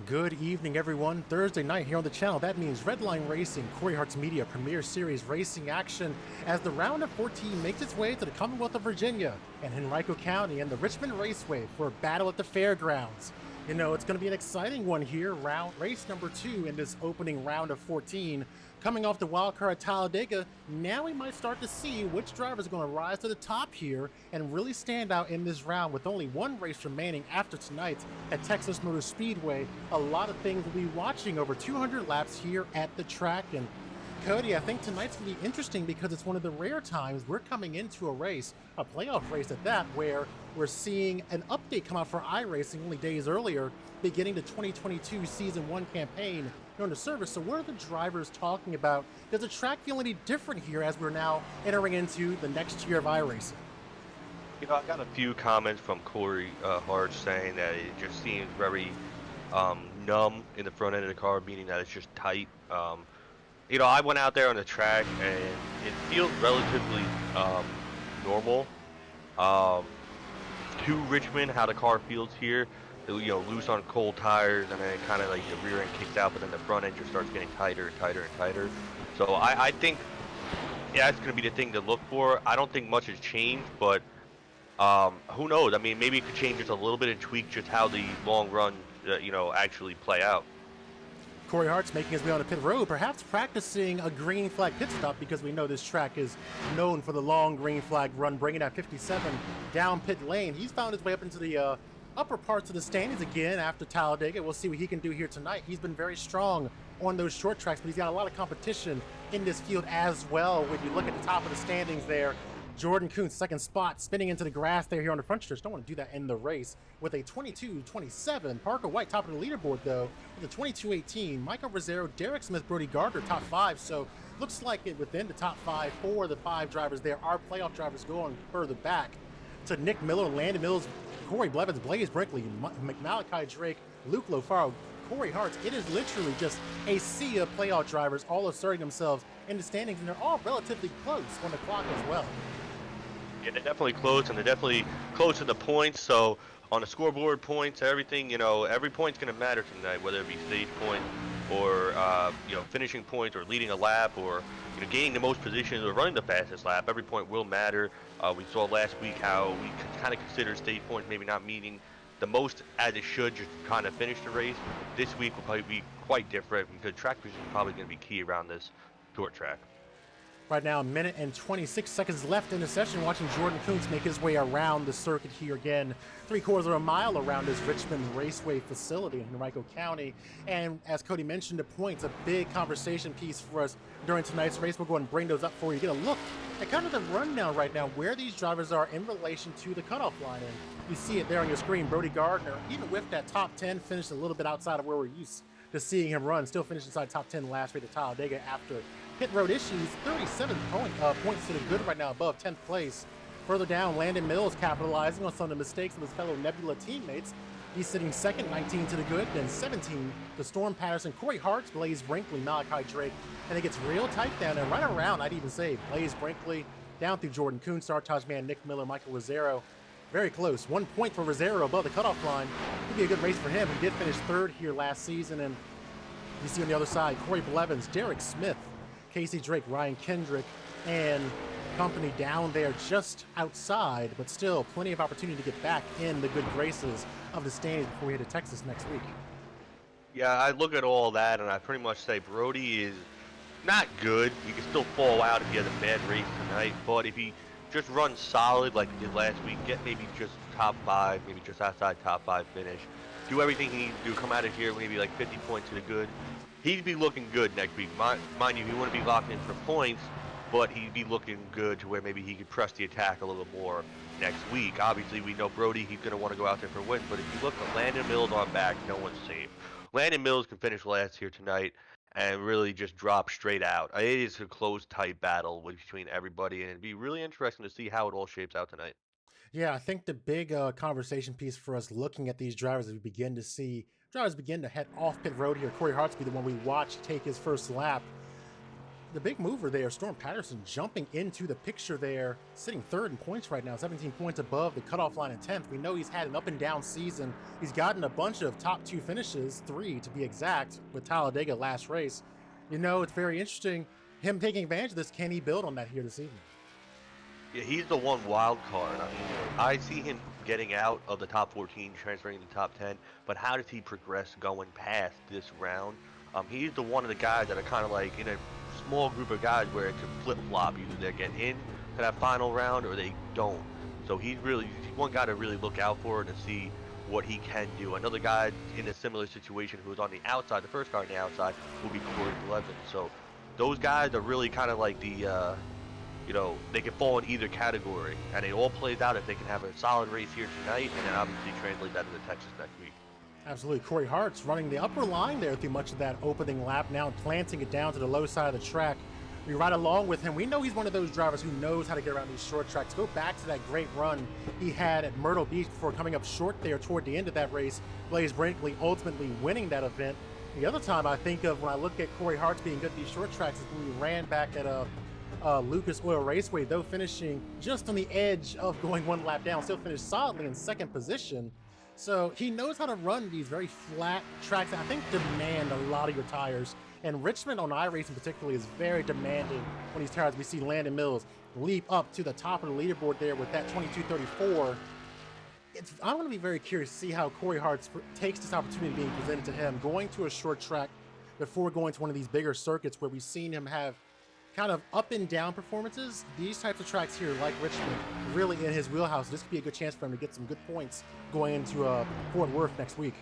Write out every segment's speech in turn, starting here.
Good evening, everyone. Thursday night here on the channel. That means Redline Racing, Corey Hart's Media Premier Series racing action as the round of 14 makes its way to the Commonwealth of Virginia and Henrico County and the Richmond Raceway for a battle at the fairgrounds. You know, it's going to be an exciting one here, race number 2 in this opening round of 14. Coming off the wild card at Talladega, now we might start to see which drivers are going to rise to the top here and really stand out in this round with only one race remaining after tonight at Texas Motor Speedway. A lot of things we'll be watching over 200 laps here at the track. And Cody, I think tonight's going to be interesting because it's one of the rare times we're coming into a race, a playoff race at that, where we're seeing an update come out for iRacing only days earlier, beginning the 2022 Season 1 campaign on the service. So what are the drivers talking about? Does the track feel any different here as we're now entering into the next year of iRacing? You know, I got a few comments from Corey Hart saying that it just seems very numb in the front end of the car, meaning that it's just tight. You know, I went out there on the track and it feels relatively normal to Richmond, how the car feels here. You know, loose on cold tires, and then kind of like the rear end kicks out, but then the front end just starts getting tighter and tighter and tighter. So I think that's going to be the thing to look for. I don't think much has changed, but who knows? I mean, maybe it could change just a little bit and tweak just how the long run, you know, actually play out. Corey Hart's making his way on the pit road, perhaps practicing a green flag pit stop because we know this track is known for the long green flag run, bringing that 57 down pit lane. He's found his way up into the upper parts of the standings again after Talladega. We'll see what he can do here tonight. He's been very strong on those short tracks, but he's got a lot of competition in this field as well. When you look at the top of the standings there, Jordan Kuntz, second spot, spinning into the grass there here on the front stretch. Don't want to do that in the race with a 22-27. Parker White, top of the leaderboard, though, with a 22-18. Michael Rosero, Derek Smith, Brody Gardner, top 5. So looks like it within the top 5 for the 5 drivers there. Our playoff drivers going further back to Nick Miller, Landon Mills, Corey Blevins, Blaze Brinkley, Malachi Drake, Luke Lofaro, Corey Hart. It is literally just a sea of playoff drivers all asserting themselves in the standings, and they're all relatively close on the clock as well. Yeah, they're definitely close, and they're definitely close to the points. So on the scoreboard points, everything, you know, every point's going to matter tonight, whether it be stage points or you know, finishing points or leading a lap or, you know, gaining the most positions or running the fastest lap. Every point will matter. We saw last week how we kind of consider stage points maybe not meaning the most as it should, just kind of finish the race. This week will probably be quite different because track position is probably going to be key around this short track. Right now, a minute and 26 seconds left in the session, watching Jordan Kuntz make his way around the circuit here again. 3/4 of a mile around this Richmond Raceway facility in Henrico County. And as Cody mentioned, the points, a big conversation piece for us during tonight's race. We'll go and bring those up for you. Get a look at kind of the rundown right now, where these drivers are in relation to the cutoff line. And you see it there on your screen. Brody Gardner, even with that top 10, finished a little bit outside of where we're used to seeing him run. Still finished inside top 10 last race at Talladega after pit road issues. 37 points to the good right now, above 10th place. Further down, Landon Mills capitalizing on some of the mistakes of his fellow Nebula teammates. He's sitting second, 19 to the good, then 17 to Storm Patterson, Corey Hart, Blaze Brinkley, Malachi Drake, and it gets real tight down there. Right around, I'd even say, Blaze Brinkley, down through Jordan Kuntz, Sartaj Man, Nick Miller, Michael Rosero. Very close. 1 point for Rosero above the cutoff line. Could be a good race for him. He did finish third here last season, and you see on the other side, Corey Blevins, Derek Smith, Casey Drake, Ryan Kendrick, and company down there just outside, but still plenty of opportunity to get back in the good graces of the standings before we head to Texas next week. Yeah, I look at all that, and I pretty much say Brody is not good. He can still fall out if he has a bad race tonight, but if he just runs solid like he did last week, get maybe just top 5, maybe just outside top 5 finish, do everything he needs to do, come out of here maybe like 50 points to the good, he'd be looking good next week. Mind you, he wouldn't be locked in for points, but he'd be looking good to where maybe he could press the attack a little more next week. Obviously, we know Brody, he's going to want to go out there for wins, but if you look at Landon Mills on back, no one's safe. Landon Mills can finish last here tonight and really just drop straight out. It is a close, tight battle between everybody, and it'd be really interesting to see how it all shapes out tonight. Yeah, I think the big conversation piece for us looking at these drivers as we begin to see drivers begin to head off pit road here. Corey Hart's be the one we watch take his first lap. the big mover there, Storm Patterson, jumping into the picture there, sitting third in points right now, 17 points above the cutoff line in 10th. We know he's had an up and down season. He's gotten a bunch of top 2 finishes, 3 to be exact, with Talladega last race. You know, it's very interesting, him taking advantage of this. Can he build on that here this evening? Yeah, he's the one wild card. I mean, I see him getting out of the top 14, transferring to the top 10, but how does he progress going past this round? He's the one of the guys that are kind of like in a small group of guys where it could flip-flop. Either they get in to that final round or they don't. So he's one guy to really look out for to see what he can do. Another guy in a similar situation who was on the outside, the first car on the outside, will be Corey Blevins. So those guys are really kind of like they can fall in either category, and it all plays out if they can have a solid race here tonight, and then obviously translate that into Texas next week. Absolutely. Corey Hart's running the upper line there through much of that opening lap, now planting it down to the low side of the track. We ride along with him. We know he's one of those drivers who knows how to get around these short tracks. Go back to that great run he had at Myrtle Beach before coming up short there toward the end of that race. Blaze Brinkley ultimately winning that event. The other time I think of when I look at Corey Hart's being good at these short tracks is when we ran back at Lucas Oil Raceway, though finishing just on the edge of going one lap down, still finished solidly in second position. So he knows how to run these very flat tracks that I think demand a lot of your tires. And Richmond on iRacing particularly is very demanding on these tires. We see Landon Mills leap up to the top of the leaderboard there with that 22.34. I'm going to be very curious to see how Corey Hart takes this opportunity being presented to him, going to a short track before going to one of these bigger circuits where we've seen him have kind of up and down performances. These types of tracks here, like Richmond, really in his wheelhouse. This could be a good chance for him to get some good points going into Fort Worth next week.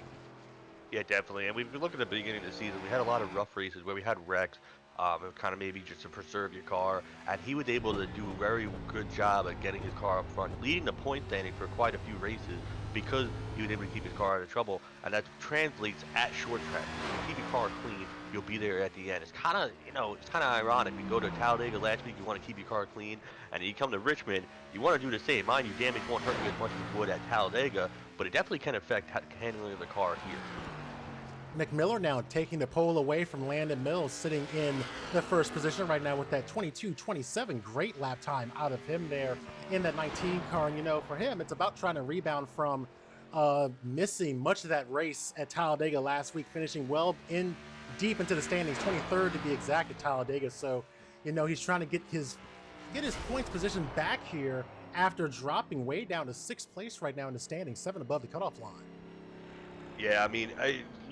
Yeah, definitely. And we've been looking at the beginning of the season. We had a lot of rough races where we had wrecks, kind of maybe just to preserve your car. And he was able to do a very good job at getting his car up front, leading the point standing for quite a few races because he was able to keep his car out of trouble. And that translates at short tracks. If you keep your car clean, you'll be there at the end. It's kind of, it's kind of ironic. You go to Talladega last week, you want to keep your car clean, and then you come to Richmond, you want to do the same. Mind you, damage won't hurt you as much as it would at Talladega, but it definitely can affect handling of the car here. Nick Miller now taking the pole away from Landon Mills, sitting in the first position right now with that 22.27. Great lap time out of him there in that 19 car. And, for him, it's about trying to rebound from missing much of that race at Talladega last week, finishing deep into the standings, 23rd to be exact at Talladega. So, he's trying to get his points position back here after dropping way down to 6th place right now in the standings, 7 above the cutoff line. Yeah, I mean,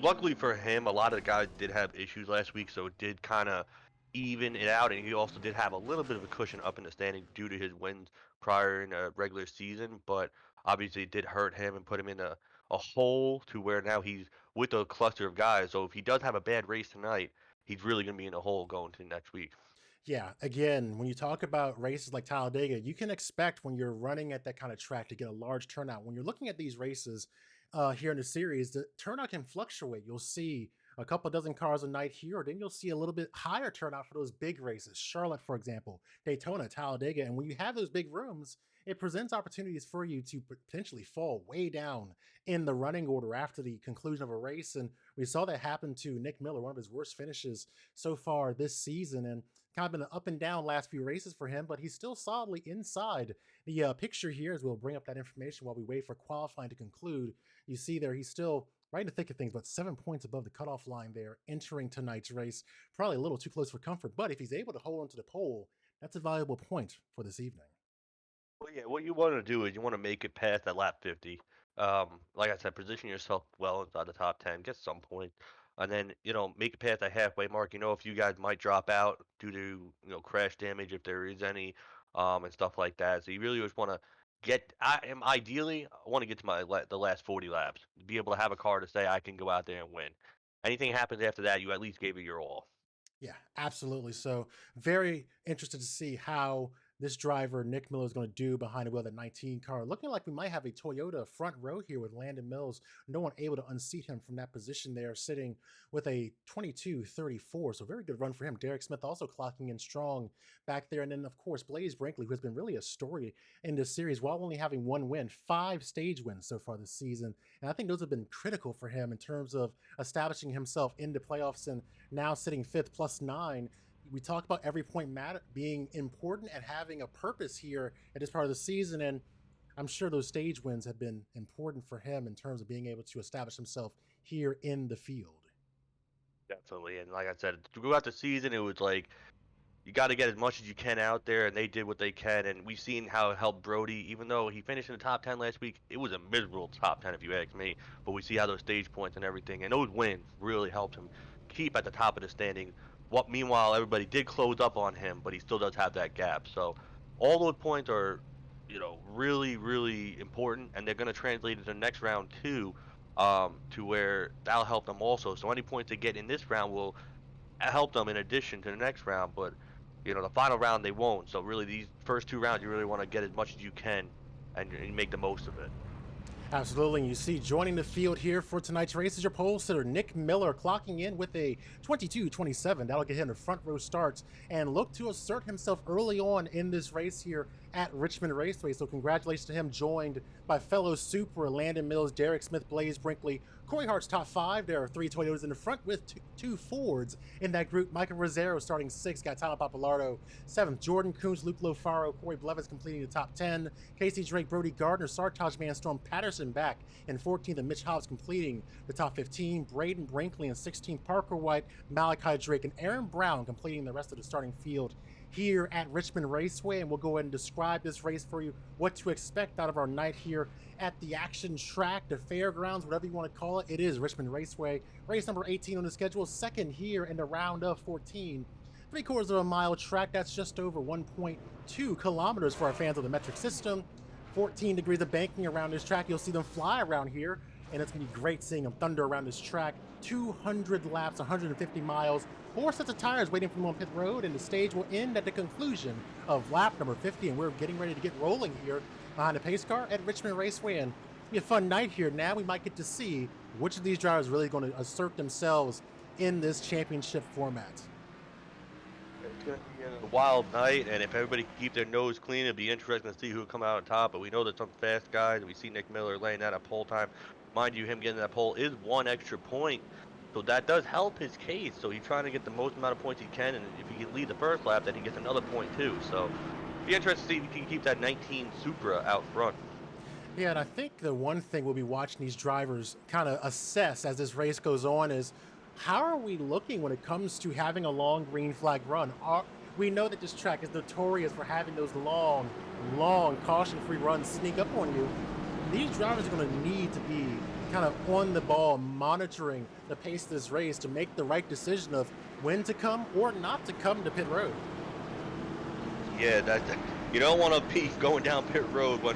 luckily for him, a lot of the guys did have issues last week, so it did kind of even it out, and he also did have a little bit of a cushion up in the standing due to his wins prior in a regular season, but obviously it did hurt him and put him in a hole to where now he's with a cluster of guys. So if he does have a bad race tonight, he's really going to be in a hole going to next week. Yeah, again, when you talk about races like Talladega, you can expect when you're running at that kind of track to get a large turnout. When you're looking at these races here in the series, the turnout can fluctuate. You'll see a couple dozen cars a night here, or then you'll see a little bit higher turnout for those big races. Charlotte, for example, Daytona, Talladega. And when you have those big rooms, it presents opportunities for you to potentially fall way down in the running order after the conclusion of a race. And we saw that happen to Nick Miller, one of his worst finishes so far this season. And kind of been an up and down last few races for him, but he's still solidly inside the picture here, as we'll bring up that information while we wait for qualifying to conclude. You see there, he's still right in the thick of things, but 7 points above the cutoff line there entering tonight's race. Probably a little too close for comfort, but if he's able to hold onto the pole, that's a valuable point for this evening. Well, yeah, what you want to do is you want to make it past that lap 50. Like I said, position yourself well inside the top 10, get some points, and then make it past that halfway mark. If you guys might drop out due to crash damage if there is any, and stuff like that. So you really just want to ideally I want to get to the last 40 laps, be able to have a car to say I can go out there and win. Anything happens after that, you at least gave it your all. Yeah, absolutely. So very interested to see how this driver, Nick Miller, is going to do behind the wheel of the 19 car. Looking like we might have a Toyota front row here with Landon Mills. No one able to unseat him from that position there, sitting with a 22.34. So very good run for him. Derek Smith also clocking in strong back there. And then, of course, Blaze Brinkley, who has been really a story in this series while only having 1 win, 5 stage wins so far this season. And I think those have been critical for him in terms of establishing himself in the playoffs, and now sitting 5th plus 9. we talk about every point being important and having a purpose here at this part of the season. And I'm sure those stage wins have been important for him in terms of being able to establish himself here in the field. Definitely. And like I said, throughout the season, it was like you got to get as much as you can out there, and they did what they can. And we've seen how it helped Brody. Even though he finished in the top 10 last week, it was a miserable top 10 if you ask me. But we see how those stage points and everything, and those wins really helped him keep at the top of the standing. What meanwhile everybody did close up on him, but he still does have that gap. So all those points are, really really important, and they're going to translate into the next round too, to where that'll help them also. So any points they get in this round will help them in addition to the next round, but the final round they won't. So really, these first two rounds, you really want to get as much as you can and make the most of it. Absolutely. And you see joining the field here for tonight's race is your pole sitter, Nick Miller, clocking in with a 22-27. That'll get him the front row starts and look to assert himself early on in this race here at Richmond Raceway. So congratulations to him, joined by fellow Supra, Landon Mills, Derek Smith, Blaze Brinkley, Corey Hart's top five. There are 3 Toyotas in the front with two Fords in that group. Michael Rosero starting 6th, got Tyler Papalardo 7th, Jordan Kuntz, Luke Lofaro, Corey Blevins completing the top 10, Casey Drake, Brody Gardner, Sartaj Manstorm, Patterson back in 14th, and Mitch Hobbs completing the top 15, Braden Brinkley in 16th, Parker White, Malachi Drake, and Aaron Brown completing the rest of the starting field here at Richmond Raceway. And we'll go ahead and describe this race for you, what to expect out of our night here at the action track, the fairgrounds, whatever you want to call it. It is Richmond Raceway. Race number 18 on the schedule, second here in the round of 14. 3/4 of a mile track, that's just over 1.2 kilometers for our fans of the metric system. 14 degrees of banking around this track. You'll see them fly around here, and it's going to be great seeing them thunder around this track. 200 laps, 150 miles, 4 sets of tires waiting for them on pit road, and the stage will end at the conclusion of lap number 50, and we're getting ready to get rolling here behind the pace car at Richmond Raceway. And it'll be a fun night here. Now we might get to see which of these drivers really going to assert themselves in this championship format. It's going to be a wild night, and if everybody can keep their nose clean, it'll be interesting to see who will come out on top. But we know there's some fast guys, and we see Nick Miller laying that at pole time. Mind you, him getting that pole is 1 extra point, so that does help his case. So he's trying to get the most amount of points he can, and if he can lead the first lap, then he gets another point too. So it'll be interesting to see if he can keep that 19 Supra out front. Yeah, and I think the one thing we'll be watching these drivers kind of assess as this race goes on is, how are we looking when it comes to having a long green flag run? We know that this track is notorious for having those long caution-free runs sneak up on you. These drivers are going to need to be kind of on the ball, monitoring the pace of this race to make the right decision of when to come or not to come to pit road. Yeah, you don't want to be going down pit road when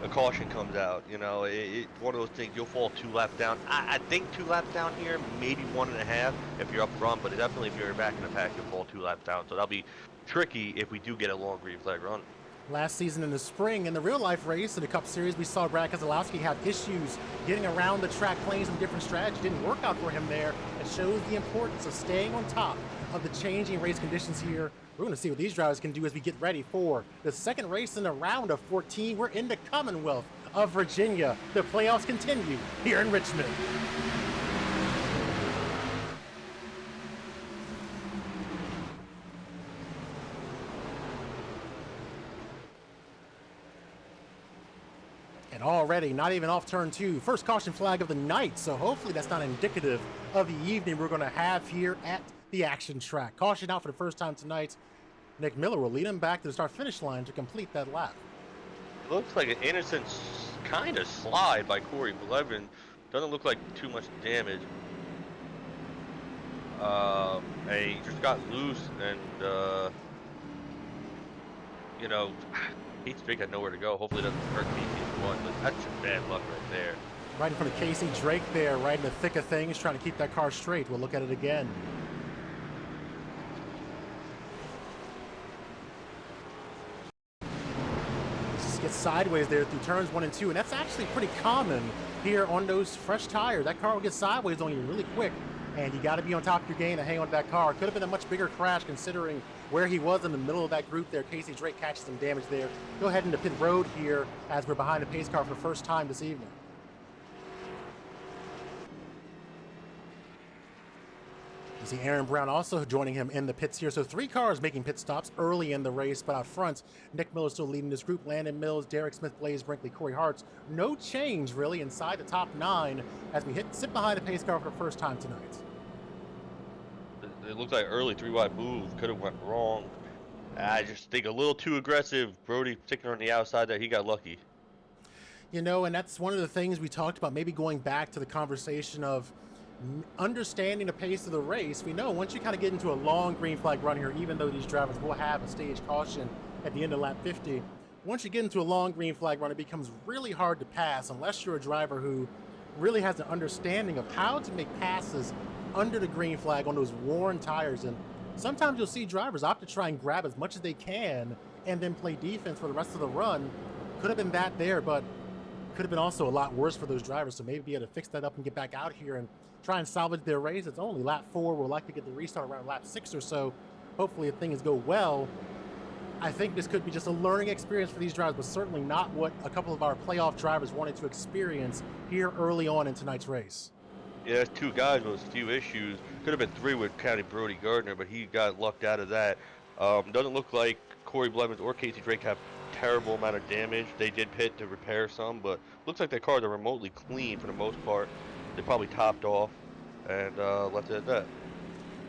a caution comes out. It's one of those things. You'll fall 2 laps down. I think 2 laps down here, maybe 1.5 if you're up front, but definitely if you're back in the pack, you'll fall 2 laps down. So that'll be tricky if we do get a long green flag run. Last season in the spring, in the real-life race in the Cup Series, we saw Brad Keselowski have issues getting around the track, playing some different strategy. Didn't work out for him there. It shows the importance of staying on top of the changing race conditions here. We're going to see what these drivers can do as we get ready for the second race in the round of 14. We're in the Commonwealth of Virginia. The playoffs continue here in Richmond. And already, not even off turn 2, first caution flag of the night. So hopefully that's not indicative of the evening we're going to have here at the action track. Caution out for the first time tonight. Nick Miller will lead him back to the start-finish line to complete that lap. It looks like an innocent kind of slide by Corey Blevins. Doesn't look like too much damage. And he just got loose, and Casey Drake had nowhere to go. Hopefully it doesn't hurt Casey one, but that's just bad luck right there. Right in front of Casey Drake there, right in the thick of things, trying to keep that car straight. We'll look at it again. Just gets sideways there through turns 1 and 2, and that's actually pretty common here on those fresh tires. That car will get sideways on you really quick, and you got to be on top of your game to hang on to that car. Could have been a much bigger crash considering where he was in the middle of that group there. Casey Drake catches some damage there. Go ahead into pit road here as we're behind the pace car for the first time this evening. You See Aaron Brown also joining him in the pits here. So 3 cars making pit stops early in the race, but out front, Nick Miller still leading this group. Landon Mills, Derek Smith, Blaze Brinkley, Corey Hartz. No change really inside the top 9 as we sit behind a pace car for the first time tonight. It looks like early 3-wide move could have went wrong. I just think a little too aggressive. Brody sticking on the outside there, he got lucky. You know, and that's one of the things we talked about, maybe going back to the conversation of understanding the pace of the race. We know once you kind of get into a long green flag run here, even though these drivers will have a stage caution at the end of lap 50, once you get into a long green flag run, it becomes really hard to pass unless you're a driver who really has an understanding of how to make passes under the green flag on those worn tires. And sometimes you'll see drivers opt to try and grab as much as they can and then play defense for the rest of the run. Could have been that there, but could have been also a lot worse for those drivers. So maybe be able to fix that up and get back out here and try and salvage their race. It's only lap 4. We'll likely get the restart around lap 6 or so. Hopefully if things go well. I think this could be just a learning experience for these drivers, but certainly not what a couple of our playoff drivers wanted to experience here early on in tonight's race. Yeah, that's 2 guys with a few issues. Could have been 3 with counting Brody Gardner, but he got lucked out of that. Doesn't look like Corey Blevins or Casey Drake have terrible amount of damage. They did pit to repair some, but looks like their cars are remotely clean for the most part. They probably topped off and left it at that.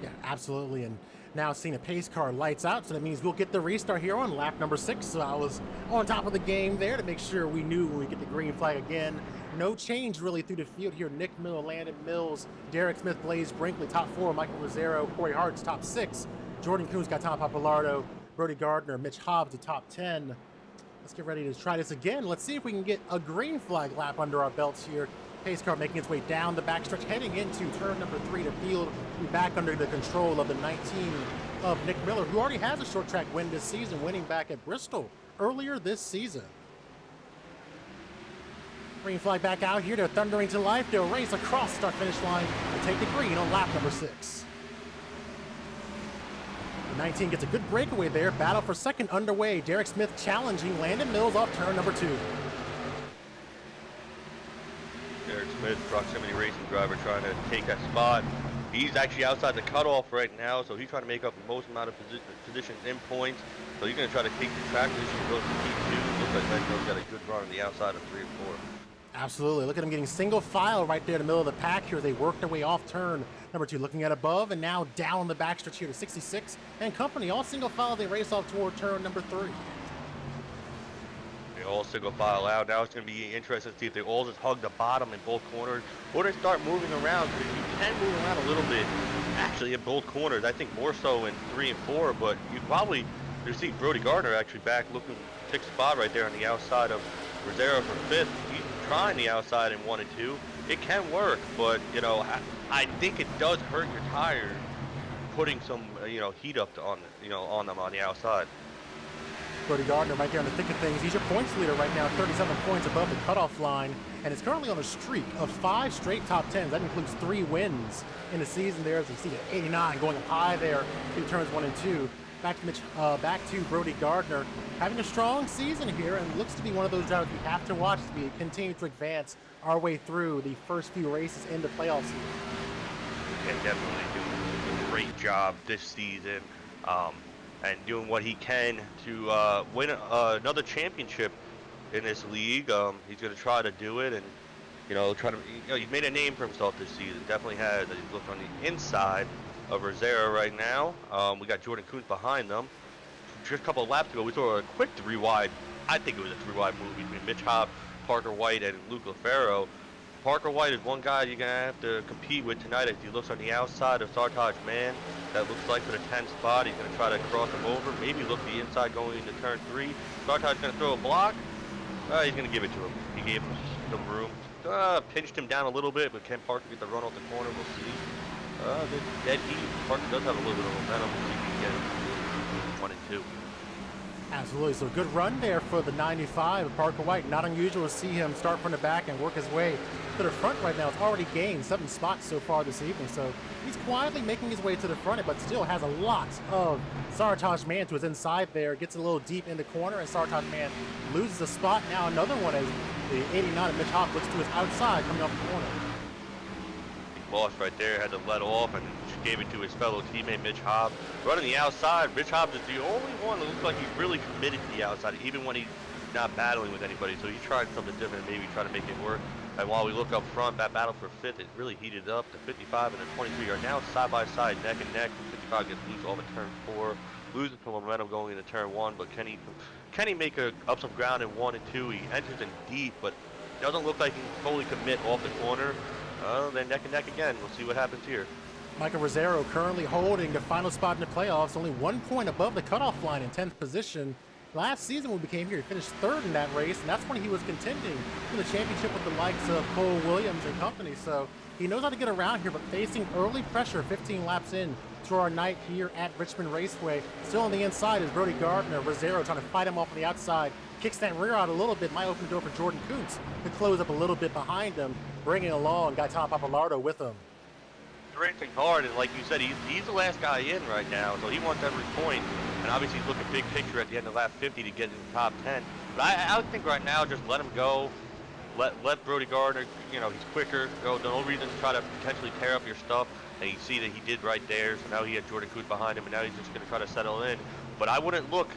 Yeah, absolutely. And now seeing a pace car lights out, so that means we'll get the restart here on lap number 6. So I was on top of the game there to make sure we knew when we get the green flag again. No change really through the field here. Nick Miller, Landon Mills, Derek Smith, Blaze Brinkley, top 4, Michael Rozzero, Corey Hartz, top 6. Jordan Coons got Tom Papalardo, Brody Gardner, Mitch Hobbs, the top 10. Let's get ready to try this again. Let's see if we can get a green flag lap under our belts here. Pace car making its way down the backstretch, heading into turn number 3 to field. We're back under the control of the 19 of Nick Miller, who already has a short track win this season, winning back at Bristol earlier this season. Green flag back out here. They're thundering to life. They'll race across the start-finish line and take the green on lap number 6. The 19 gets a good breakaway there. Battle for second underway. Derek Smith challenging Landon Mills off turn number 2. Derek Smith, proximity racing driver, trying to take that spot. He's actually outside the cutoff right now, so he's trying to make up the most amount of positions in points. So he's going to try to take the track position, goes to P2. Looks like Landon's got a good run on the outside of 3 and 4. Absolutely. Look at him getting single file right there in the middle of the pack here. They work their way off turn number 2, looking at above and now down the backstretch here to 66 and company. All single file, they race off toward turn number 3. They all single file out. Now it's going to be interesting to see if they all just hug the bottom in both corners or they start moving around. Because you can move around a little bit, actually, in both corners. I think more so in 3 and 4, but you see Brody Gardner actually back looking 6th spot right there on the outside of Rozzero for 5th. He's trying the outside in 1 and 2. It can work, but, you know, I think it does hurt your tires putting some, heat up on them on the outside. Brody Gardner right there in the thick of things. He's your points leader right now, 37 points above the cutoff line, and is currently on a streak of 5 straight top 10s. That includes 3 wins in the season there, as you see at 89, going up high there through turns 1 and 2. Back to Brody Gardner, having a strong season here, and looks to be one of those drivers we have to watch as we continue to advance our way through the first few races in the playoffs. And definitely doing a great job this season. And doing what he can to win another championship in this league. He's going to try to do it, and he's made a name for himself this season. Definitely has. He's looking on the inside of Rozzero right now. We got Jordan Coons behind them. Just a couple of laps ago, we saw a quick 3-wide. I think it was a 3-wide move between Mitch Hobbs, Parker White, and Luke LaFaro. Parker White is one guy you're going to have to compete with tonight as he looks on the outside of Sartaj Mann. That looks like for the 10th spot. He's going to try to cross him over, maybe look the inside going into turn 3. Sartaj's going to throw a block. He's going to give it to him. He gave him some room. Pinched him down a little bit, but can Parker get the run off the corner? We'll see. The dead heat. Parker does have a little bit of momentum. He can get it 1 and 2. Absolutely. So a good run there for the 95 of Parker White. Not unusual to see him start from the back and work his way to the front right now. It's already gained 7 spots so far this evening. So he's quietly making his way to the front, but still has a lot of Sartaj Mann to his inside there. Gets a little deep in the corner, and Sartaj Mann loses a spot. Now another one as the 89 of Mitch Hobbs looks to his outside coming off the corner. Big boss right there had to let off and gave it to his fellow teammate Mitch Hobb. Running the outside, Mitch Hobb is the only one that looks like he's really committed to the outside, even when he's not battling with anybody. So he's trying something different, maybe try to make it work. And while we look up front, that battle for 5th, it really heated up. The 55 and the 23 are now side by side, neck and neck. The 55 gets loose off of turn 4, losing some momentum going into turn 1. But can he make up some ground in 1 and 2? He enters in deep, but doesn't look like he can fully commit off the corner. They're neck and neck again. We'll see what happens here. Michael Rosero currently holding the final spot in the playoffs, only 1 point above the cutoff line in 10th position. Last season when we came here, he finished 3rd in that race, and that's when he was contending for the championship with the likes of Cole Williams and company. So he knows how to get around here, but facing early pressure 15 laps in to our night here at Richmond Raceway. Still on the inside is Brody Gardner. Rosero trying to fight him off on the outside. Kicks that rear out a little bit, might open the door for Jordan Kuntz to close up a little bit behind him, bringing along Gaetan Papalardo with him. He's racing hard, and like you said, he's the last guy in right now, so he wants every point. And obviously he's looking big picture at the end of lap 50 to get in the top 10. But I would think right now, just let him go. Let Brody Gardner, he's quicker. No reason to try to potentially tear up your stuff. And you see that he did right there. So now he had Jordan Kuntz behind him, and now he's just going to try to settle in. But I wouldn't look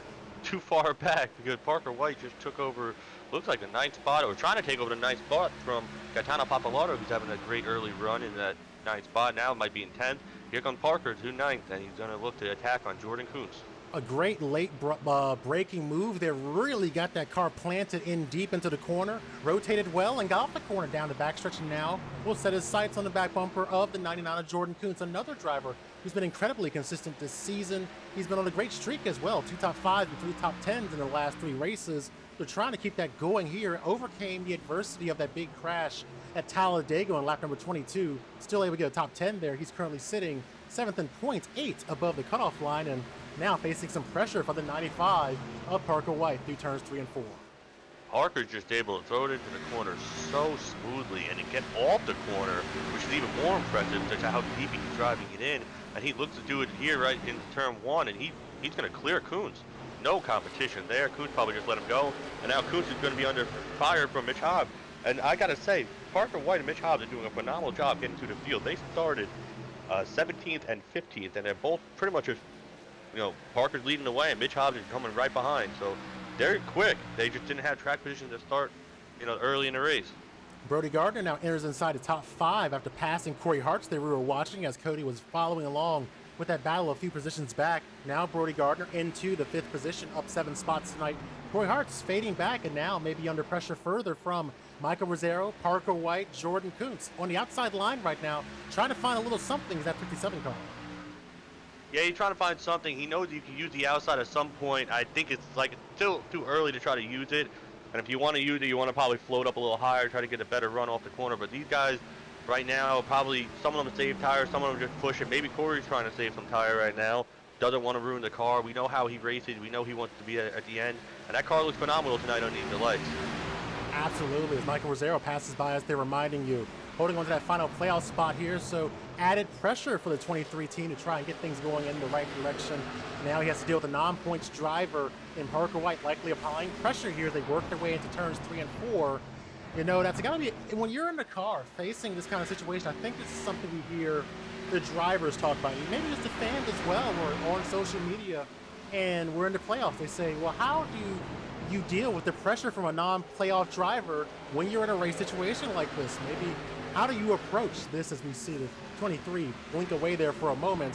too far back because Parker White just took over, looks like the 9th spot, or trying to take over the 9th spot from Gaetan Papalardo, who's having a great early run in that 9th spot. Now it might be in 10th. Here comes Parker to 9th, and he's going to look to attack on Jordan Kuntz. A great late braking move there. Really got that car planted in deep into the corner, rotated well, and got off the corner down the backstretch, and now will set his sights on the back bumper of the 99 of Jordan Kuntz, another driver who's been incredibly consistent this season. He's been on a great streak as well, 2 top 5s and 3 top 10s in the last 3 races. They're trying to keep that going here, overcame the adversity of that big crash at Talladega on lap number 22, still able to get a top 10 there. He's currently sitting 7th in points, 8 above the cutoff line, and now facing some pressure for the 95 of Parker White through turns 3 and 4. Parker's just able to throw it into the corner so smoothly and to get off the corner, which is even more impressive to how deep he's driving it in. And he looks to do it here right into turn 1, and he's going to clear Kuntz. No competition there. Kuntz probably just let him go, and now Kuntz is going to be under fire from Mitch Hobb. And I got to say, Parker White and Mitch Hobb are doing a phenomenal job getting to the field. They started 17th and 15th, and they're both pretty much just, Parker's leading the way, and Mitch Hobbs is coming right behind. So they're quick. They just didn't have track position to start, early in the race. Brody Gardner now enters inside the top 5 after passing Corey Hartz that we were watching as Cody was following along with that battle a few positions back. Now Brody Gardner into the 5th position, up 7 spots tonight. Corey Hartz fading back and now maybe under pressure further from Michael Rosero, Parker White, Jordan Kuntz. On the outside line right now, trying to find a little something is that 57 car. Yeah, he's trying to find something. He knows you can use the outside at some point. I think it's still too early to try to use it. And if you want to use it, you want to probably float up a little higher, try to get a better run off the corner. But these guys right now, probably some of them save tires, some of them just push it. Maybe Corey's trying to save some tire right now. Doesn't want to ruin the car. We know how he races. We know he wants to be at the end. And that car looks phenomenal tonight underneath the lights. Absolutely, as Michael Rosero passes by us, they're reminding you, holding on to that final playoff spot here, so added pressure for the 23 team to try and get things going in the right direction. Now he has to deal with a non-points driver in Parker White, likely applying pressure here. They work their way into turns 3 and 4. That's got to be, when you're in the car facing this kind of situation, I think this is something we hear the drivers talk about, maybe just the fans as well, or on social media, and we're in the playoffs. They say, well, how do you deal with the pressure from a non-playoff driver when you're in a race situation like this? Maybe how do you approach this, as we see the 23 blink away there for a moment?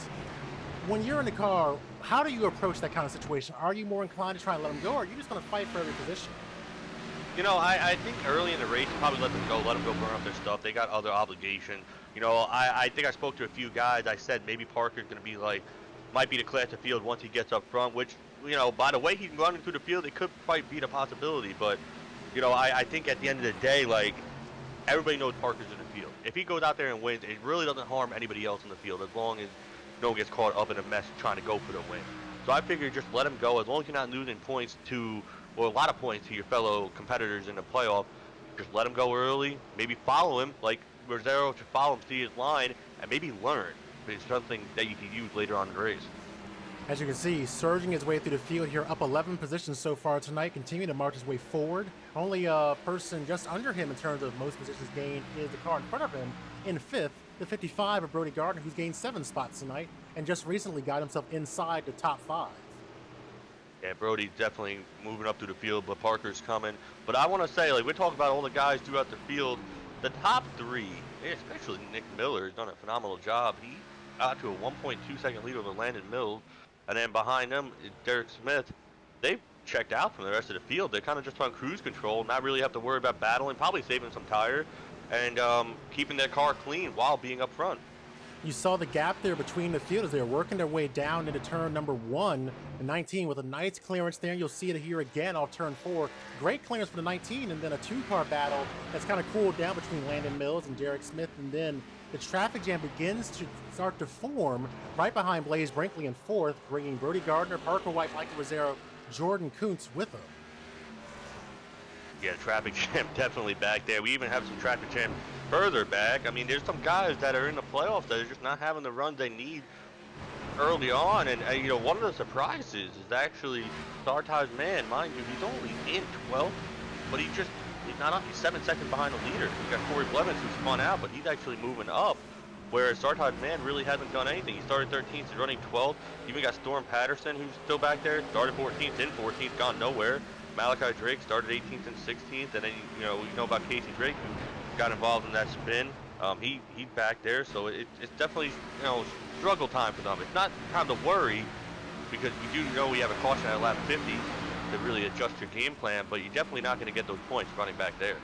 When you're in the car, how do you approach that kind of situation? Are you more inclined to try and let them go, or are you just going to fight for every position? I think early in the race, probably let them go burn up their stuff. They got other obligations. I think I spoke to a few guys. I said maybe Parker's going to be might be the class of field once he gets up front, which, by the way he's running through the field, it could quite be the possibility. But, I think at the end of the day, everybody knows Parker's in the field. If he goes out there and wins, it really doesn't harm anybody else in the field as long as no one gets caught up in a mess trying to go for the win. So I figure just let him go. As long as you're not losing points a lot of points to your fellow competitors in the playoff, just let him go early. Maybe follow him, like Rosero should follow him, see his line, and maybe learn. It's something that you can use later on in the race. As you can see, surging his way through the field here, up 11 positions so far tonight, continuing to march his way forward. Only a person just under him in terms of most positions gained is the car in front of him in 5th, the 55 of Brody Gardner, who's gained 7 spots tonight and just recently got himself inside the top 5. Yeah, Brody definitely moving up through the field, but Parker's coming. But I want to say, like, we're talking about all the guys throughout the field. The top 3, especially Nick Miller, has done a phenomenal job. He got to a 1.2 second lead over Landon Mills, and then behind them, Derek Smith. They've checked out from the rest of the field. They're kind of just on cruise control, not really have to worry about battling, probably saving some tire, and keeping their car clean while being up front. You saw the gap there between the field as they were working their way down into turn number 1 and 19 with a nice clearance there. You'll see it here again off turn 4. Great clearance for the 19, and then a 2-car battle that's kind of cooled down between Landon Mills and Derek Smith, and then the traffic jam begins to start to form right behind Blaze Brinkley in 4th, bringing Brody Gardner, Parker White, Michael Rozzero, Jordan Kuntz with him. Yeah, traffic jam definitely back there. We even have some traffic jam further back. I mean, there's some guys that are in the playoffs that are just not having the runs they need early on. And, you know, one of the surprises is actually Sartaj's man. Mind you, he's only in 12th, but he's not up. He's 7 seconds behind the leader. We got Corey Blevins who's spun out, but he's actually moving up. Whereas Sartaj's man really hasn't done anything. He started 13th, he's running 12th. Even got Storm Patterson, who's still back there. Started 14th, in 14th, gone nowhere. Malachi Drake started 18th and 16th, and then you know about Casey Drake, who got involved in that spin. He's back there, so it's definitely struggle time for them. It's not time to worry because we do know we have a caution at lap 50 to really adjust your game plan, but you're definitely not going to get those points running back there.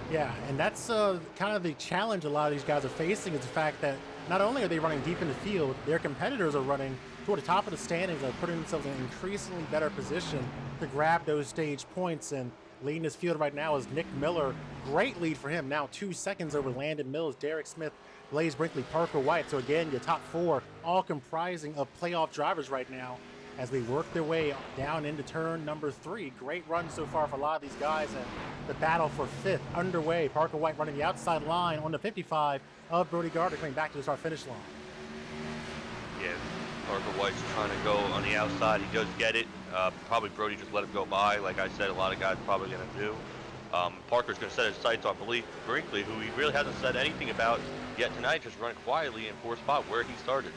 Yeah, and that's kind of the challenge a lot of these guys are facing is the fact that not only are they running deep in the field, their competitors are running toward the top of the standings and are putting themselves in an increasingly better position to grab those stage points. And leading this field right now is Nick Miller. Great lead for him, now 2 seconds over Landon Mills, Derek Smith, Blaze Brinkley, Parker White. So again, your top 4 all comprising of playoff drivers right now as they work their way down into turn number 3. Great run so far for a lot of these guys, and the battle for 5th underway. Parker White running the outside line on the 55 of Brody Gardner coming back to the start finish line. Yeah, Parker White's trying to go on the outside. He does get it. Probably Brody just let him go by. Like I said, a lot of guys probably going to do. Parker's going to set his sights on Brinkley, who he really hasn't said anything about yet tonight, just running quietly in 4th spot where he started.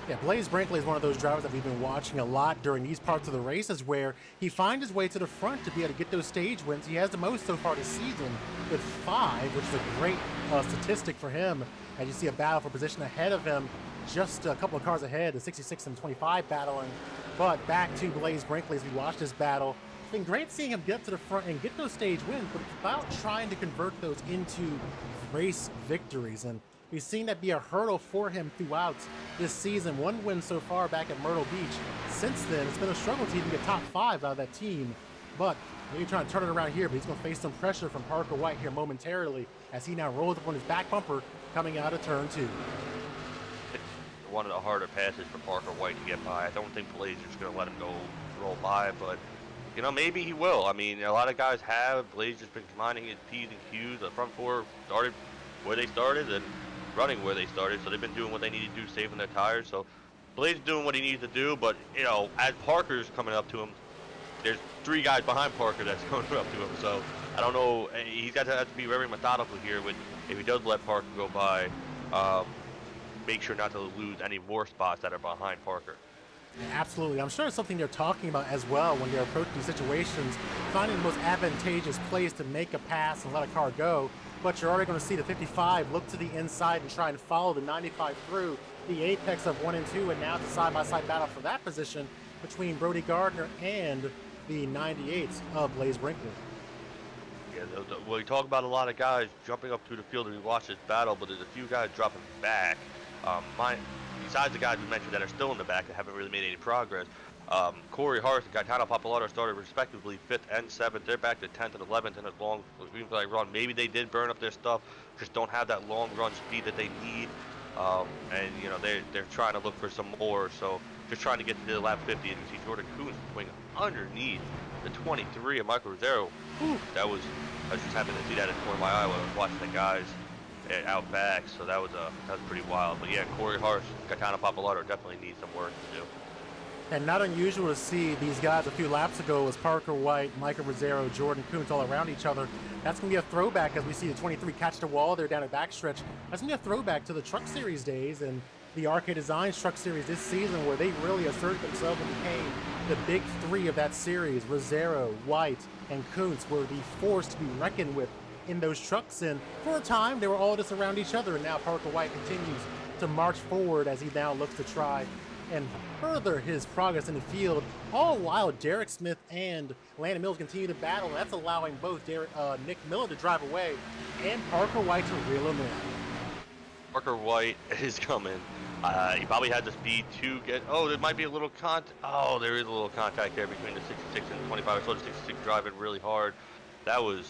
Yeah, Blaze Brinkley is one of those drivers that we've been watching a lot during these parts of the races where he finds his way to the front to be able to get those stage wins. He has the most so far this season with 5, which is a great statistic for him. As you see a battle for position ahead of him, just a couple of cars ahead, the 66 and 25 battling. But back to Blaze Brinkley as we watch this battle. It's been great seeing him get up to the front and get those stage wins, but it's about trying to convert those into race victories. And we've seen that be a hurdle for him throughout this season. 1 win so far back at Myrtle Beach. Since then, it's been a struggle to even get top 5 out of that team. But maybe trying to turn it around here, but he's going to face some pressure from Parker White here momentarily as he now rolls up on his back bumper coming out of turn 2. One of the harder passes for Parker White to get by. I don't think Blaze is going to let him go roll by, but maybe he will. I mean, a lot of guys have. Blaze just been minding his P's and Q's. The front 4 started where they started and running where they started, so they've been doing what they need to do, saving their tires. So Blaze is doing what he needs to do, but as Parker's coming up to him, there's 3 guys behind Parker that's going up to him. So I don't know. He's got to have to be very methodical here. If he does let Parker go by, make sure not to lose any more spots that are behind Parker. Yeah, absolutely. I'm sure it's something they're talking about as well when they're approaching these situations, finding the most advantageous place to make a pass and let a car go. But you're already going to see the 55 look to the inside and try and follow the 95 through the apex of 1 and 2, and now it's a side-by-side battle for that position between Brody Gardner and the 98s of Blaze Brinkley. Yeah, we talk about a lot of guys jumping up through the field and we watch this battle, but there's a few guys dropping back. Besides the guys we mentioned that are still in the back that haven't really made any progress, Corey Hart and Gaetano Pappalardo started respectively 5th and 7th. They're back to 10th and 11th in a long run. Maybe they did burn up their stuff, just don't have that long run speed that they need. And they're trying to look for some more. So just trying to get to the lap 50, and you see Jordan Kuntz going underneath the 23 of Michael Rozzero. I was just happy to see that in the corner of my eye when I was watching the guys out back, so that was pretty wild. But yeah, Corey Harsh, Gaetano Pappalardo definitely need some work to do. And not unusual to see these guys a few laps ago was Parker White, Micah Rizzero, Jordan Kuntz all around each other. That's going to be a throwback as we see the 23 catch the wall there down at backstretch. That's going to be a throwback to the Truck Series days and the Arcade Designs Truck Series this season, where they really asserted themselves and became the big three of that series. Rizzero, White, and Kuntz were the force to be reckoned with in those trucks. And for a time, they were all just around each other. And now Parker White continues to march forward as he now looks to try and further his progress in the field, all while Derek Smith and Landon Mills continue to battle. And that's allowing both Nick Miller to drive away and Parker White to reel him in. Parker White is coming. He probably had the speed to get. Oh, there might be a little contact. Oh, there is a little contact there between the 66 and the 25. I saw the 66 driving really hard. That was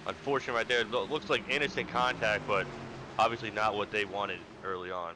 unfortunate right there. It looks like innocent contact, but obviously not what they wanted early on.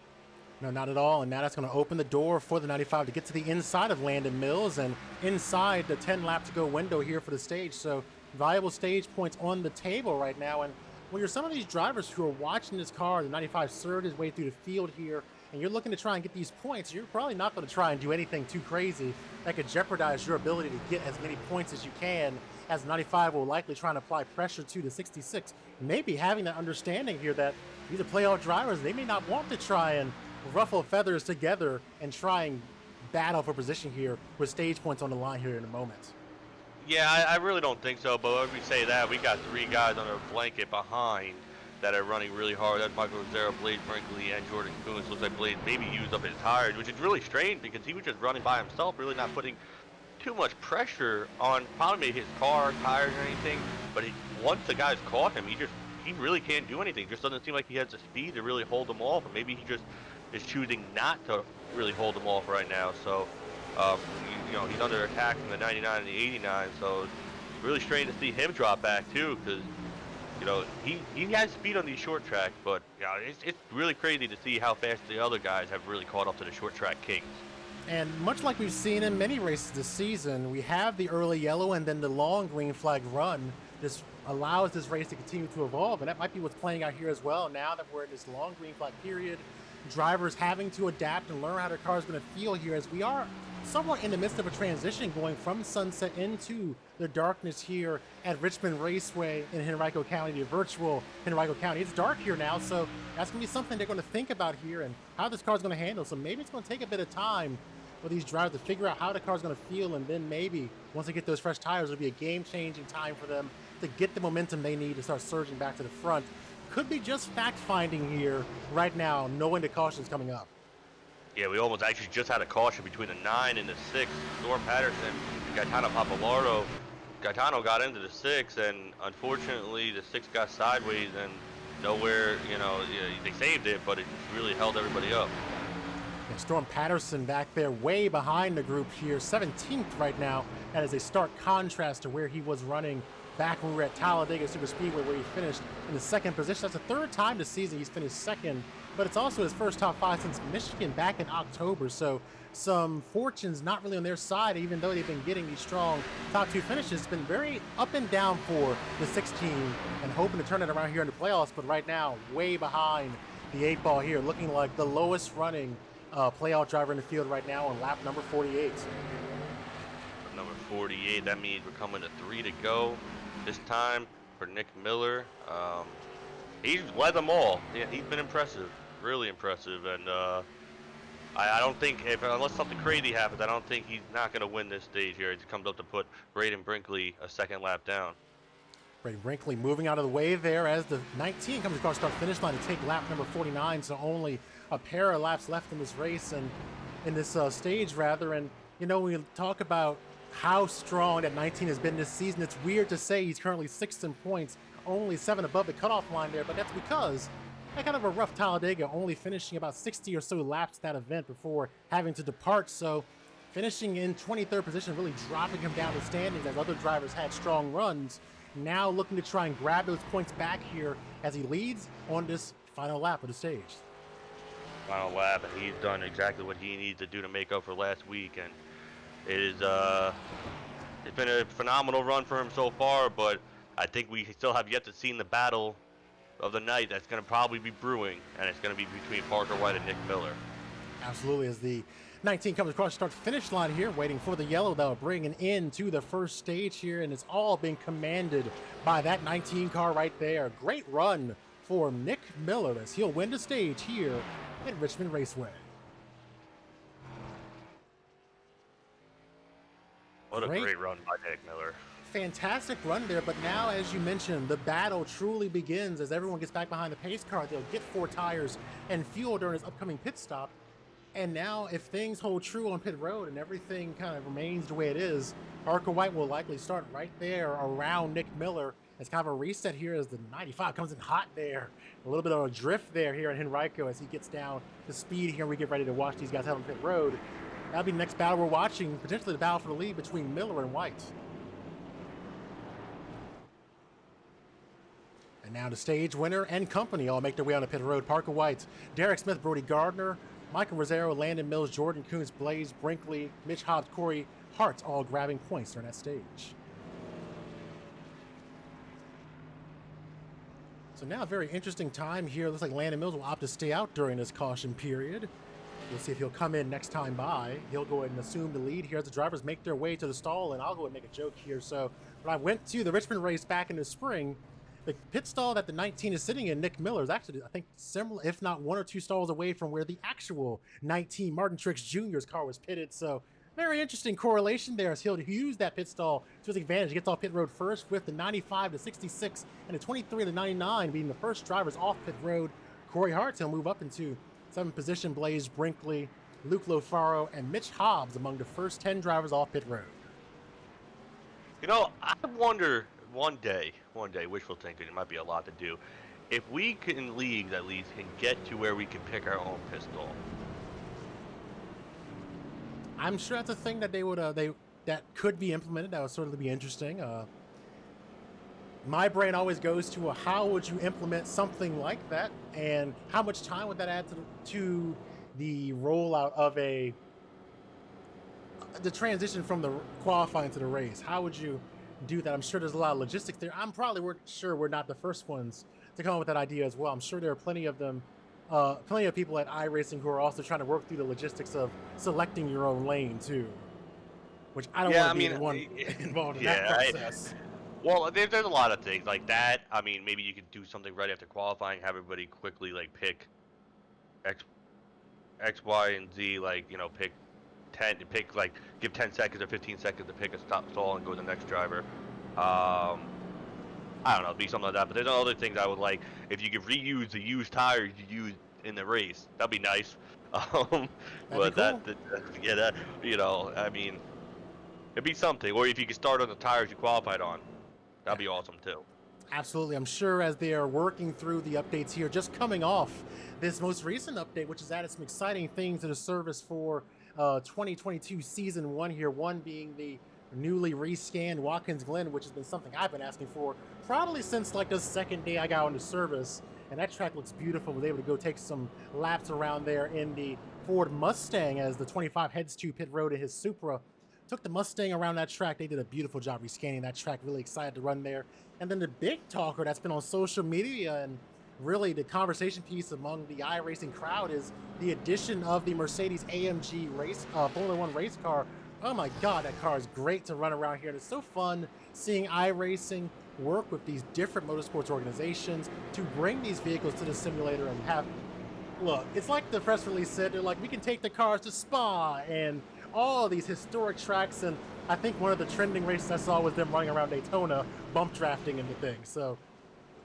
No, not at all. And now that's going to open the door for the 95 to get to the inside of Landon Mills and inside the 10 lap to go window here for the stage. So valuable stage points on the table right now. And when you're some of these drivers who are watching this car, the 95 surged his way through the field here, and you're looking to try and get these points, you're probably not going to try and do anything too crazy that could jeopardize your ability to get as many points as you can, as 95 will likely try and apply pressure to the 66. Maybe having that understanding here that these are playoff drivers, they may not want to try and ruffle feathers together and try and battle for position here with stage points on the line here in a moment. Yeah, I really don't think so, but when we say that, we got three guys under a blanket behind that are running really hard. That's Michael Rizzero, Blade Brinkley, and Jordan Kuntz. Looks like Blade maybe used up his tires, which is really strange because he was just running by himself, really not putting too much pressure on probably his car, tires, or anything. But once the guys caught him, he really can't do anything. Just doesn't seem like he has the speed to really hold them off, or maybe he just is choosing not to really hold them off right now. So, he's under attack from the 99 and the 89. So it's really strange to see him drop back too, because he has speed on these short tracks, but it's really crazy to see how fast the other guys have really caught up to the short track kings. And much like we've seen in many races this season, we have the early yellow and then the long green flag run. This allows this race to continue to evolve, and that might be what's playing out here as well. Now that we're in this long green flag period, drivers having to adapt and learn how their car is going to feel here, as we are somewhat in the midst of a transition going from sunset into the darkness here at Richmond Raceway in Henrico County, the virtual Henrico County. It's dark here now, so that's going to be something they're going to think about here and how this car is going to handle. So maybe it's going to take a bit of time for these drivers to figure out how the car is going to feel, and then maybe once they get those fresh tires, it'll be a game-changing time for them to get the momentum they need to start surging back to the front. Could be just fact-finding here right now, knowing the caution is coming up. Yeah, we almost actually just had a caution between the 9 and the 6. Storm Patterson, Gaetano Papalardo. Gaetano got into the 6, and unfortunately the 6 got sideways and nowhere, they saved it, but it just really held everybody up. Yeah, Storm Patterson back there way behind the group here, 17th right now. That is a stark contrast to where he was running back when we were at Talladega Superspeedway, where he finished in the second position. That's the third time this season he's finished second, but it's also his first top 5 since Michigan back in October. So some fortunes not really on their side, even though they've been getting these strong top 2 finishes. It's been very up and down for the 6 team and hoping to turn it around here in the playoffs, but right now way behind the 8 ball here, looking like the lowest running playoff driver in the field right now on lap number 48. Number 48, that means we're coming to 3 to go this time for Nick Miller. He's led them all. Yeah, he's been impressive, really impressive, and I don't think, unless something crazy happens, I don't think he's not going to win this stage here. He comes up to put Braden Brinkley a second lap down. Braden Brinkley moving out of the way there as the 19 comes across the finish line to take lap number 49, so only a pair of laps left in this race and in this stage rather. And when we talk about how strong that 19 has been this season, it's weird to say he's currently 6th in points, only 7 above the cutoff line there, but that's because that kind of a rough Talladega, only finishing about 60 or so laps that event before having to depart. So finishing in 23rd position, really dropping him down the standings as other drivers had strong runs. Now looking to try and grab those points back here as he leads on this final lap of the stage. Final lap, and he's done exactly what he needs to do to make up for last week, and it is it's been a phenomenal run for him so far, but I think we still have yet to see the battle of the night that's going to probably be brewing, and it's going to be between Parker White and Nick Miller. Absolutely, as the 19 comes across the start-finish line here, waiting for the yellow that will bring an end to the first stage here, and it's all being commanded by that 19 car right there. Great run for Nick Miller as he'll win the stage here at Richmond Raceway. What a great run by Nick Miller. Fantastic run there, but now, as you mentioned, the battle truly begins as everyone gets back behind the pace car. They'll get 4 tires and fuel during his upcoming pit stop. And now, if things hold true on pit road and everything kind of remains the way it is, Parker White will likely start right there around Nick Miller. It's kind of a reset here as the 95 comes in hot there. A little bit of a drift there here in Henrico as he gets down to speed here. We get ready to watch these guys out on pit road. That'll be the next battle we're watching, potentially the battle for the lead between Miller and White. And now the stage winner and company all make their way on the pit road. Parker White, Derek Smith, Brody Gardner, Michael Rosero, Landon Mills, Jordan Coons, Blaze Brinkley, Mitch Hobbs, Corey Hart, all grabbing points during that stage. So now a very interesting time here. Looks like Landon Mills will opt to stay out during this caution period. We'll see if he'll come in next time by. He'll go ahead and assume the lead here as the drivers make their way to the stall, and I'll go ahead and make a joke here. So when I went to the Richmond race back in the spring, the pit stall that the 19 is sitting in, Nick Miller, is actually, I think, similar, if not 1 or 2 stalls away from where the actual 19 Martin Truex Jr.'s car was pitted. So very interesting correlation there as he'll use that pit stall to his advantage. He gets off pit road first with the 95 to 66 and the 23 to 99 being the first drivers off pit road. Corey Hart, he'll move up into 7th position. Blaze Brinkley, Luke Lofaro, and Mitch Hobbs among the first 10 drivers off pit road. You know, I wonder one day, wishful thinking, it might be a lot to do, if we can leagues at least can get to where we can pick our own pistol. I'm sure that's a thing that they would that could be implemented. That would certainly be interesting. My brain always goes to how would you implement something like that, and how much time would that add to the rollout of the transition from the qualifying to the race? How would you do that? I'm sure there's a lot of logistics there. I'm probably sure we're not the first ones to come up with that idea as well. I'm sure there are plenty of them, plenty of people at iRacing who are also trying to work through the logistics of selecting your own lane too, which I don't want to be the one involved in that process. Well, there's a lot of things like that. I mean, maybe you could do something right after qualifying, have everybody quickly like pick X, Y, and Z, like, you know, pick 10 to pick, like, give 10 seconds or 15 seconds to pick a stall and go to the next driver. I don't know, be something like that. But there's other things I would like. If you could reuse the used tires you used in the race, that'd be nice. That'd but be cool. that, you know, I mean, it'd be something. Or if you could start on the tires you qualified on, that'd be awesome too. Absolutely. I'm sure as they are working through the updates here, just coming off this most recent update, which has added some exciting things to the service for 2022 season 1 here. One being the newly rescanned Watkins Glen, which has been something I've been asking for probably since like the second day I got on the service. And that track looks beautiful. Was able to go take some laps around there in the Ford Mustang as the 25 heads to pit road in his Supra. Took the Mustang around that track. They did a beautiful job rescanning that track. Really excited to run there. And then the big talker that's been on social media and really the conversation piece among the iRacing crowd is the addition of the Mercedes AMG Formula One race car. Oh my God, that car is great to run around here. And it's so fun seeing iRacing work with these different motorsports organizations to bring these vehicles to the simulator and have, look, it's like the press release said, they're like, we can take the cars to Spa and all these historic tracks. And I think one of the trending races I saw was them running around Daytona, bump drafting into things. So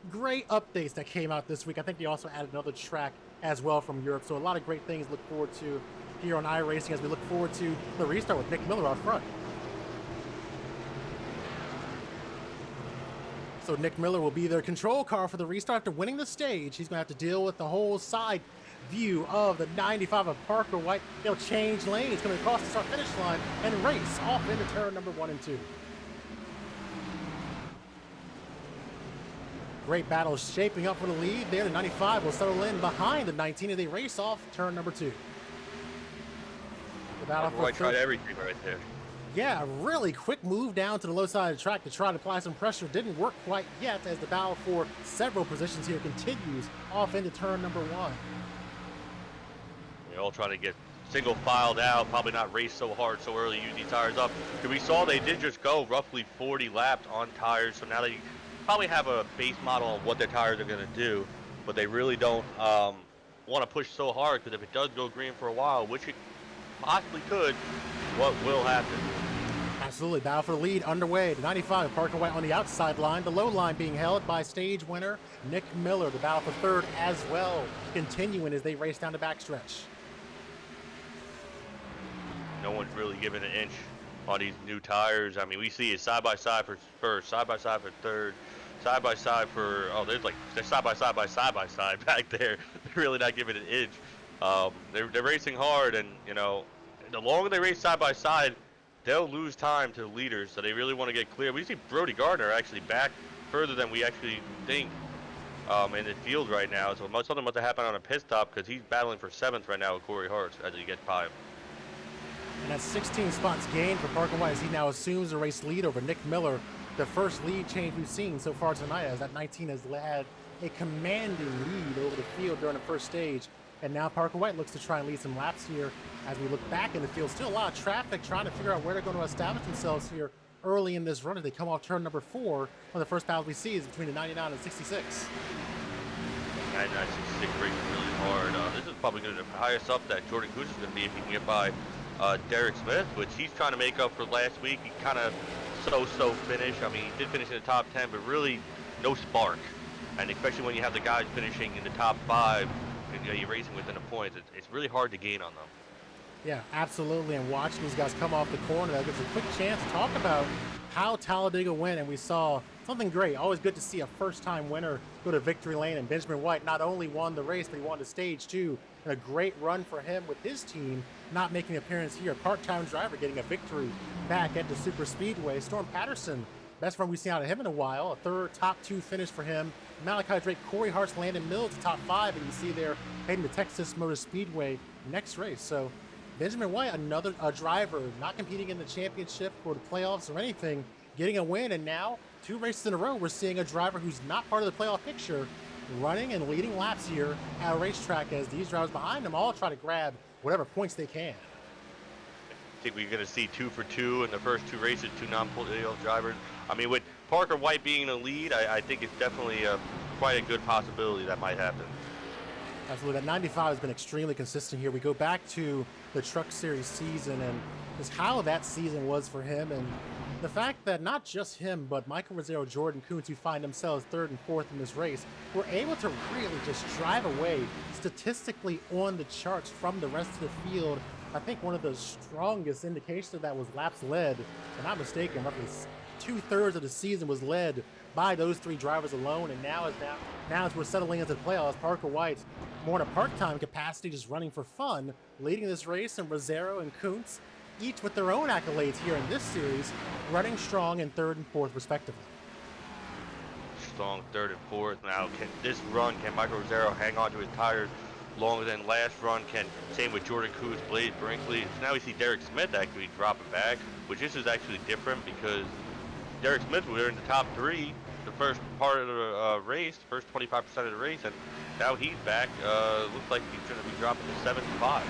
great updates that came out this week. I think they also added another track as well from Europe. So a lot of great things to look forward to here on iRacing as we look forward to the restart with Nick Miller out front. So Nick Miller will be their control car for the restart after winning the stage. He's going to have to deal with the whole side view of the 95 of Parker White. They'll change lane. It's going to cross the start-finish line and race off into turn number 1 and 2. Great battle shaping up for the lead there. The 95 will settle in behind the 19 as they race off turn number 2. The battle for tried everything right there. Yeah, a really quick move down to the low side of the track to try to apply some pressure. Didn't work quite yet as the battle for several positions here continues off into turn number 1. They're all trying to get single filed out, probably not race so hard so early, use these tires up. Because we saw they did just go roughly 40 laps on tires, so now they probably have a base model on what their tires are going to do, but they really don't want to push so hard, because if it does go green for a while, which it possibly could, what will happen? Absolutely. Battle for the lead underway. The 95 Parker White on the outside line. The low line being held by stage winner Nick Miller. The battle for third as well, continuing as they race down the backstretch. No one's really giving an inch on these new tires. I mean, we see it side by side for first, side by side for third, side by side for, oh, they're side by side by side by side back there. They're really not giving an inch. They're racing hard, and you know, the longer they race side by side, they'll lose time to the leaders. So they really want to get clear. We see Brody Gardner actually back further than we actually think in the field right now. So something must have happened on a pit stop, because he's battling for 7th right now with Corey Hart as he gets 5. And that's 16 spots gained for Parker White as he now assumes the race lead over Nick Miller. The first lead change we've seen so far tonight, as that 19 has had a commanding lead over the field during the first stage. And now Parker White looks to try and lead some laps here as we look back in the field. Still a lot of traffic trying to figure out where they're going to establish themselves here early in this run as they come off turn number 4. One of the first battles we see is between the 99 and 66. 99, 66 racing really hard. This is probably going to be the highest up that Jordan Goose is going to be if he can get by Derek Smith, which he's trying to make up for last week. He kind of so finish. I mean, he did finish in the top 10, but really no spark. And especially when you have the guys finishing in the top 5, and you know, you're racing within the points, it's really hard to gain on them. Yeah, absolutely. And watching these guys come off the corner, that gives a quick chance to talk about how Talladega went. And we saw something great. Always good to see a first-time winner go to victory lane. And Benjamin White not only won the race, but he won the stage too. And a great run for him with his team not making an appearance here. A part-time driver getting a victory back at the Super Speedway. Storm Patterson, best run we've seen out of him in a while. A third top 2 finish for him. Malachi Drake, Corey Hart's, Landon Mills, top 5. And you see there heading to Texas Motor Speedway next race. So Benjamin White, another driver not competing in the championship or the playoffs or anything, getting a win. And now 2 races in a row, we're seeing a driver who's not part of the playoff picture running and leading laps here at a racetrack as these drivers behind them all try to grab whatever points they can. I think we're going to see 2 for 2 in the first 2 races, 2 non-playoff drivers. I mean, with Parker White being in the lead, I think it's definitely quite a good possibility that might happen. Absolutely. That 95 has been extremely consistent here. We go back to the Truck Series season and just how that season was for him, and the fact that not just him, but Michael Rizzero, Jordan Kuntz, who find themselves 3rd and 4th in this race, were able to really just drive away statistically on the charts from the rest of the field. I think one of the strongest indications of that was laps led. If I'm not mistaken, roughly 2/3 of the season was led by those 3 drivers alone. And now as we're settling into the playoffs, Parker White, more in a part-time capacity, just running for fun, leading this race, and Rizzero and Kuntz, each with their own accolades here in this series, running strong in 3rd and 4th respectively. Strong 3rd and 4th. Now, can Michael Rizzero hang on to his tires longer than last run? Same with Jordan Kuntz, Blaze Brinkley. So now we see Derek Smith actually dropping back, which this is actually different because Derek Smith was in the top 3 the first part of the race, first 25% of the race, and now he's back. Looks like he's going to be dropping to 7 and 5.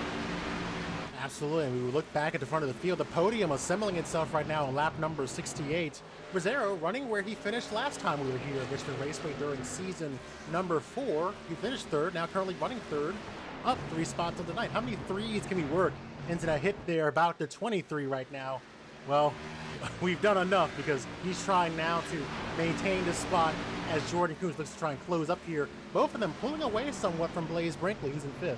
Absolutely, and we look back at the front of the field. The podium assembling itself right now on lap number 68. Rizzero running where he finished last time we were here at Richmond Raceway during season number 4. He finished 3rd, now currently running 3rd, up 3 spots on the night. How many 3s can we work into that hit there? About the 23 right now. Well, we've done enough because he's trying now to maintain this spot as Jordan Kuntz looks to try and close up here. Both of them pulling away somewhat from Blaze Brinkley, who's in 5th.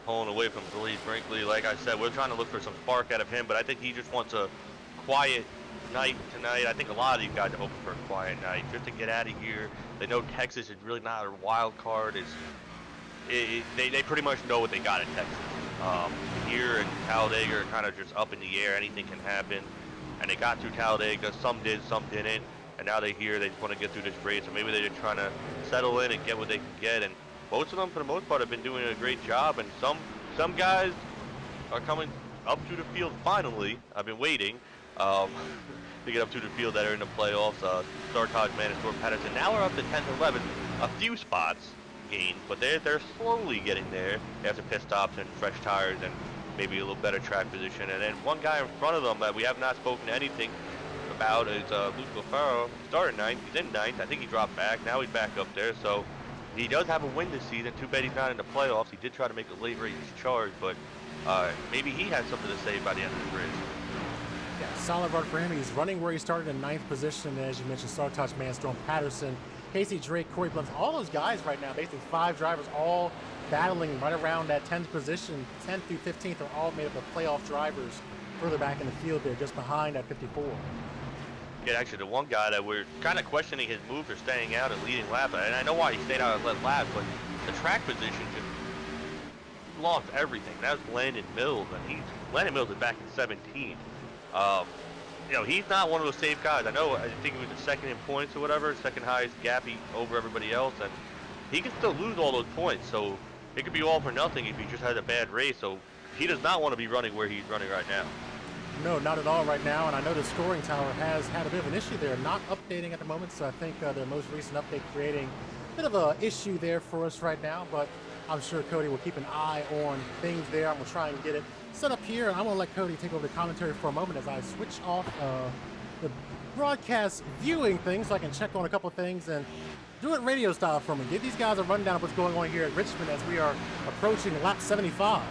Pulling away from Blaze Brinkley. Like I said, we're trying to look for some spark out of him, but I think he just wants a quiet night tonight. I think a lot of these guys are hoping for a quiet night just to get out of here. They know Texas is really not a wild card. They pretty much know what they got in Texas. Here and Talladega are kind of just up in the air. Anything can happen. And they got through Talladega. Some did, some didn't. And now they're here. They just want to get through this race. So maybe they're just trying to settle in and get what they can get. And most of them, for the most part, have been doing a great job. And some guys are coming up to the field finally. I've been waiting to get up to the field that are in the playoffs. Sartaj, Man, and Storm Patterson. Now we're up to 10th, 11th. A few spots. gain, but they're slowly getting there after pit stops and fresh tires and maybe a little better track position. And then one guy in front of them that we have not spoken anything about is Luke Lafaro. Started ninth, he's in ninth. I think he dropped back. Now he's back up there, so he does have a win this season. Too bad he's not in the playoffs. He did try to make a late race charge, but maybe he has something to say by the end of the race. Yeah, solid run for him. He's running where he started in ninth position. And as you mentioned, Sartosh, Manstrom, Patterson, Casey Drake, Corey Blevins, all those guys right now, basically 5 drivers all battling right around that 10th position. 10th through 15th are all made up of playoff drivers further back in the field there, just behind at 54. Yeah, actually, the one guy that we're kind of questioning his move for staying out and leading lap, and I know why he stayed out and led lap, but the track position just lost everything. That was Landon Mills, and Landon Mills is back in 17th. You know, he's not one of those safe guys. I think he was the second in points or whatever, second highest gap over everybody else, and he can still lose all those points. So it could be all for nothing if he just has a bad race. So he does not want to be running where he's running right now. No, not at all right now, and I know the scoring tower has had a bit of an issue there, not updating at the moment, so I think their most recent update creating a bit of an issue there for us right now, but I'm sure Cody will keep an eye on things there. I'm going to try and get it set up here, and I'm going to let Cody take over the commentary for a moment as I switch off the broadcast viewing things so I can check on a couple things and do it radio style for me. Give these guys a rundown of what's going on here at Richmond as we are approaching lap 75.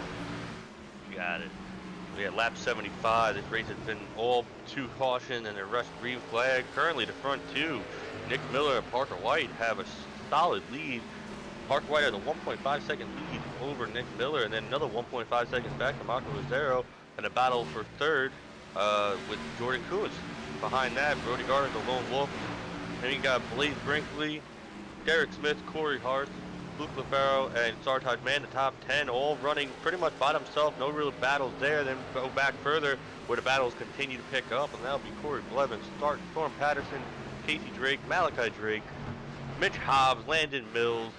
You got it. Yeah, lap 75. This race has been all too caution and a rush green flag. Currently, the front two, Nick Miller and Parker White, have a solid lead. Parker White has a 1.5 second lead over Nick Miller, and then another 1.5 seconds back to Marco Rosero, and a battle for third with Jordan Kuhns. Behind that, Brody Gardner's the lone wolf. Then you got Blaze Brinkley, Derek Smith, Corey Hart, Luke Lafaro, and Sartaj Mann, the top 10, all running pretty much by themselves. No real battles there. Then go back further where the battles continue to pick up, and that'll be Corey Blevins, Storm Patterson, Casey Drake, Malachi Drake, Mitch Hobbs, Landon Mills,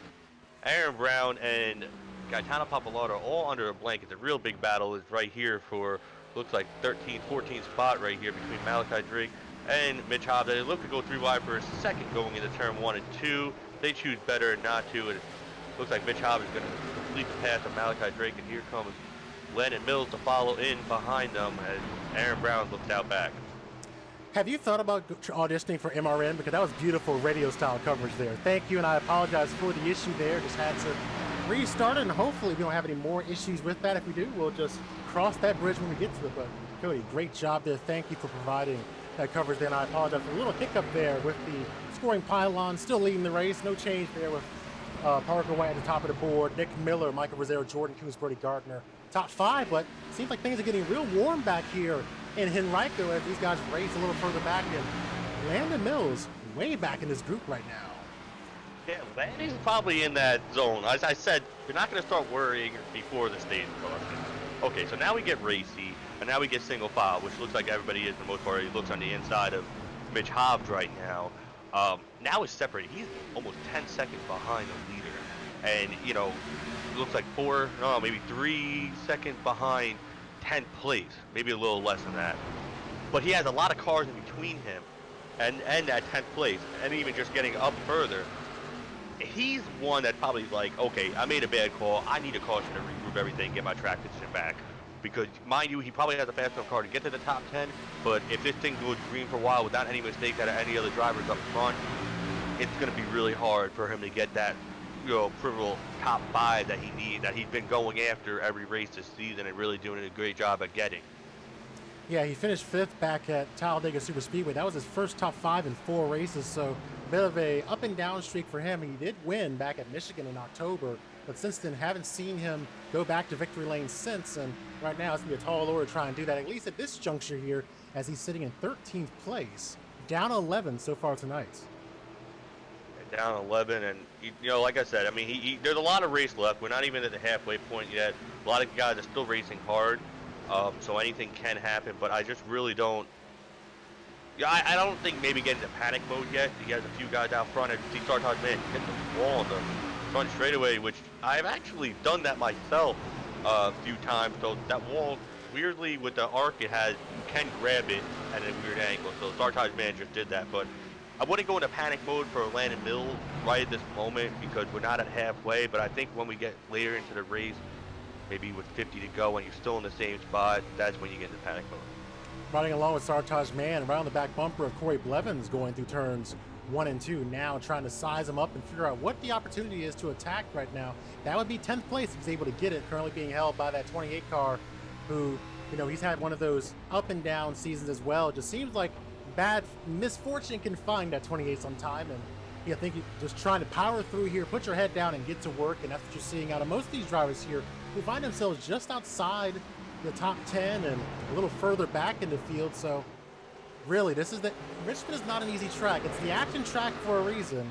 Aaron Brown, and Gaetano Pappalardo all under a blanket. The real big battle is right here for, looks like 13th, 14th spot right here between Malachi Drake and Mitch Hobbs. They look to go 3 wide for a second going into turn 1 and 2. They choose better not to. It looks like Mitch Hobbs is going to complete the pass of Malachi Drake, and here comes Landon Mills to follow in behind them as Aaron Brown looks out back. Have you thought about auditioning for MRN? Because that was beautiful radio-style coverage there. Thank you, and I apologize for the issue there. Just had to restart it, and hopefully we don't have any more issues with that. If we do, we'll just cross that bridge when we get to it. But Cody, great job there. Thank you for providing that coverage there, and I apologize for a little hiccup there with the scoring pylon. Still leading the race. No change there with Parker White at the top of the board. Nick Miller, Michael Rosero, Jordan Kuhns, Brody Gardner. Top 5, but seems like things are getting real warm back here in Henrico as these guys race a little further back, and Landon Mills way back in this group right now. Yeah, Landon's probably in that zone. As I said, you're not going to start worrying before the stage starts. Okay, so now we get racy, and now we get single file, which looks like everybody is for the most part. He looks on the inside of Mitch Hobbs right now. Now it's separated. He's almost 10 seconds behind the leader, and you know, it looks like maybe 3 seconds behind 10th place, maybe a little less than that. But he has a lot of cars in between him and that 10th place, and even just getting up further. He's one that's probably like, okay, I made a bad call. I need a caution to regroup everything, get my track position back. Because, mind you, he probably has a fast enough car to get to the top 10, but if this thing goes green for a while without any mistakes out of any other drivers up front, it's going to be really hard for him to get that, you know, pivotal top 5 that he needs, that he's been going after every race this season and really doing a great job at getting. Yeah, he finished 5th back at Talladega Super Speedway. That was his first top 5 in 4 races, so a bit of a up and down streak for him. He did win back at Michigan in October, but since then haven't seen him go back to victory lane since, and right now it's going to be a tall order to try and do that, at least at this juncture here, as he's sitting in 13th place, down 11 so far tonight. Down 11, and you know, like I said, I mean, there's a lot of race left. We're not even at the halfway point yet. A lot of guys are still racing hard, so anything can happen. But I just really don't. Yeah, I don't think maybe getting into panic mode yet. He has a few guys out front. As you start talking, man, hit the wall on the front straightaway, which I've actually done that myself a few times. So that wall, weirdly, with the arc it has, you can grab it at a weird angle. So Sartaj Man just did that, but I wouldn't go into panic mode for Landon Mills right at this moment because we're not at halfway, but I think when we get later into the race, maybe with 50 to go and you're still in the same spot, that's when you get into panic mode. Riding along with Sartaj Mann, around the back bumper of Corey Blevins going through turns 1 and 2, now trying to size him up and figure out what the opportunity is to attack right now. That would be 10th place if he's able to get it, currently being held by that 28 car who, you know, he's had one of those up and down seasons as well. It just seems like bad misfortune can find that 28 sometime, and I think you're just trying to power through here, put your head down and get to work, and that's what you're seeing out of most of these drivers here who find themselves just outside the top 10 and a little further back in the field. So really, Richmond is not an easy track. It's the action track for a reason.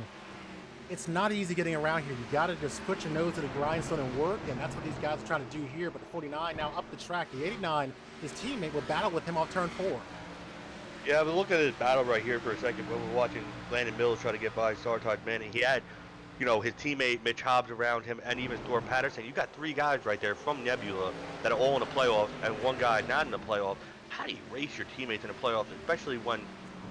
It's not easy getting around here. You got to just put your nose to the grindstone and work, and that's what these guys are trying to do here. But the 49 now up the track. The 89, his teammate will battle with him off turn 4. Yeah, but look at this battle right here for a second. When we're watching Landon Mills try to get by Sartaj Manning, he had, you know, his teammate Mitch Hobbs around him and even Thor Patterson. You got 3 guys right there from Nebula that are all in the playoffs and 1 guy not in the playoffs. How do you race your teammates in the playoffs, especially when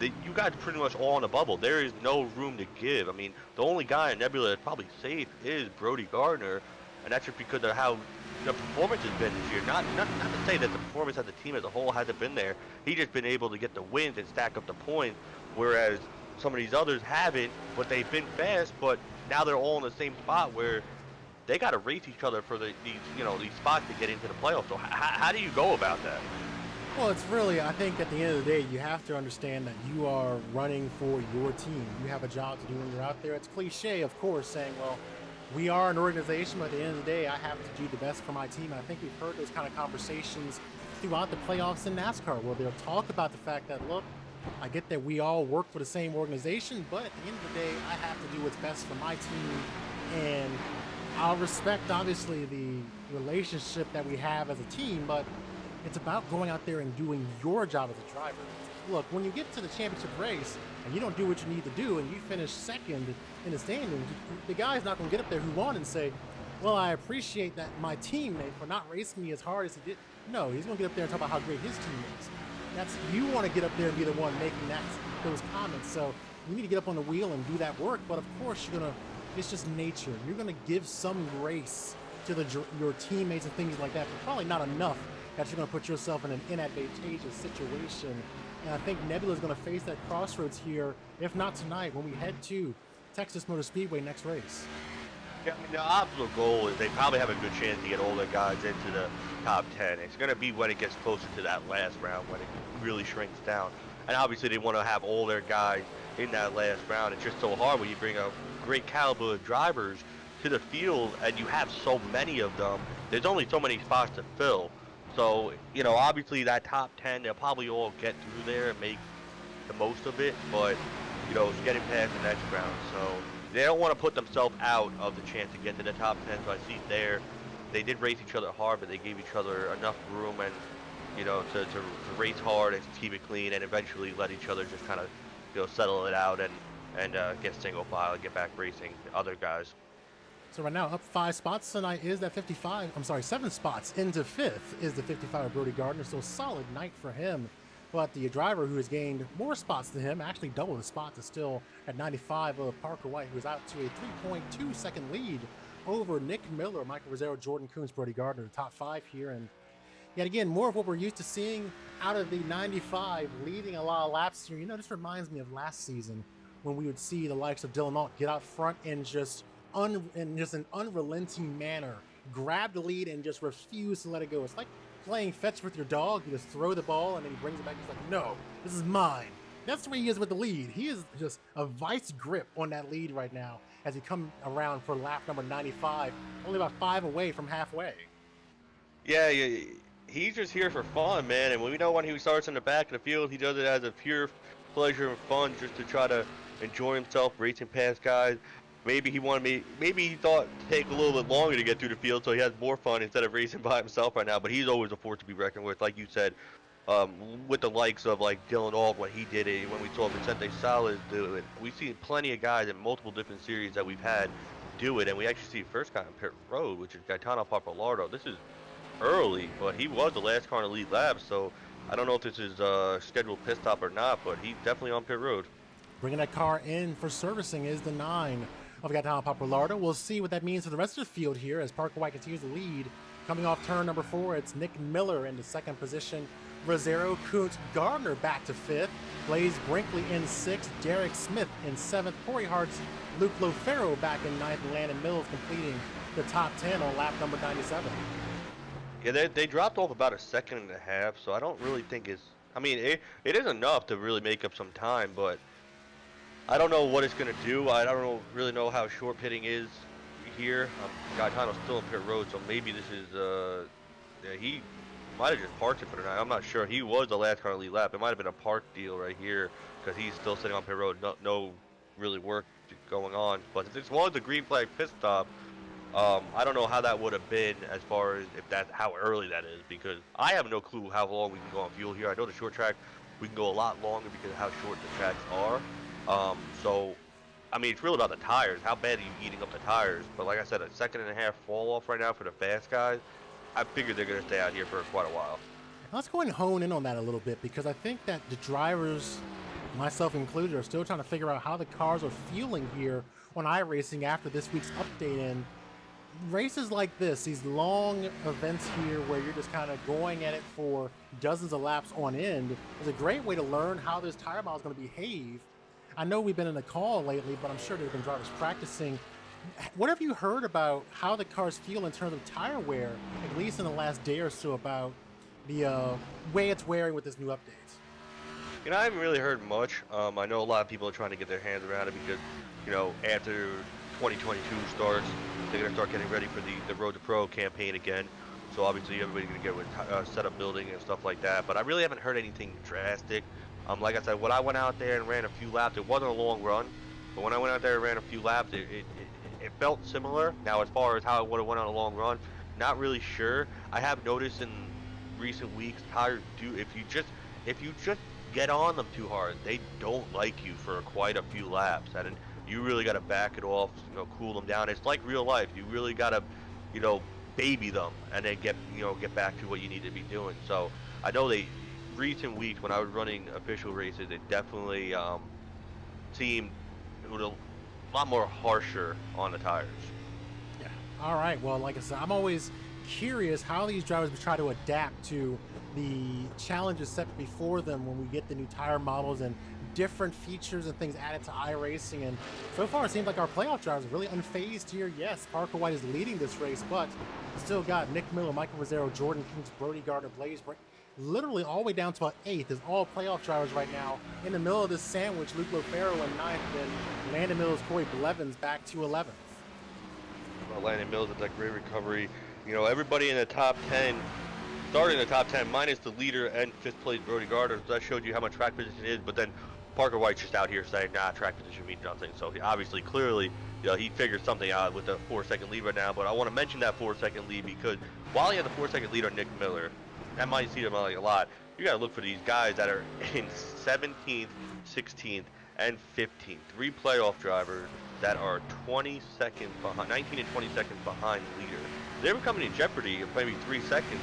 you guys are pretty much all in a bubble? There is no room to give. I mean, the only guy in Nebula that's probably safe is Brody Gardner, and that's just because of how the performance has been this year. Not to say that the performance of the team as a whole hasn't been there. He's just been able to get the wins and stack up the points, whereas some of these others haven't, but they've been fast, but now they're all in the same spot where they got to race each other for these spots to get into the playoffs. So how do you go about that? Well, it's really, I think at the end of the day, you have to understand that you are running for your team. You have a job to do when you're out there. It's cliche, of course, saying, well, we are an organization, but at the end of the day, I have to do the best for my team. And I think we've heard those kind of conversations throughout the playoffs in NASCAR, where they'll talk about the fact that, look, I get that we all work for the same organization, but at the end of the day, I have to do what's best for my team. And I'll respect, obviously, the relationship that we have as a team, but it's about going out there and doing your job as a driver. Look, when you get to the championship race and you don't do what you need to do and you finish second in the standings, the guy's not going to get up there who won and say, well, I appreciate that my teammate for not racing me as hard as he did. No, he's going to get up there and talk about how great his team is. You want to get up there and be the one making those comments. So you need to get up on the wheel and do that work. But of course, it's just nature. You're going to give some grace to your teammates and things like that, but probably not enough that you're going to put yourself in an inadvantageous situation. And I think Nebula's going to face that crossroads here, if not tonight, when we head to Texas Motor Speedway next race. Yeah, I mean, the absolute goal is they probably have a good chance to get all their guys into the top 10. It's going to be when it gets closer to that last round, when it really shrinks down. And obviously they want to have all their guys in that last round. It's just so hard when you bring a great caliber of drivers to the field and you have so many of them. There's only so many spots to fill. So, you know, obviously that top 10, they'll probably all get through there and make the most of it, but, you know, it's getting past the next round. So they don't want to put themselves out of the chance to get to the top 10. So I see there, they did race each other hard, but they gave each other enough room and, you know, to race hard and keep it clean and eventually let each other just kind of, you know, settle it out and get single file and get back racing the other guys. So right now, up 5 spots tonight is that 7 spots into 5th is the 55 of Brody Gardner. So a solid night for him. But the driver who has gained more spots than him, actually double the spots, is still at 95 of Parker White, who is out to a 3.2 second lead over Nick Miller, Michael Rosero, Jordan Coons, Brody Gardner, the top 5 here. And yet again, more of what we're used to seeing out of the 95, leading a lot of laps here. You know, this reminds me of last season when we would see the likes of Dylan Alt get out front and just in just an unrelenting manner grab the lead and just refuse to let it go. It's like playing fetch with your dog. You just throw the ball and then he brings it back. He's like, no, this is mine. That's the way he is with the lead. He is just a vice grip on that lead right now as he come around for lap number 95, only about 5 away from halfway. Yeah, he's just here for fun, man. And we know when he starts in the back of the field, he does it as a pure pleasure and fun, just to try to enjoy himself racing past guys. Maybe he thought to take a little bit longer to get through the field so he has more fun instead of racing by himself right now. But he's always a force to be reckoned with, like you said, with the likes of like Dylan Alt when he did it, when we saw Vicente Salas do it. We've seen plenty of guys in multiple different series that we've had do it, and we actually see the first guy on pit road, which is Gaetano Papalardo. This is early, but he was the last car in the lead lap, so I don't know if this is a scheduled pit stop or not, but he's definitely on pit road. Bringing that car in for servicing is the 9 of Gaetano Papalardo. We'll see what that means for the rest of the field here as Parker White continues to lead. Coming off turn number 4, it's Nick Miller into second position. Rosero, Kuntz, Gardner back to 5th. Blaze Brinkley in 6th. Derek Smith in 7th. Corey Hartz, Luke Lofero back in 9th. And Landon Mills completing the top 10 on lap number 97. Yeah, they dropped off about a second and a half, so I don't really think it's... I mean, it is enough to really make up some time, but I don't know what it's going to do. I don't really know how short pitting is here. Gaetano's still in pit road, so maybe this is... yeah, he might have just parked it for tonight. I'm not sure. He was the last car to lead lap. It might have been a park deal right here because he's still sitting on pit road. No really work going on. But as long as the green flag pit stop, I don't know how that would have been as far as how early that is, because I have no clue how long we can go on fuel here. I know the short track we can go a lot longer because of how short the tracks are. So I mean, it's really about the tires. How bad are you eating up the tires? But like I said, a second and a half fall off right now for the fast guys. I figure they're going to stay out here for quite a while. Let's go and hone in on that a little bit, because I think that the drivers, myself included, are still trying to figure out how the cars are feeling here on iRacing after this week's update. And races like this, these long events here where you're just kind of going at it for dozens of laps on end, is a great way to learn how this tire mile is going to behave. I know we've been in a call lately, but I'm sure there's been drivers practicing. What have you heard about how the cars feel in terms of tire wear, at least in the last day or so, about the way it's wearing with this new update? You know, I haven't really heard much. I know a lot of people are trying to get their hands around it because, you know, after 2022 starts, they're going to start getting ready for the Road to Pro campaign again. So obviously everybody's going to get with setup building and stuff like that. But I really haven't heard anything drastic. Like I said, when I went out there and ran a few laps, it wasn't a long run. But when I went out there and ran a few laps, it felt similar. Now, as far as how it would have went on a long run, not really sure. I have noticed in recent weeks, tires do, if you just get on them too hard, they don't like you for quite a few laps. And you really got to back it off, you know, cool them down. It's like real life. You really got to, you know, baby them and then get back to what you need to be doing. So I know recent weeks when I was running official races, it definitely seemed a lot more harsher on the tires. Yeah. All right. Well, like I said, I'm always curious how these drivers try to adapt to the challenges set before them when we get the new tire models and different features and things added to iRacing. And so far, it seems like our playoff drivers are really unfazed here. Yes, Parker White is leading this race, but still got Nick Miller, Michael Rosero, Jordan Kuntz, Brody Gardner, Blaze Brink, literally all the way down to about 8th is all playoff drivers right now. In the middle of this sandwich, Luke Lofero in 9th, and Landon Mills, Corey Blevins back to 11th. Well, Landon Mills with that great recovery. You know, everybody in the top 10, starting in the top 10, minus the leader and 5th place Brody Gardner. That showed you how much track position is, but then Parker White's just out here saying, nah, track position means nothing. So he obviously, clearly, you know, he figured something out with the 4-second lead right now. But I want to mention that 4-second lead because while he had the 4-second lead on Nick Miller, that might see him like a lot. You got to look for these guys that are in 17th, 16th, and 15th. 3 playoff drivers that are 20 seconds behind, 19 and 20 seconds behind the leader. They were coming in jeopardy of maybe 3 seconds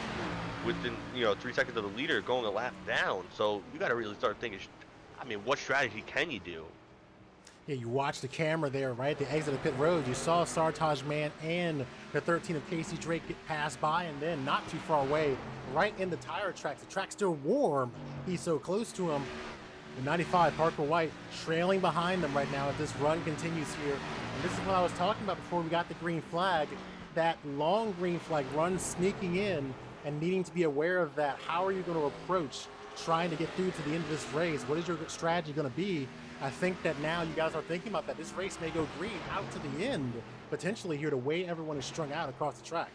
within, 3 seconds of the leader going a lap down. So you got to really start thinking, I mean, what strategy can you do? Yeah, you watch the camera there, right? The exit of pit road. You saw Sartaj Mann and the 13 of Casey Drake get passed by, and then not too far away, right in the tire tracks. The track's still warm. He's so close to him. The 95, Parker White, trailing behind them right now as this run continues here. And this is what I was talking about before we got the green flag. That long green flag run sneaking in and needing to be aware of that. How are you going to approach trying to get through to the end of this race? What is your strategy going to be? I think that now you guys are thinking about that. This race may go green out to the end, potentially here, the way everyone is strung out across the track.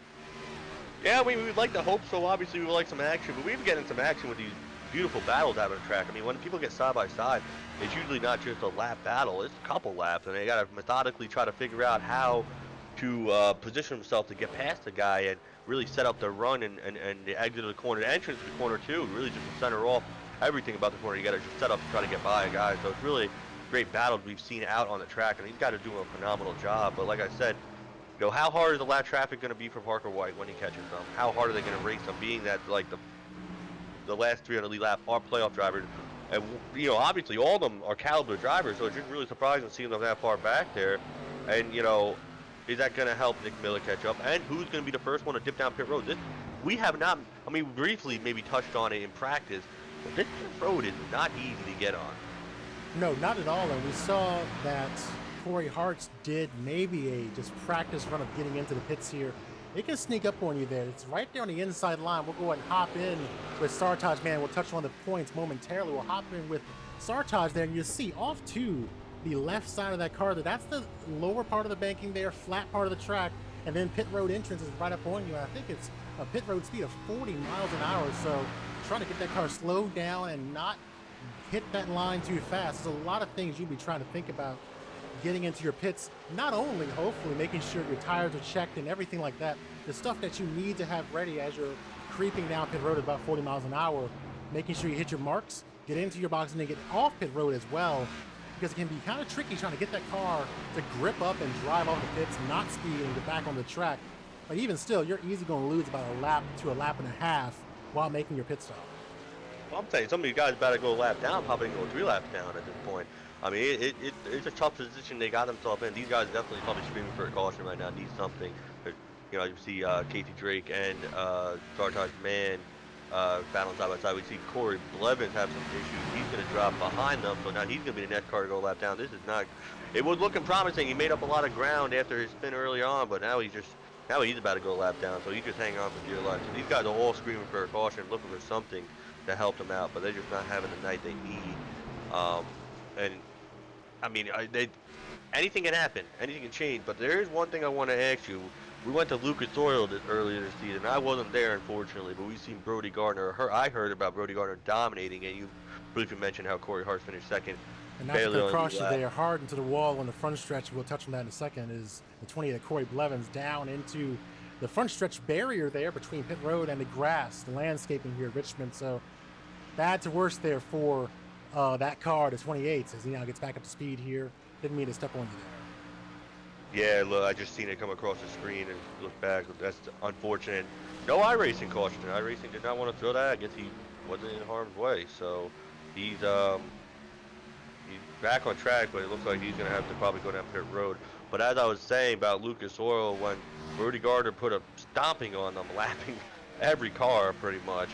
Yeah, we would like to hope so. Obviously, we would like some action, but we've getting some action with these beautiful battles out of the track. I mean, when people get side by side, it's usually not just a lap battle. It's a couple laps, and they got to methodically try to figure out how to position themselves to get past the guy and really set up the run and the exit of the corner, the entrance to the corner too, really just to center off everything about the corner. You got to just set up to try to get by a guy. So it's really great battles we've seen out on the track, and he's got to do a phenomenal job. But like I said, how hard is the lap traffic going to be for Parker White when he catches them? How hard are they going to race them? Being that like the last 3 on the lead lap are playoff drivers, And you know, obviously, all of them are caliber drivers, so it's just really surprising seeing them that far back there. And you know, is that going to help Nick Miller catch up? And who's going to be the first one to dip down pit road? We have not. I mean, briefly maybe touched on it in practice, but this pit road is not easy to get on. No, not at all. And we saw that Corey Hartz did maybe a just practice run of getting into the pits here. It can sneak up on you there. It's right there on the inside line. We'll go ahead and hop in with Sartaj, man. We'll touch on the points momentarily. We'll hop in with Sartaj there, and you see off to the left side of that car there. That's the lower part of the banking there, flat part of the track, and then pit road entrance is right up on you. And I think it's a pit road speed of 40 miles an hour. So trying to get that car slowed down and not hit that line too fast. There's a lot of things you'd be trying to think about getting into your pits, not only hopefully making sure your tires are checked and everything like that, the stuff that you need to have ready as you're creeping down pit road at about 40 miles an hour, making sure you hit your marks, get into your box, and then get off pit road as well, because it can be kind of tricky trying to get that car to grip up and drive off the pits, not speed, and get back on the track. But even still, you're easily going to lose about a lap to a lap and a half while making your pit stop. Well, I'm telling you, some of these guys better go a lap down, probably go 3 laps down at this point. I mean, it's a tough position they got themselves in. These guys definitely probably screaming for a caution right now, need something. But, you know, you see Casey Drake and Sartaj Mann battling side by side. We see Corey Blevins have some issues. He's going to drop behind them, so now he's going to be the next car to go a lap down. This is not, it was looking promising. He made up a lot of ground after his spin early on, but now he's about to go a lap down, so he's just hanging on for dear life. So these guys are all screaming for a caution, looking for something to help them out, but they're just not having the night they need. And I mean, anything can happen, anything can change. But there is one thing I want to ask you. We went to Lucas Oil earlier this season. I wasn't there, unfortunately, but we've seen Brody Gardner. I heard about Brody Gardner dominating, and you briefly mentioned how Corey Hart finished second. And not to cross you there, hard into the wall on the front stretch, we'll touch on that in a second, is the 28 of Corey Blevins down into the front stretch barrier there between pit road and the grass, the landscaping here at Richmond. So bad to worse there for that car, the 28s, as he now gets back up to speed here. Didn't mean to step on you there. Yeah, look, I just seen it come across the screen and look back. That's unfortunate. No iRacing caution. iRacing did not want to throw that. I guess he wasn't in harm's way. So he's back on track, but it looks like he's going to have to probably go down pit road. But as I was saying about Lucas Oil, when Brody Gardner put a stomping on them, lapping every car pretty much,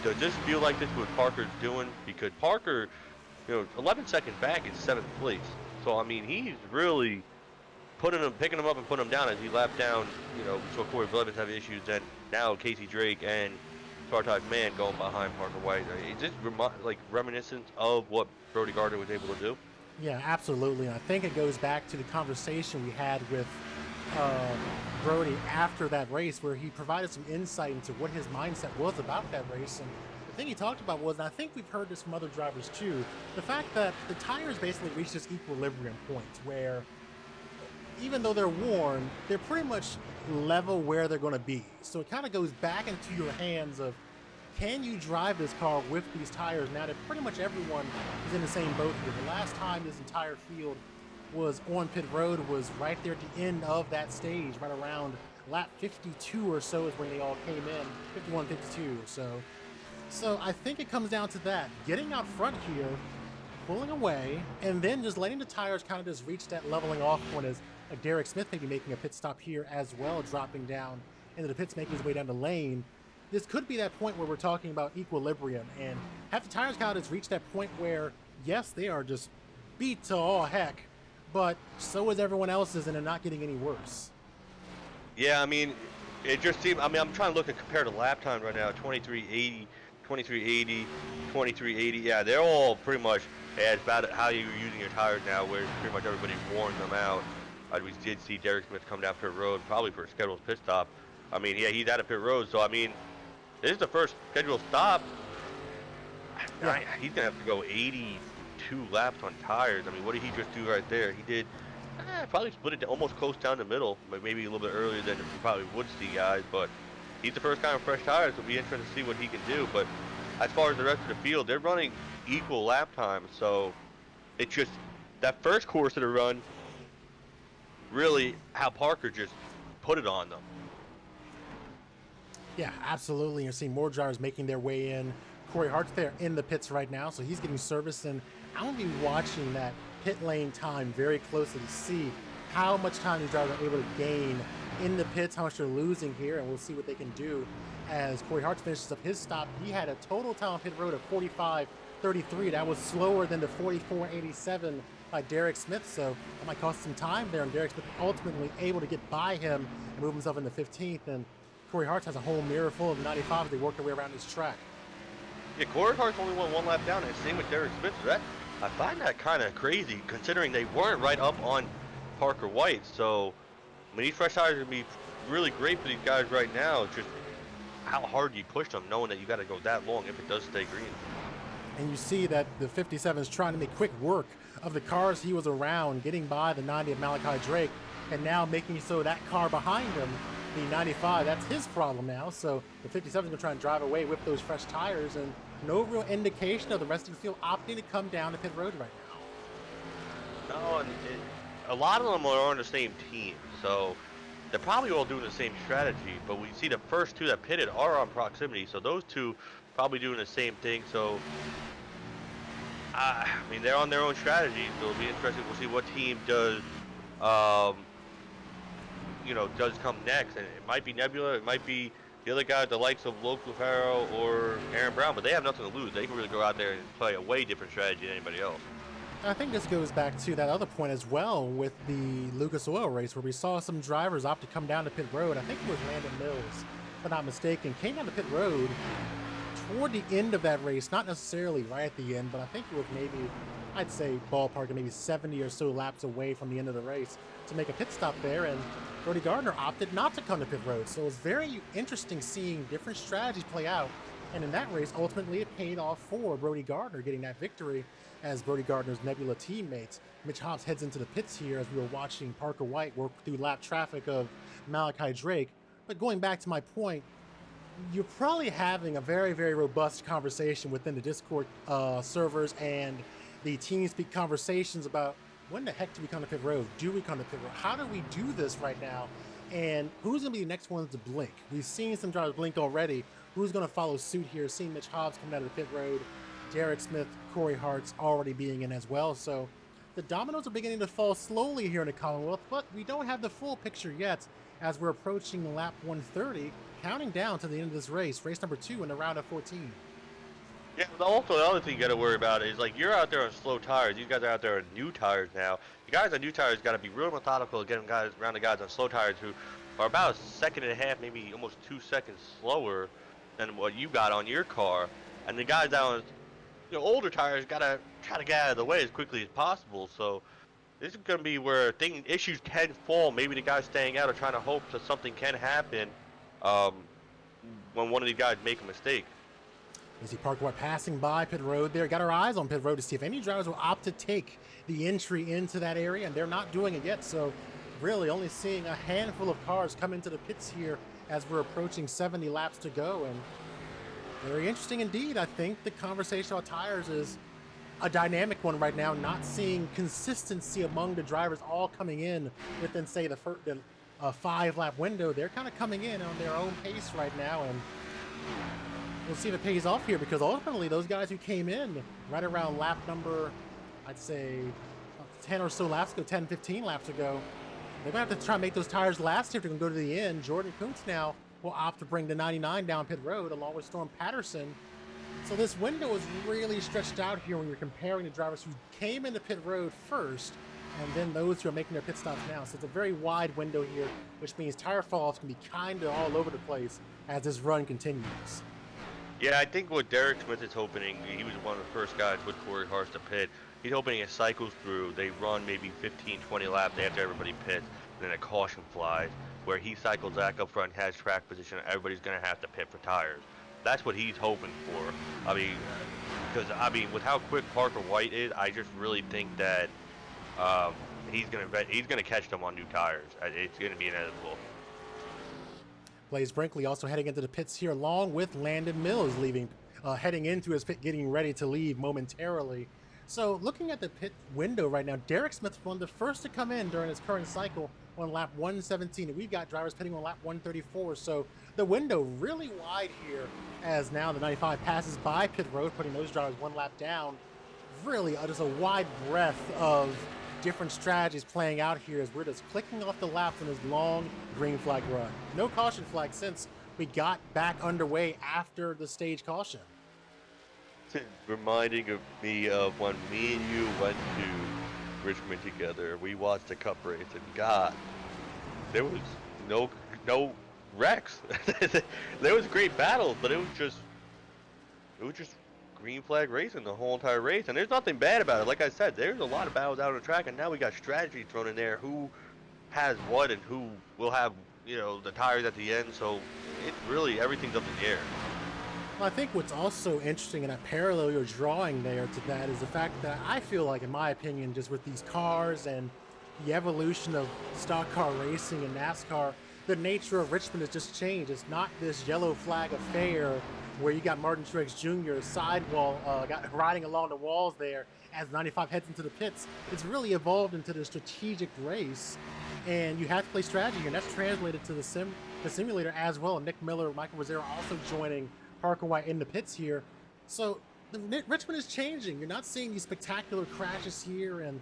does this feel like this what Parker's doing? Because Parker, you know, 11 seconds back is 7th place. So, I mean, he's really picking them up and putting them down as he lapped down, you know, so Corey Blevins have issues, and now Casey Drake and Sartaj Mann going behind Parker White. Is this like reminiscent of what Brody Gardner was able to do? Yeah, absolutely. And I think it goes back to the conversation we had with Brody after that race, where he provided some insight into what his mindset was about that race. And the thing he talked about was, and I think we've heard this from other drivers too, the fact that the tires basically reach this equilibrium point where even though they're worn, they're pretty much level where they're going to be. So it kind of goes back into your hands of, can you drive this car with these tires now that pretty much everyone is in the same boat here? The last time this entire field was on pit road was right there at the end of that stage, right around lap 52 or so is when they all came in, 51, 52 or so. So I think it comes down to that, getting out front here, pulling away, and then just letting the tires kind of just reach that leveling off point, as Derek Smith may be making a pit stop here as well, dropping down into the pits, making his way down the lane. This could be that point where we're talking about equilibrium, and have the tires kind of just reach that point where, yes, they are just beat to all heck, but so is everyone else's, and they're not getting any worse. Yeah, I mean, it just seemed, I mean, I'm trying to look at compare to lap time right now, 2380, 2380, 2380. Yeah, they're all pretty much as bad how you're using your tires now, where pretty much everybody's worn them out. We did see Derek Smith come down pit road, probably for a scheduled pit stop. I mean, yeah, he's out of pit road, so I mean, this is the first scheduled stop. Yeah. He's gonna have to go 82 laps on tires. I mean, what did he just do right there? He did probably split it to almost close down the middle, but maybe a little bit earlier than you probably would see guys. But he's the first guy on fresh tires, so it'll be interesting to see what he can do. But as far as the rest of the field, they're running equal lap times, so it's just that first course of the run, really how Parker just put it on them. Yeah, absolutely. You're seeing more drivers making their way in. Corey Hart's there in the pits right now, so he's getting service, and I'm going to be watching that pit lane time very closely to see how much time these drivers are able to gain in the pits, how much they're losing here, and we'll see what they can do as Corey Hart finishes up his stop. He had a total time on pit road of 45.33. That was slower than the 44.87 by Derek Smith, so that might cost some time there, and Derek Smith ultimately able to get by him and move himself into 15th, and Corey Hart has a whole mirror full of 95 as they work their way around this track. Yeah, Corey Hart's only won one lap down, and same with Derek Smith. So I find that kind of crazy, considering they weren't right up on Parker White. So, I mean, these fresh tires are going to be really great for these guys right now. It's just how hard you push them, knowing that you got to go that long if it does stay green. And you see that the 57 is trying to make quick work of the cars he was around, getting by the 90 of Malachi Drake, and now making so that car behind him, the 95, that's his problem now. So the 57 is going to try and drive away with those fresh tires, and no real indication of the rest of the field opting to come down to pit road right now. No, and a lot of them are on the same team, so they're probably all doing the same strategy. But we see the first two that pitted are on proximity, so those two probably doing the same thing. So I mean, they're on their own strategy, so it'll be interesting. We'll see what team does, does come next. And it might be Nebula, it might be the other guys, the likes of Loke Lufaro or Aaron Brown, but they have nothing to lose. They can really go out there and play a way different strategy than anybody else. I think this goes back to that other point as well with the Lucas Oil race, where we saw some drivers opt to come down to pit road. I think it was Landon Mills, if I'm not mistaken, came down to pit road toward the end of that race, not necessarily right at the end, but I think it was maybe, I'd say ballpark, maybe 70 or so laps away from the end of the race to make a pit stop there, and Brody Gardner opted not to come to pit road. So it was very interesting seeing different strategies play out, and in that race, ultimately it paid off for Brody Gardner getting that victory as Brody Gardner's Nebula teammates. Mitch Hobbs heads into the pits here as we were watching Parker White work through lap traffic of Malachi Drake. But going back to my point, you're probably having a very, very robust conversation within the Discord servers and the TeamSpeak conversations about when the heck do we come to pit road? Do we come to pit road? How do we do this right now? And who's going to be the next ones to blink? We've seen some drivers blink already. Who's going to follow suit here? Seeing Mitch Hobbs coming out of the pit road, Derek Smith, Corey Hart's already being in as well. So the dominoes are beginning to fall slowly here in the Commonwealth, but we don't have the full picture yet as we're approaching lap 130, counting down to the end of this race, race number 2 in the round of 14. Yeah, also the other thing you got to worry about is, like, you're out there on slow tires. These guys are out there on new tires now. The guys on new tires got to be real methodical getting guys around the guys on slow tires who are about a second and a half, maybe almost 2 seconds slower than what you got on your car. And the guys out on older tires got to try to get out of the way as quickly as possible. So this is going to be where issues can fall. Maybe the guys staying out are trying to hope that something can happen when one of these guys make a mistake. You see Parker White passing by pit road there. Got our eyes on pit road to see if any drivers will opt to take the entry into that area, and they're not doing it yet. So really only seeing a handful of cars come into the pits here as we're approaching 70 laps to go. And very interesting indeed. I think the conversation about tires is a dynamic one right now, not seeing consistency among the drivers all coming in within, say, the 5-lap window. They're kind of coming in on their own pace right now, and we'll see if it pays off here, because ultimately those guys who came in right around lap number, I'd say 10 or so laps ago, 10, 15 laps ago, they're going to have to try and make those tires last if they're going to go to the end. Jordan Kuntz now will opt to bring the 99 down pit road along with Storm Patterson. So this window is really stretched out here when you're comparing the drivers who came into pit road first and then those who are making their pit stops now. So it's a very wide window here, which means tire falls can be kind of all over the place as this run continues. Yeah, I think what Derek Smith is hoping, he was one of the first guys with Corey Hart to pit. He's hoping it cycles through. They run maybe 15, 20 laps after everybody pits, and then a caution flies, where he cycles back up front, has track position, and everybody's going to have to pit for tires. That's what he's hoping for. I mean, because, with how quick Parker White is, I just really think that he's gonna catch them on new tires. It's going to be inevitable. Blaze Brinkley also heading into the pits here, along with Landon Mills heading into his pit, getting ready to leave momentarily. So looking at the pit window right now, Derek Smith was one of the first to come in during his current cycle, on lap 117, and we've got drivers pitting on lap 134. So the window really wide here as now the 95 passes by pit road, putting those drivers one lap down. Really just a wide breadth of different strategies playing out here as we're just clicking off the laps in this long green flag run. No caution flag since we got back underway after the stage caution. It's reminding of me of when me and you went to Richmond together. We watched the cup race, and God, there was no wrecks. There was great battles, but it was just green flag racing the whole entire race, and there's nothing bad about it. Like I said, there's a lot of battles out on the track, and now we got strategy thrown in there. Who has what, and who will have the tires at the end. So it really everything's up in the air. Well, I think what's also interesting in that parallel you're drawing there to that is the fact that I feel like, in my opinion, just with these cars and the evolution of stock car racing and NASCAR, the nature of Richmond has just changed. It's not this yellow flag affair where you got Martin Truex Jr. sidewall riding along the walls there as 95 heads into the pits. It's really evolved into the strategic race, and you have to play strategy here, and that's translated to the simulator as well. Nick Miller, Michael Rosero also joining Parker White in the pits here. So Richmond is changing. You're not seeing these spectacular crashes here and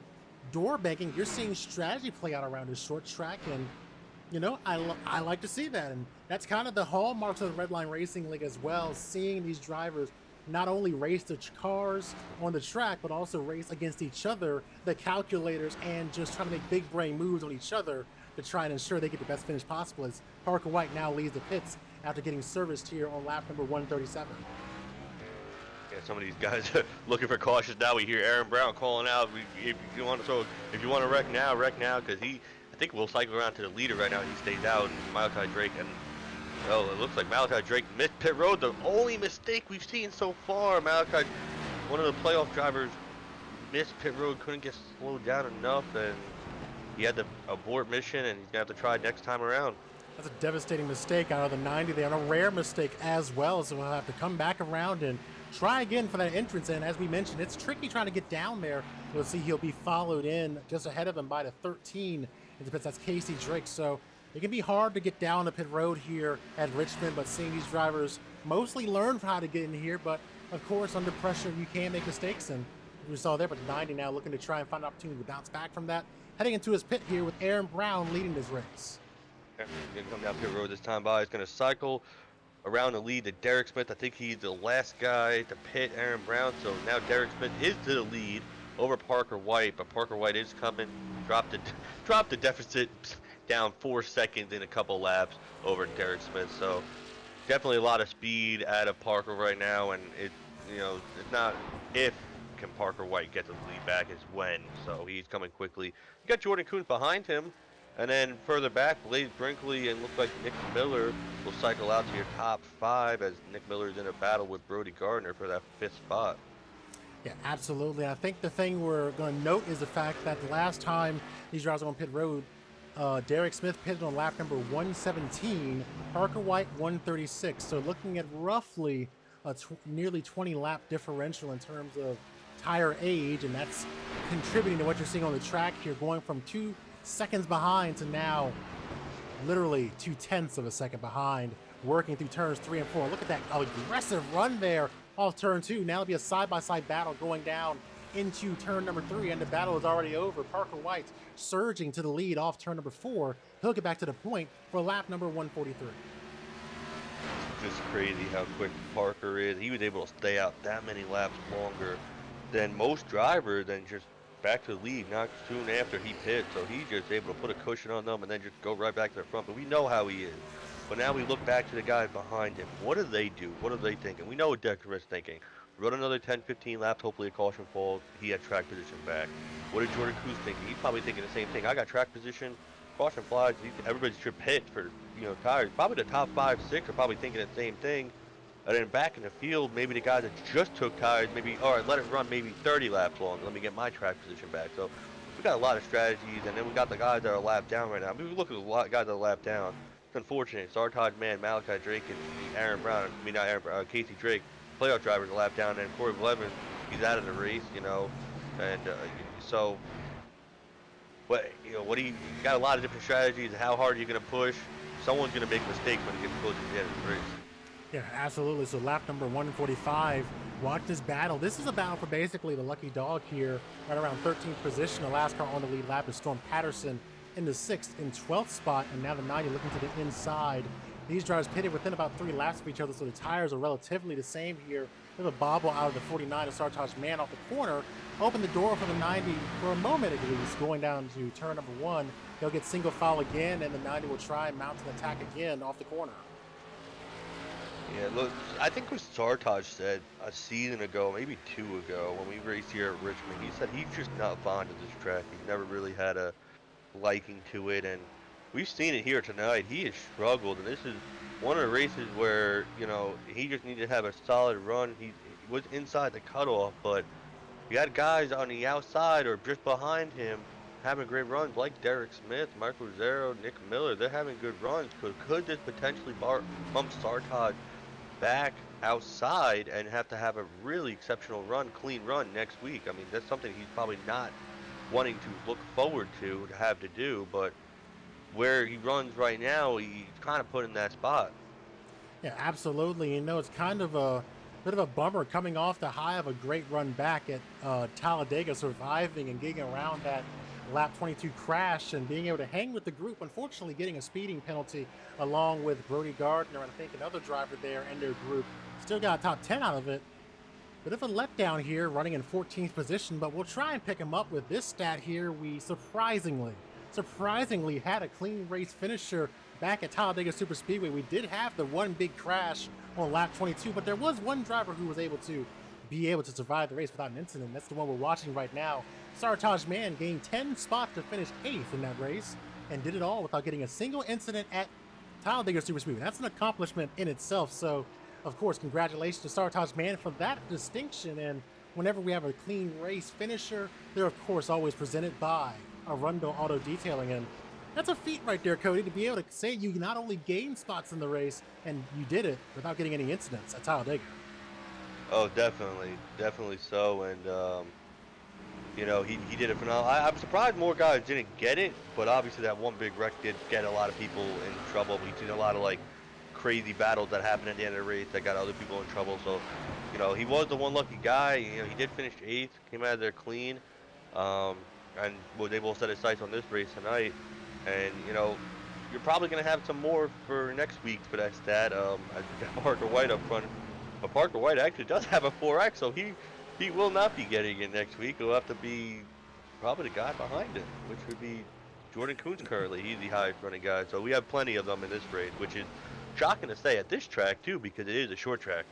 door banking. You're seeing strategy play out around this short track, and I like to see that. And that's kind of the hallmarks of the Red Line Racing League as well, seeing these drivers not only race the cars on the track, but also race against each other, the calculators, and just trying to make big brain moves on each other to try and ensure they get the best finish possible, as Parker White now leads the pits after getting serviced here on lap number 137. Yeah, some of these guys are looking for cautious now. We hear Aaron Brown calling out, if you want to wreck now, because I think we'll cycle around to the leader right now. He stays out, and Malachi Drake, and it looks like Malachi Drake missed pit road. The only mistake we've seen so far. Malachi, one of the playoff drivers, missed pit road, couldn't get slowed down enough, and he had to abort mission, and he's gonna have to try next time around. That's a devastating mistake out of the 90 there, and a rare mistake as well, so we'll have to come back around and try again for that entrance. And as we mentioned, it's tricky trying to get down there. We'll see he'll be followed in just ahead of him by the 13. That's Casey Drake. So it can be hard to get down the pit road here at Richmond, but seeing these drivers mostly learn how to get in here. But of course, under pressure, you can make mistakes, and we saw there. But 90 now looking to try and find an opportunity to bounce back from that, heading into his pit here with Aaron Brown leading this race. He's gonna come down pit road this time by. He's gonna cycle around the lead to Derek Smith. I think he's the last guy to pit Aaron Brown. So now Derek Smith is to the lead over Parker White, but Parker White is coming. Dropped the deficit down 4 seconds in a couple laps over Derek Smith. So definitely a lot of speed out of Parker right now, and it's not if can Parker White get the lead back, is when. So he's coming quickly. You got Jordan Kuntz behind him. And then further back, Blaze Brinkley and looks like Nick Miller will cycle out to your top 5 as Nick Miller's in a battle with Brody Gardner for that 5th spot. Yeah, absolutely. I think the thing we're going to note is the fact that the last time these drivers were on pit road, Derek Smith pitted on lap number 117, Parker White 136. So looking at roughly a nearly 20 lap differential in terms of tire age, and that's contributing to what you're seeing on the track here, going from 2 seconds behind to now literally 0.2 of a second behind, working through turns 3 and 4. Look at that aggressive run there off turn 2. Now it'll be a side-by-side battle going down into turn number 3, and the battle is already over. Parker White surging to the lead off turn number 4. He'll get back to the point for lap number 143. Just crazy how quick Parker is. He was able to stay out that many laps longer than most drivers, and just back to the lead not soon after he pits. So he's just able to put a cushion on them and then just go right back to the front. But we know how he is. But now we look back to the guys behind him. What do they do? What are they thinking? We know what Decker is thinking. Run another 10-15 laps, hopefully a caution falls. He had track position back. What did Jordan Kuntz thinking? He's probably thinking the same thing. I got track position, caution flies. Everybody should pit for tires. Probably the top 5, 6 are probably thinking the same thing. And then back in the field, maybe the guys that just took tires, maybe, all right, let it run maybe 30 laps long. Let me get my track position back. So we got a lot of strategies, and then we got the guys that are lapped down right now. I mean, we look at the guys that are lapped down. It's unfortunate. Sartaj Mann, Malachi Drake, and Aaron Brown, not Aaron Brown, Casey Drake, playoff drivers are lapped down, and Corey Blevins, he's out of the race, and so what do you got a lot of different strategies. How hard are you going to push? Someone's going to make mistakes when it gets close to the end of the race. Yeah, absolutely. So lap number 145. Watch this battle. This is a battle for basically the lucky dog here, right around 13th position. The last car on the lead lap is Storm Patterson in the 6th and 12th spot, and now the 90 looking to the inside. These drivers pitted within about 3 laps of each other, so the tires are relatively the same here. With a bobble out of the 49 of Sartaj Man off the corner, open the door for the 90 for a moment at least, going down to turn number 1. They'll get single foul again, and the 90 will try and mount an attack again off the corner. Yeah, look, I think what Sartaj said a season ago, maybe 2 ago, when we raced here at Richmond, he said he's just not fond of this track. He's never really had a liking to it, and we've seen it here tonight. He has struggled, and this is one of the races where, he just needed to have a solid run. He was inside the cutoff, but you had guys on the outside or just behind him having great runs, like Derek Smith, Mark Rosero, Nick Miller. They're having good runs. Could this potentially bump Sartaj back outside and have to have a really exceptional run, clean run next week? I mean, that's something he's probably not wanting to look forward to have to do, but where he runs right now, he's kind of put in that spot. Yeah, absolutely. It's kind of a bit of a bummer coming off the high of a great run back at Talladega, surviving and getting around that lap 22 crash and being able to hang with the group, unfortunately getting a speeding penalty along with Brody Gardner and I think another driver there in their group. Still got a top 10 out of it. Bit of a letdown here, running in 14th position, but we'll try and pick him up with this stat here. We surprisingly had a clean race finisher back at Talladega Superspeedway. We did have the one big crash on lap 22, but there was one driver who was able to survive the race without an incident. That's the one we're watching right now. Sartaj Man gained 10 spots to finish 8th in that race and did it all without getting a single incident at Talladega Superspeedway. That's an accomplishment in itself. So, of course, congratulations to Sartaj Man for that distinction. And whenever we have a clean race finisher, they're, of course, always presented by Arundel Auto Detailing. And that's a feat right there, Cody, to be able to say you not only gained spots in the race, and you did it without getting any incidents at Talladega. Oh, definitely so, and he did it phenomenal. I'm surprised more guys didn't get it, but obviously that one big wreck did get a lot of people in trouble. We've seen a lot of crazy battles that happened at the end of the race that got other people in trouble. So, he was the one lucky guy. He did finish 8th, came out of there clean, and was able to set his sights on this race tonight. And you're probably going to have some more for next week for that stat. I got Parker White up front. But Parker White actually does have a 4X, so he will not be getting it next week. It'll have to be probably the guy behind him, which would be Jordan Coons currently. He's the highest running guy. So we have plenty of them in this race, which is shocking to say at this track, too, because it is a short track.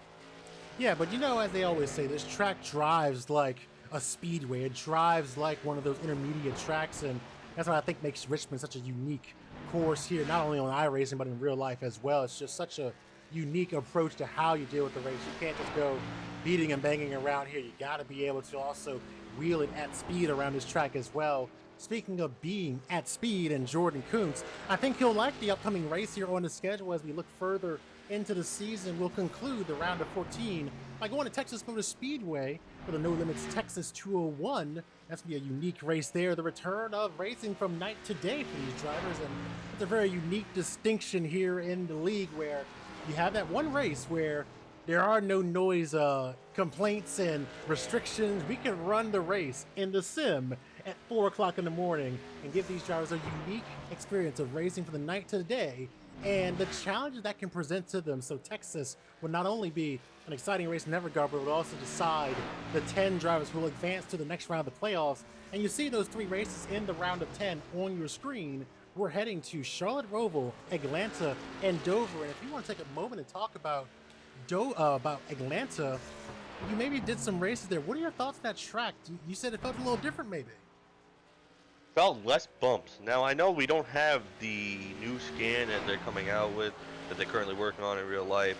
Yeah, but as they always say, this track drives like a speedway. It drives like one of those intermediate tracks, and that's what I think makes Richmond such a unique course here, not only on iRacing, but in real life as well. It's just such a unique approach to how you deal with the race. You can't just go beating and banging around here. You got to be able to also wheel it at speed around this track as well. Speaking of being at speed and Jordan Kuntz, I think he'll like the upcoming race here on the schedule as we look further into the season. We'll conclude the round of 14 by going to Texas Motor Speedway for the No Limits Texas 201. That's going to be a unique race there. The return of racing from night to day for these drivers, and it's a very unique distinction here in the league where you have that one race where there are no noise complaints and restrictions. We can run the race in the sim at 4 o'clock in the morning and give these drivers a unique experience of racing from the night to the day and the challenges that can present to them. So Texas will not only be an exciting race in every regard, but will also decide the 10 drivers who will advance to the next round of the playoffs. And you see those 3 races in the round of 10 on your screen. We're heading to Charlotte Roval, Atlanta, and Dover. And if you want to take a moment and talk about Atlanta, you maybe did some races there. What are your thoughts on that track? You said it felt a little different, maybe. Felt less bumps. Now, I know we don't have the new scan that they're coming out with, that they're currently working on in real life.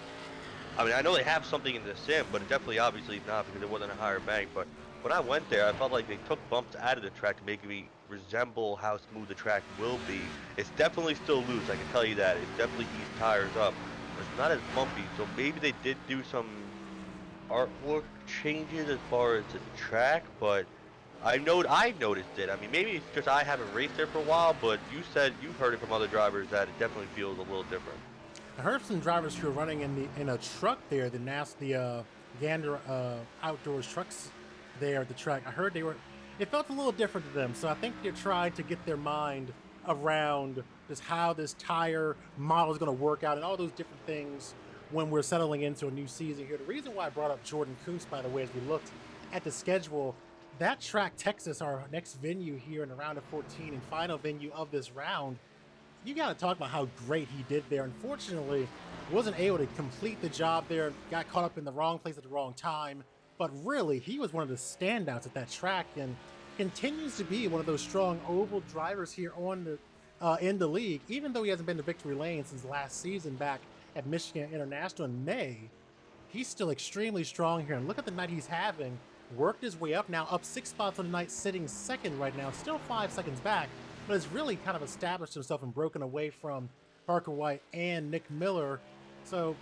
I mean, I know they have something in the sim, but it definitely obviously not because it wasn't a higher bank. But when I went there, I felt like they took bumps out of the track to make me resemble how smooth the track will be. It's definitely still loose, I can tell you that. It definitely heats tires up, but it's not as bumpy. So maybe they did do some artwork changes as far as the track, but I noticed it. I mean, maybe it's just I haven't raced there for a while, but you said you've heard it from other drivers that it definitely feels a little different. I heard some drivers who are running in a truck there, the Gander outdoors trucks there at the track. I heard it felt a little different to them. So I think they're trying to get their mind around just how this tire model is going to work out and all those different things when we're settling into a new season here. The reason why I brought up Jordan Kuntz, by the way, as we looked at the schedule, that track, Texas, our next venue here in the round of 14 and final venue of this round, you got to talk about how great he did there. Unfortunately, wasn't able to complete the job there, got caught up in the wrong place at the wrong time. But really, he was one of the standouts at that track and continues to be one of those strong oval drivers here on the in the league. Even though he hasn't been to victory lane since last season back at Michigan International in May, he's still extremely strong here. And look at the night he's having. Worked his way up now, up 6 spots on the night, sitting second right now, still 5 seconds back, but has really kind of established himself and broken away from Parker White and Nick Miller. So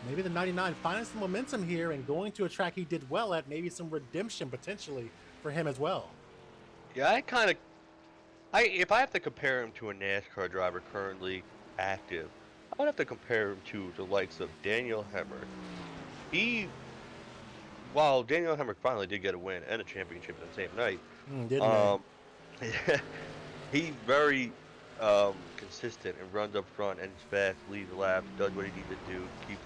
maybe the 99 finding some momentum here and going to a track he did well at, maybe some redemption potentially for him as well. Yeah, if I have to compare him to a NASCAR driver currently active, I would have to compare him to the likes of Daniel Hemrick. While Daniel Hemrick finally did get a win and a championship in the same night, Didn't he's very consistent and runs up front and is fast, leads the lap, does what he needs to do, keeps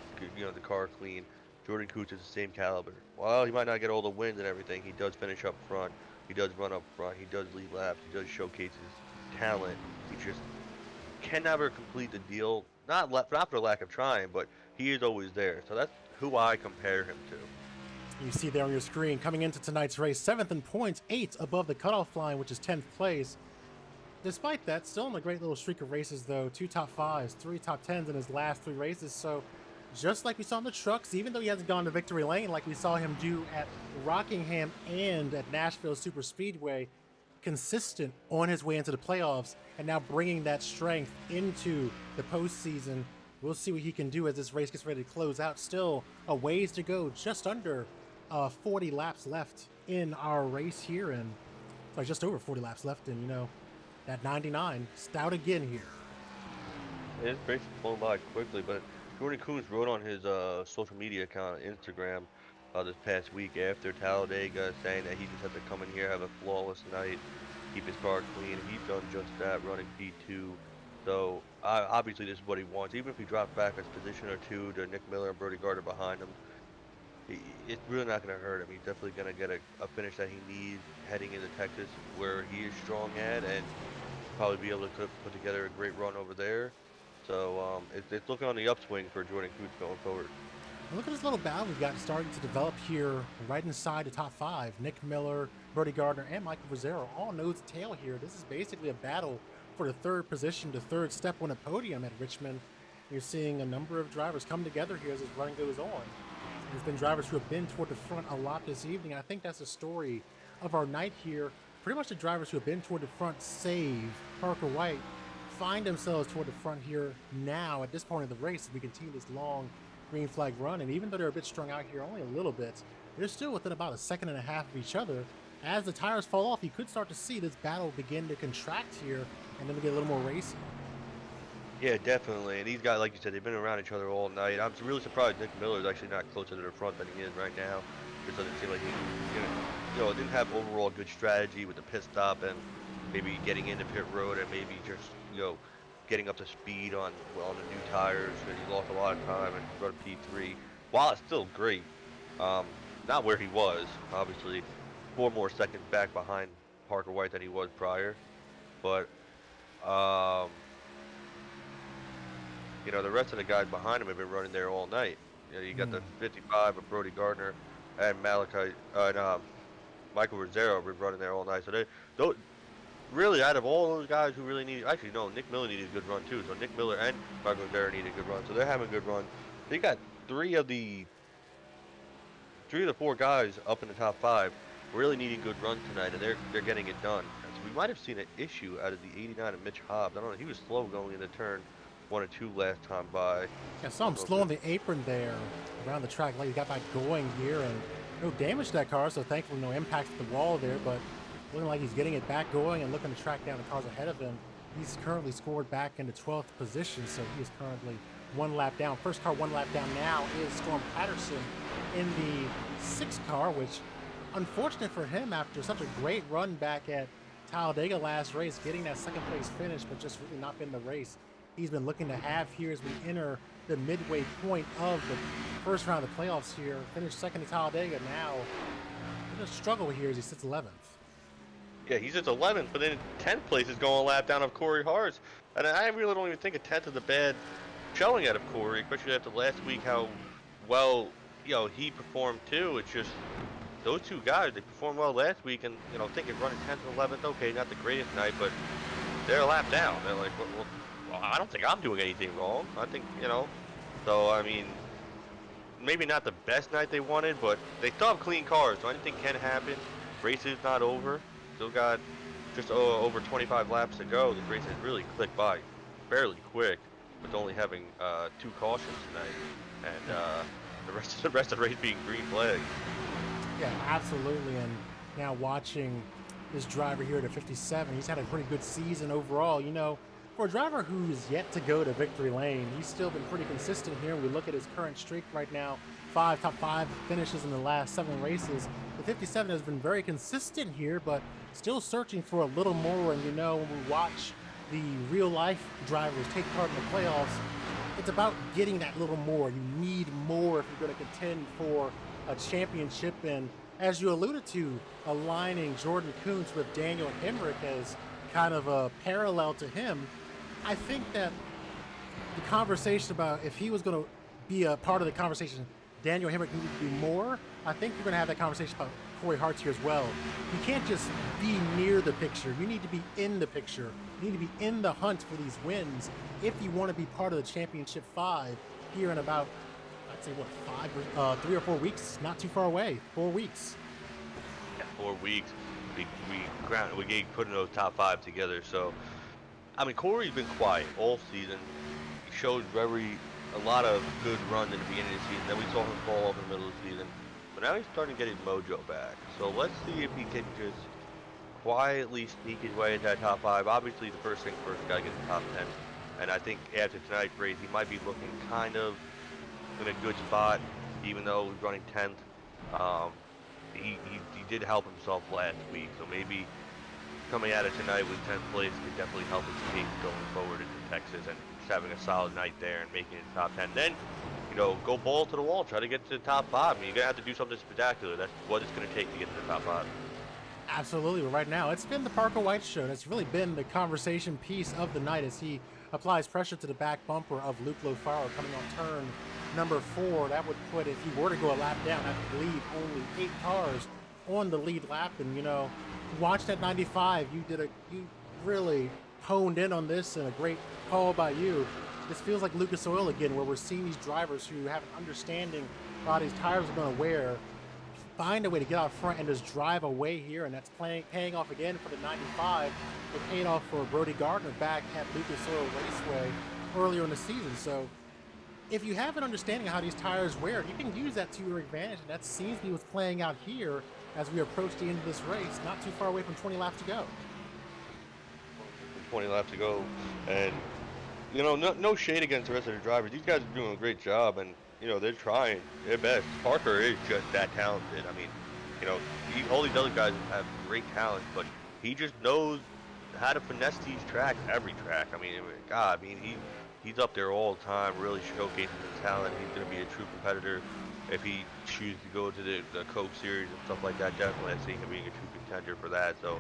the car clean. Jordan Kuntz is the same caliber. While he might not get all the wins and everything, he does finish up front. He does run up front. He does lead laps. He does showcase his talent. He just can never complete the deal. Not for lack of trying, but he is always there. So that's who I compare him to. You see there on your screen, coming into tonight's race, 7th in points, 8 above the cutoff line, which is 10th place. Despite that, still in a great little streak of races, though. 2 top 5s, 3 top 10s in his last 3 races. So just like we saw in the trucks, even though he hasn't gone to victory lane like we saw him do at Rockingham and at Nashville Super Speedway, consistent on his way into the playoffs and now bringing that strength into the postseason. We'll see what he can do as this race gets ready to close out. Still a ways to go, just under 40 laps left in our race here, and like just over 40 laps left, and that 99 stout again here. It's basically flown by quickly, but Jordan Kuntz wrote on his social media account, Instagram, this past week after Talladega, saying that he just had to come in here, have a flawless night, keep his car clean. He's done just that, running P2. So obviously this is what he wants. Even if he drops back a position or two to Nick Miller and Brody Gardner behind him, it's really not going to hurt him. He's definitely going to get a finish that he needs heading into Texas, where he is strong at, and probably be able to put together a great run over there. So it's looking on the upswing for Jordan Kuntz going forward. And look at this little battle we've got starting to develop here right inside the top 5. Nick Miller, Brody Gardner, and Michael Rizzero all nose to tail here. This is basically a battle for the 3rd position, the 3rd step on a podium at Richmond. You're seeing a number of drivers come together here as this run goes on. There's been drivers who have been toward the front a lot this evening, and I think that's the story of our night here. Pretty much the drivers who have been toward the front, save Parker White, find themselves toward the front here now at this point of the race as we continue this long green flag run. And even though they're a bit strung out here, only a little bit, they're still within about 1.5 seconds of each other. As the tires fall off, you could start to see this battle begin to contract here, and then we get a little more racing. Yeah, definitely. And these guys, like you said, they've been around each other all night. I'm really surprised Nick Miller is actually not closer to the front than he is right now. It doesn't seem like he didn't have overall good strategy with the pit stop and maybe getting into pit road and maybe just getting up to speed on the new tires. And he lost a lot of time and run P3. While it's still great, not where he was. Obviously, 4 more seconds back behind Parker White than he was prior, but. The rest of the guys behind him have been running there all night. You got the 55 of Brody Gardner and Michael Rizzero have been running there all night. So really, out of all those guys who really need, actually no, Nick Miller needed a good run too. So Nick Miller and Michael Rizzero needed a good run. So they're having a good run. They got three of the 4 guys up in the top 5 really needing good runs tonight, and they're getting it done. And so we might have seen an issue out of the 89 of Mitch Hobbs. I don't know, he was slow going into turn 1 or 2 last time by. I saw him slow on the apron there around the track. Like he got back going here, and No damage to that car, so thankfully no impact to the wall there, but looking like he's getting it back going and looking to track down the cars ahead of him. He's currently scored back into 12th position, so he is currently one lap down. First car one lap down now is Storm Patterson in the 6th car, which unfortunate for him after such a great run back at Talladega last race, getting that second place finish, but just really not been the race he's been looking to have here as we enter the midway point of the first round of the playoffs here. Finished second at Talladega, now in a struggle here as he sits 11th. Yeah, he's at 11th, but then 10th place is going a lap down of Corey Hars. And I really don't even think a 10th is a bad showing out of Corey, especially after last week, how well, he performed too. It's just those two guys, they performed well last week, and, thinking running 10th and 11th, okay, not the greatest night, but they're a lap down. They're like, well, I don't think I'm doing anything wrong. I think, so, I mean, maybe not the best night they wanted, but they still have clean cars, so anything can happen. Race is not over. Still got just over 25 laps to go. This race has really clicked by fairly quick, with only having 2 cautions tonight, and the rest of the race being green flag. Yeah, absolutely. And now watching this driver here at 57, he's had a pretty good season overall. For a driver who's yet to go to victory lane, he's still been pretty consistent here. We look at his current streak right now, top 5 finishes in the last 7 races. The 57 has been very consistent here, but still searching for a little more. And when we watch the real life drivers take part in the playoffs, it's about getting that little more. You need more if you're going to contend for a championship. And as you alluded to, aligning Jordan Kuntz with Daniel Hemrick as kind of a parallel to him, I think that the conversation about if he was going to be a part of the conversation, Daniel Hemrick needed to be more. I think you're going to have that conversation about Corey Hart here as well. You can't just be near the picture. You need to be in the picture. You need to be in the hunt for these wins if you want to be part of the championship 5 here in about, I'd say, 3 or 4 weeks? Not too far away. 4 weeks. Yeah, 4 weeks. We get putting those top 5 together. So, I mean, Corey's been quiet all season. He showed a lot of good runs in the beginning of the season. Then we saw him fall off in the middle of the season. But now he's starting to get his mojo back. So let's see if he can just quietly sneak his way into that top 5. Obviously, the first thing first, got to get the top 10. And I think after tonight's race, he might be looking kind of in a good spot, even though he's running 10th. He did help himself last week, so maybe coming at it tonight with 10th place could definitely help his case going forward into Texas and just having a solid night there and making it top 10. Then, go ball to the wall, try to get to the top 5. I mean, you're going to have to do something spectacular. That's what it's going to take to get to the top 5. Absolutely. But right now, it's been the Parker White show. That's really been the conversation piece of the night as he applies pressure to the back bumper of Luke Lofaro coming on turn number 4. That would put, if he were to go a lap down, I believe only 8 cars on the lead lap. And, watch that 95. You really honed in on this, and a great call by you. This feels like Lucas Oil again, where we're seeing these drivers who have an understanding of how these tires are going to wear, find a way to get out front and just drive away here, and that's paying off again for the 95. It paid off for Brody Gardner back at Lucas Oil Raceway earlier in the season. So if you have an understanding of how these tires wear, you can use that to your advantage, and that seems to be what's playing out here as we approach the end of this race, not too far away from 20 laps to go. 20 laps to go, and no shade against the rest of the drivers. These guys are doing a great job, and they're trying their best. Parker is just that talented. I mean, all these other guys have great talent, but he just knows how to finesse these tracks, every track. I mean, God, he's up there all the time, really showcasing his talent. He's going to be a true competitor if he chooses to go to the Coke Series and stuff like that. Definitely, I see him being a true contender for that. So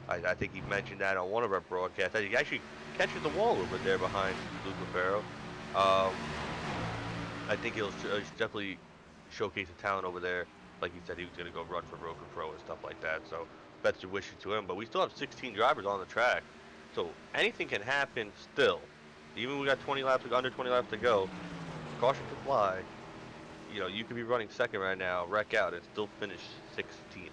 I think he mentioned that on one of our broadcasts. He actually catches the wall a little bit there behind Luke Lofaro. I think he'll definitely showcase the talent over there. Like he said, he was going to go run for Road Pro and stuff like that. So best of wishes to him. But we still have 16 drivers on the track. So anything can happen still. Even we got under 20 laps to go. Caution to fly. You could be running second right now, wreck out, and still finish 16th.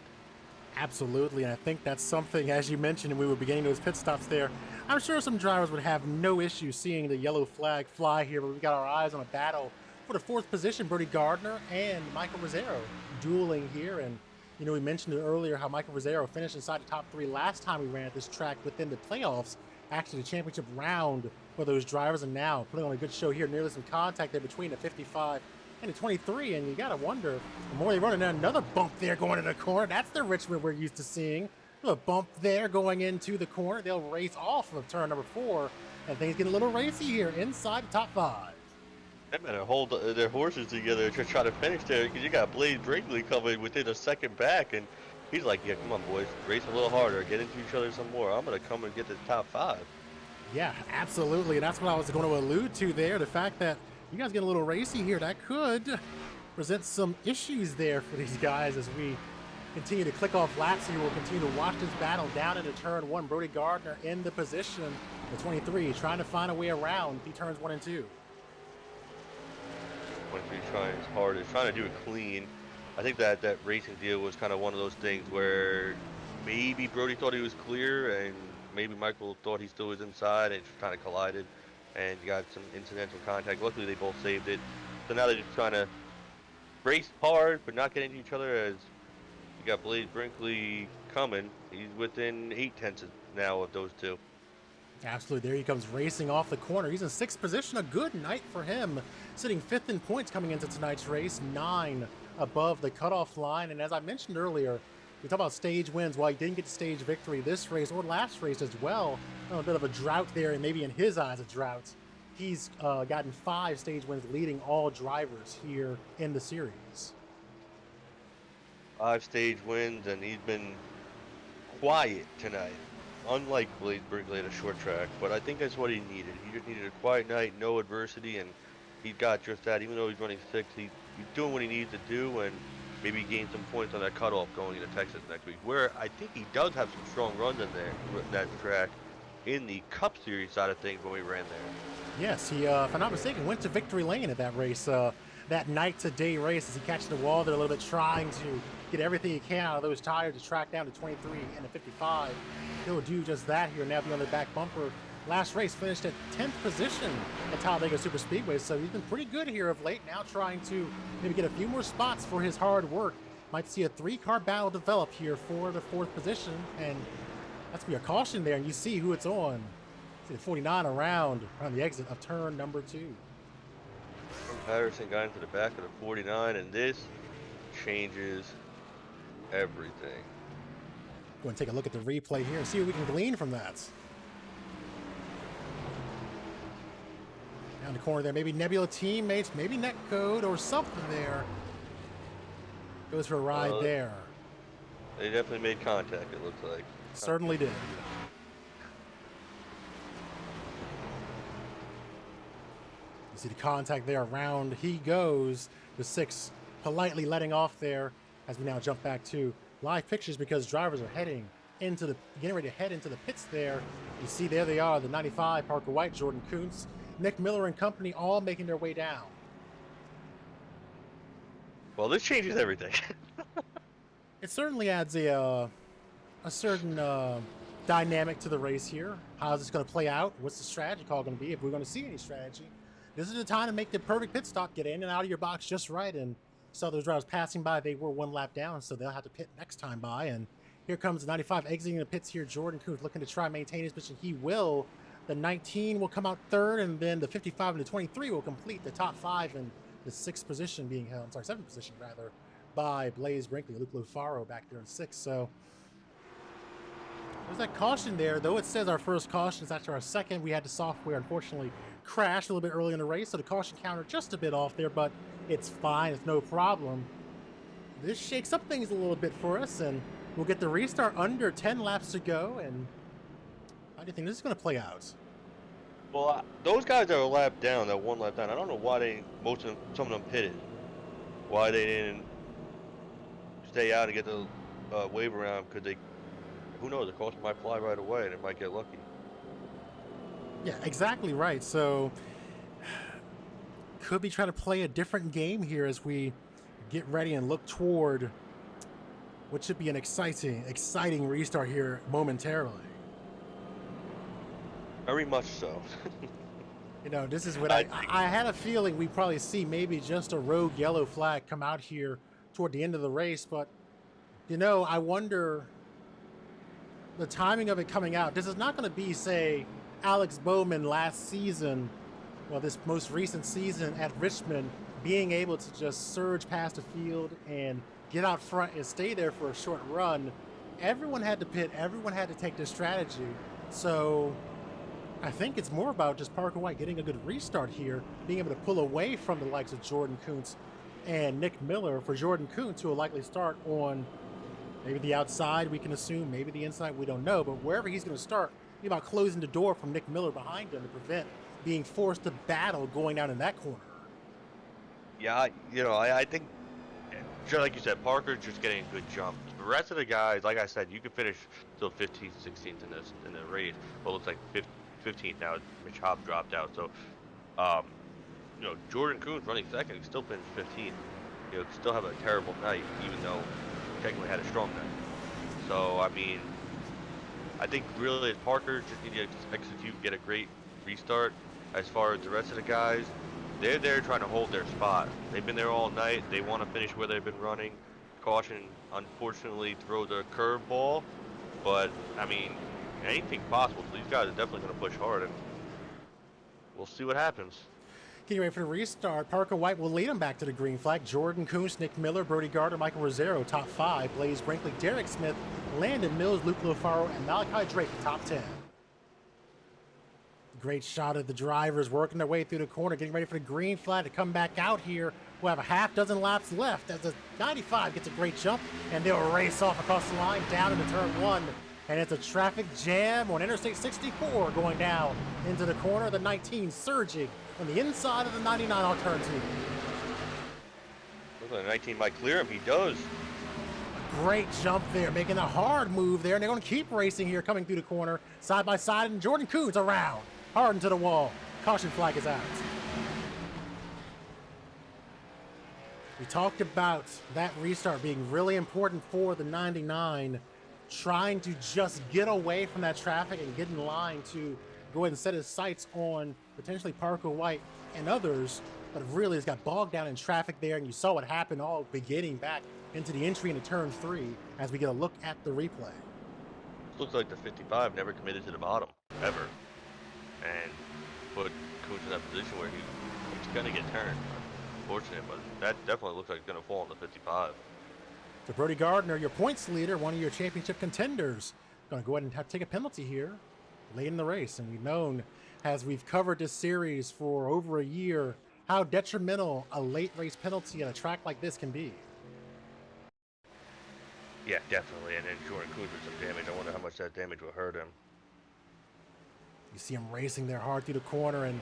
Absolutely, and I think that's something, as you mentioned, and we were beginning those pit stops there, I'm sure some drivers would have no issue seeing the yellow flag fly here, but we've got our eyes on a battle for the fourth position, Brody Gardner and Michael Rosero dueling here. And, you know, we mentioned it earlier how Michael Rosero finished inside the top 3 last time we ran at this track within the playoffs, actually the championship round for those drivers. And now putting on a good show here, nearly some contact there between the 55 and the 23. And you got to wonder, the more they run into another bump there going into the corner, that's the Richmond we're used to seeing. A bump there going into the corner. They'll race off of turn number 4, and things get a little racy here inside the top 5. They better hold their horses together to try to finish there, because you got Blaze Brinkley coming within a second back, and he's like, yeah, come on, boys, race a little harder, get into each other some more. I'm going to come and get the top 5. Yeah, absolutely, and that's what I was going to allude to there, the fact that you guys get a little racy here. That could present some issues there for these guys as we continue to click off laps here. We'll continue to watch this battle down into turn 1. Brody Gardner in the position, the 23, trying to find a way around the turns 1 and 2. 23 trying his hardest, trying to do it clean. I think that racing deal was kind of one of those things where maybe Brody thought he was clear, and maybe Michael thought he still was inside, and just kind of collided, and you got some incidental contact. Luckily, they both saved it. So now they're just trying to race hard, but not get into each other, as you got Blaze Brinkley coming. He's within 0.8 now of those two. Absolutely. There he comes racing off the corner. He's in 6th position. A good night for him. Sitting 5th in points coming into tonight's race. 9 above the cutoff line. And as I mentioned earlier, we talk about stage wins. While he didn't get stage victory this race or last race as well, a bit of a drought there, and maybe in his eyes a drought. He's gotten 5 stage wins, leading all drivers here in the series. 5 stage wins, and he's been quiet tonight, unlike Blaze Brinkley at a short track. But I think that's what he needed. He just needed a quiet night, no adversity, and he got just that. Even though he's running 6th, he's doing what he needs to do, and maybe gain some points on that cutoff going into Texas next week, where I think he does have some strong runs in there, that track, in the Cup Series side of things when we ran there. Yes, he, if I'm not mistaken, went to victory lane at that race, that night-to-day race, as he catches the wall there a little bit, trying to get everything he can out of those tires to track down to 23 and a 55. He'll do just that here, now be on the back bumper. Last race finished at 10th position at Talladega Super Speedway, so he's been pretty good here of late, now trying to maybe get a few more spots for his hard work. Might see a 3-car battle develop here for the 4th position, and that's be a caution there, and you see who it's on. See the 49 around the exit of turn number 2. Patterson got into the back of the 49, and this changes everything. Go and take a look at the replay here and see what we can glean from that. Down the corner there, maybe Nebula teammates, maybe netcode or something there. Goes for a ride there. They definitely made contact, it looks like. Certainly did. You see the contact there around. He goes. The 6 politely letting off there as we now jump back to live pictures, because drivers are getting ready to head into the pits there. You see there they are, the 95, Parker White, Jordan Kuntz, Nick Miller and company, all making their way down. Well, this changes everything. It certainly adds a certain dynamic to the race here. How's this going to play out? What's the strategy call going to be, if we're going to see any strategy? This is the time to make the perfect pit stop, get in and out of your box just right. And saw those drivers passing by. They were 1 lap down, so they'll have to pit next time by. And here comes the 95 exiting the pits here. Jordan Kuntz looking to try and maintain his position. He will. The 19 will come out 3rd, and then the 55 and the 23 will complete the top 5, and the 6th position being held, 7th position rather, by Blaze Brinkley, Luke Lufaro back there in 6th. So there's that caution there, though it says our first caution is actually our second. We had the software unfortunately crash a little bit early in the race, so the caution counter just a bit off there, but it's fine, it's no problem. This shakes up things a little bit for us, and we'll get the restart under 10 laps to go. And how do you think this is going to play out? Well, those guys that were lap down, that 1 lap down, I don't know why some of them pitted. Why they didn't stay out and get the wave around, because who knows, the caution might fly right away and it might get lucky. Yeah, exactly right. So could be trying to play a different game here as we get ready and look toward what should be an exciting restart here momentarily. Very much so. You know, this is what I I had a feeling we'd probably see maybe just a rogue yellow flag come out here toward the end of the race. But, you know, I wonder the timing of it coming out. This is not going to be, say, Alex Bowman last season, well, this most recent season at Richmond, being able to just surge past the field and get out front and stay there for a short run. Everyone had to pit. Everyone had to take this strategy. So I think it's more about just Parker White getting a good restart here, being able to pull away from the likes of Jordan Kuntz and Nick Miller. For Jordan Kuntz, who will likely start on maybe the outside, we can assume, maybe the inside, we don't know, but wherever he's going to start, be about closing the door from Nick Miller behind him to prevent being forced to battle going down in that corner. Yeah, I think, just like you said, Parker's just getting a good jump. The rest of the guys, like I said, you could finish still 15th, 16th in the race. Well, it looks like 15th now. Mitch Hobb dropped out, so Jordan Kuntz running second, he still finished 15th. Still have a terrible night, even though he technically had a strong night. So I mean, I think really Parker just need to execute, get a great restart. As far as the rest of the guys, they're there trying to hold their spot. They've been there all night. They want to finish where they've been running. Caution, unfortunately, throws a curveball, but I mean, anything possible. So these guys are definitely going to push hard, and we'll see what happens. Getting ready for the restart, Parker White will lead him back to the green flag. Jordan Kuntz, Nick Miller, Brody Gardner, Michael Rosero, top 5. Blaze Brinkley, Derek Smith, Landon Mills, Luke Lofaro, and Malachi Drake, top 10. Great shot of the drivers working their way through the corner, getting ready for the green flag to come back out here. We'll have a half dozen laps left as the 95 gets a great jump, and they'll race off across the line down into turn 1. And it's a traffic jam on Interstate 64 going down into the corner. The 19 surging on the inside of the 99 on turn 2. Looks like the 19 might clear him. He does. Great jump there, making a hard move there. And they're going to keep racing here, coming through the corner, side by side. And Jordan Kuntz around, hard into the wall. Caution flag is out. We talked about that restart being really important for the 99. Trying to just get away from that traffic and get in line to go ahead and set his sights on potentially Parker White and others, but really has got bogged down in traffic there, and you saw what happened all beginning back into the entry into turn 3 as we get a look at the replay. Looks like the 55 never committed to the bottom, ever, and put Kuntz in that position where he's going to get turned. Unfortunate, but that definitely looks like it's going to fall on the 55. So Brody Gardner, your points leader, one of your championship contenders, going to go ahead and take a penalty here late in the race. And we've known, as we've covered this series for over a year, how detrimental a late race penalty at a track like this can be. Yeah, definitely. And then Jordan Kuntz with some damage. I wonder how much that damage will hurt him. You see him racing there hard through the corner, and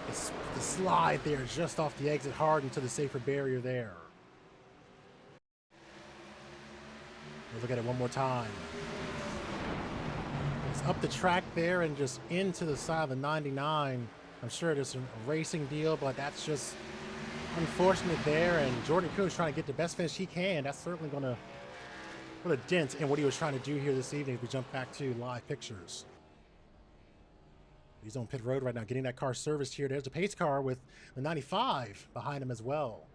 the slide there just off the exit hard into the safer barrier there. We'll look at it one more time. It's up the track there and just into the side of the 99. I'm sure there's a racing deal, but that's just unfortunate there. And Jordan Kuntz trying to get the best finish he can. That's certainly going to put a dent in what he was trying to do here this evening as we jump back to live pictures. He's on pit road right now, getting that car serviced here. There's the pace car with the 95 behind him as well.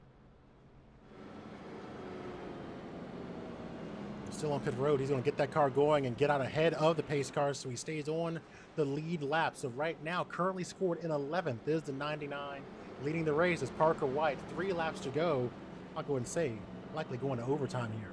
Still on pit road. He's going to get that car going and get out ahead of the pace car, so he stays on the lead lap. So right now, currently scored in 11th is the 99. Leading the race is Parker White. 3 laps to go. I'll go ahead and say likely going to overtime here.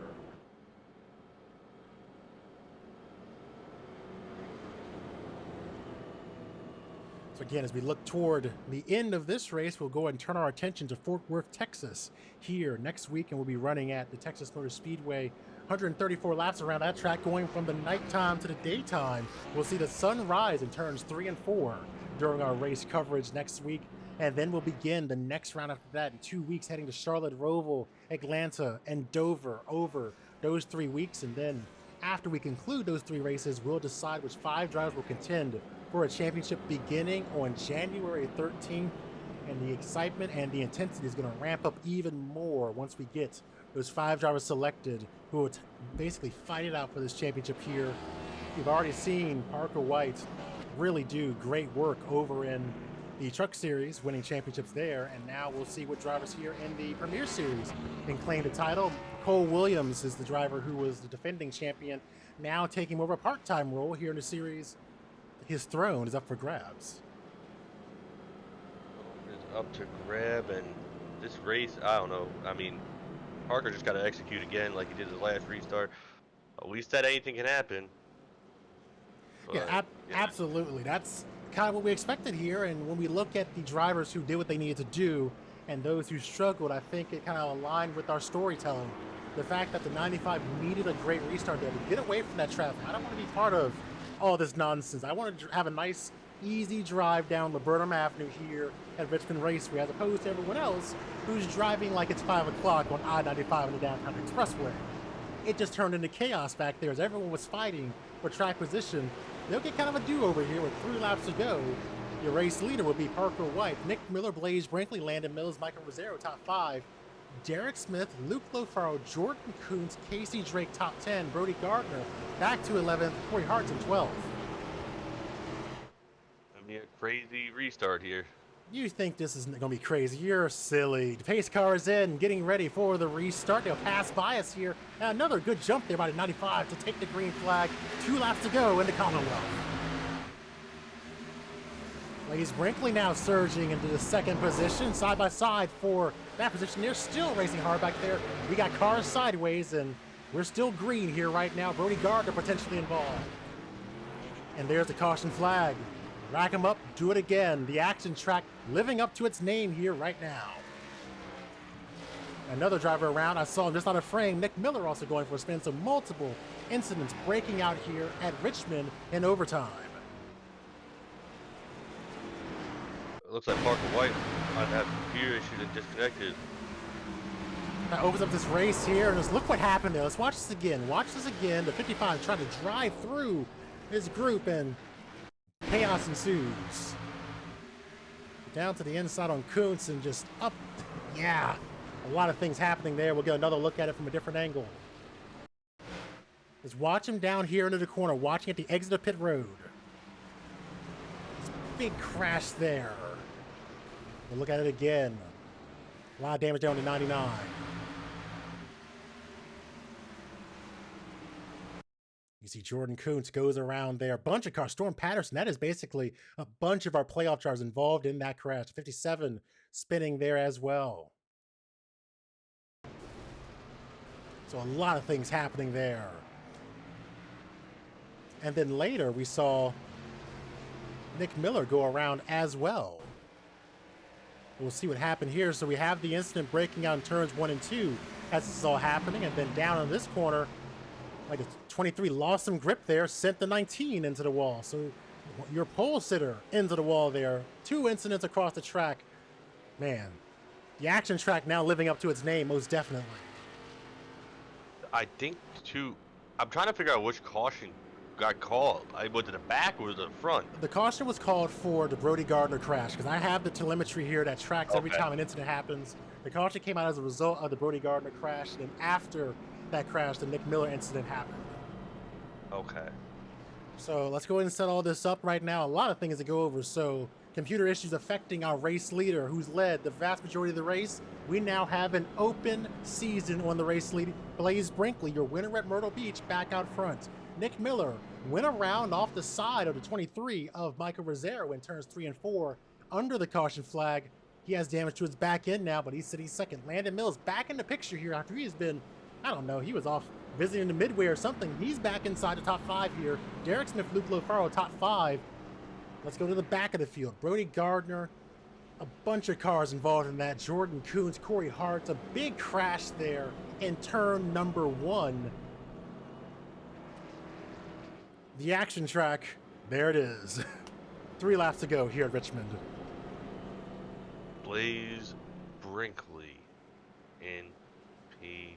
So again, as we look toward the end of this race, we'll go ahead and turn our attention to Fort Worth, Texas here next week, and we'll be running at the Texas Motor Speedway. 134 laps around that track, going from the nighttime to the daytime. We'll see the sun rise in turns 3 and 4 during our race coverage next week. And then we'll begin the next round after that in 2 weeks, heading to Charlotte, Roval, Atlanta, and Dover over those 3 weeks. And then after we conclude those 3 races, we'll decide which 5 drivers will contend for a championship beginning on January 13th. And the excitement and the intensity is going to ramp up even more once we get those 5 drivers selected who will basically fight it out for this championship here. You've already seen Parker White really do great work over in the Truck Series, winning championships there, and now we'll see what drivers here in the Premier Series can claim the title. Cole Williams is the driver who was the defending champion, now taking over a part-time role here in the series. His throne is up for grabs. It's up to grab, and this race, I don't know. I mean, Parker just got to execute again like he did his last restart. We said anything can happen. But, absolutely. That's kind of what we expected here. And when we look at the drivers who did what they needed to do and those who struggled, I think it kind of aligned with our storytelling. The fact that the 95 needed a great restart there to get away from that traffic. I don't want to be part of all this nonsense. I want to have a nice, easy drive down Laburnum Avenue here at Richmond Raceway, as opposed to everyone else who's driving like it's 5 o'clock on I-95 in the downtown expressway. It just turned into chaos back there as everyone was fighting for track position. They'll get kind of a do-over here with 3 laps to go. Your race leader will be Parker White, Nick Miller, Blaze Brinkley, Landon Mills, Michael Rosario, top 5. Derek Smith, Luke Lofaro, Jordan Kuntz, Casey Drake, top 10. Brody Gardner, back to 11th. Corey Hart's in 12th. I mean, a crazy restart here. You think this is going to be crazy? You're silly. The pace car is in, getting ready for the restart. They'll pass by us here. And another good jump there by the 95 to take the green flag. 2 laps to go in the Commonwealth. Blaze Brinkley now surging into the 2nd position, side by side for that position. They're still racing hard back there. We got cars sideways, and we're still green here right now. Brody Gardner potentially involved. And there's the caution flag. Rack them up, do it again. The action track living up to its name here right now. Another driver around. I saw him just on a frame. Nick Miller also going for a spin. So multiple incidents breaking out here at Richmond in overtime. It looks like Parker White might have computer issues and disconnected. That opens up this race here, and just look what happened there. Let's watch this again. Watch this again. The 55 trying to drive through his group, and chaos ensues. Down to the inside on Kuntz and just up. Yeah, a lot of things happening there. We'll get another look at it from a different angle. Just watch him down here into the corner, watching at the exit of pit road. Big crash there. We'll look at it again. A lot of damage down to 99. You see Jordan Kuntz goes around there. A bunch of cars. Storm Patterson, that is basically a bunch of our playoff drivers involved in that crash. 57 spinning there as well. So a lot of things happening there. And then later we saw Nick Miller go around as well. We'll see what happened here. So we have the incident breaking out in turns 1 and 2 as this is all happening. And then down in this corner, like a 23 lost some grip there, sent the 19 into the wall. So your pole sitter into the wall there. 2 incidents across the track. Man, the action track now living up to its name, most definitely. I think, too, I'm trying to figure out which caution got called. Was it the back or was it the front? The caution was called for the Brody Gardner crash, because I have the telemetry here that tracks every time an incident happens. The caution came out as a result of the Brody Gardner crash, and then after that crash, the Nick Miller incident happened. Okay. So let's go ahead and set all this up right now. A lot of things to go over. So computer issues affecting our race leader, who's led the vast majority of the race. We now have an open season on the race lead. Blaze Brinkley, your winner at Myrtle Beach, back out front. Nick Miller went around off the side of the 23 of Michael Rosario in turns 3 and 4 under the caution flag. He has damage to his back end now, but he's sitting second. Landon Mills back in the picture here after he has been, I don't know, he was off visiting the midway or something. He's back inside the top 5 here. Derek Smith, Luke Lofaro, top 5. Let's go to the back of the field. Brody Gardner, a bunch of cars involved in that. Jordan Kuntz, Corey Hart, a big crash there in turn number 1. The action track, there it is. 3 laps to go here at Richmond. Blaze Brinkley in P1.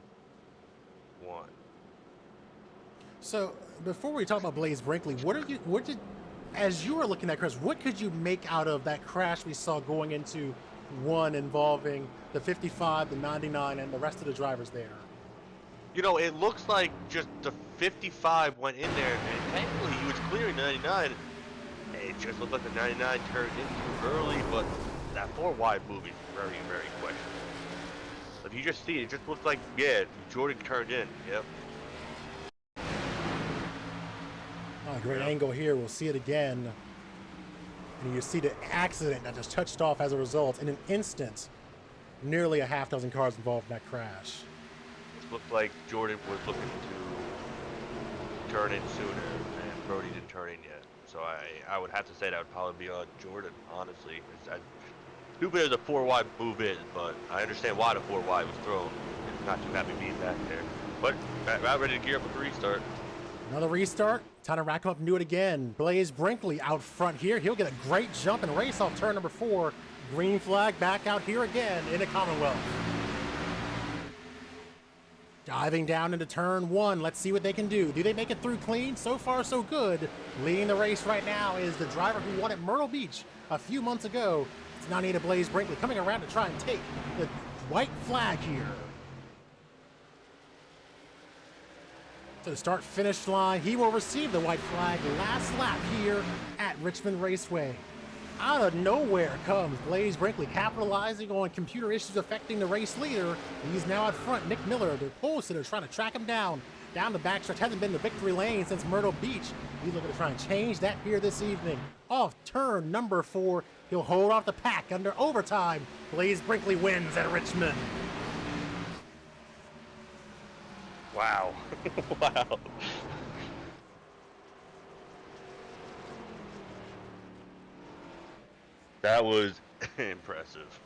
So before we talk about Blaze Brinkley, as you were looking at crash, what could you make out of that crash we saw going into 1 involving the 55, the 99, and the rest of the drivers there? You know, it looks like just the 55 went in there, and technically he was clearing 99. It It just looked like the 99 turned in too early, but that 4 wide move is very, very questionable. If you just see it, it just looked like, yeah, Jordan turned in. Yep. Oh, great angle here. We'll see it again. And you see the accident that just touched off as a result. In an instant, nearly a half dozen cars involved in that crash. It looked like Jordan was looking to turn in sooner, and Brody didn't turn in yet. So I would have to say that would probably be on Jordan, honestly. Stupid as a 4 wide move is, but I understand why the 4 wide was thrown. Not too happy being back there. But about ready to gear up with the restart. Another restart. Time to rack him up and do it again. Blaze Brinkley out front here. He'll get a great jump and race off turn number 4. Green flag back out here again in the Commonwealth. Diving down into turn 1. Let's see what they can do. Do they make it through clean? So far, so good. Leading the race right now is the driver who won at Myrtle Beach a few months ago. It's now Nita Blaze Brinkley coming around to try and take the white flag here. To the start-finish line, he will receive the white flag last lap here at Richmond Raceway. Out of nowhere comes Blaze Brinkley, capitalizing on computer issues affecting the race leader. He's now out front. Nick Miller, the pole sitter, trying to track him down the backstretch. Hasn't been to victory lane since Myrtle Beach. He's looking to try and change that here this evening. Off turn number 4, he'll hold off the pack under overtime. Blaze Brinkley wins at Richmond. Wow. Wow. That was impressive.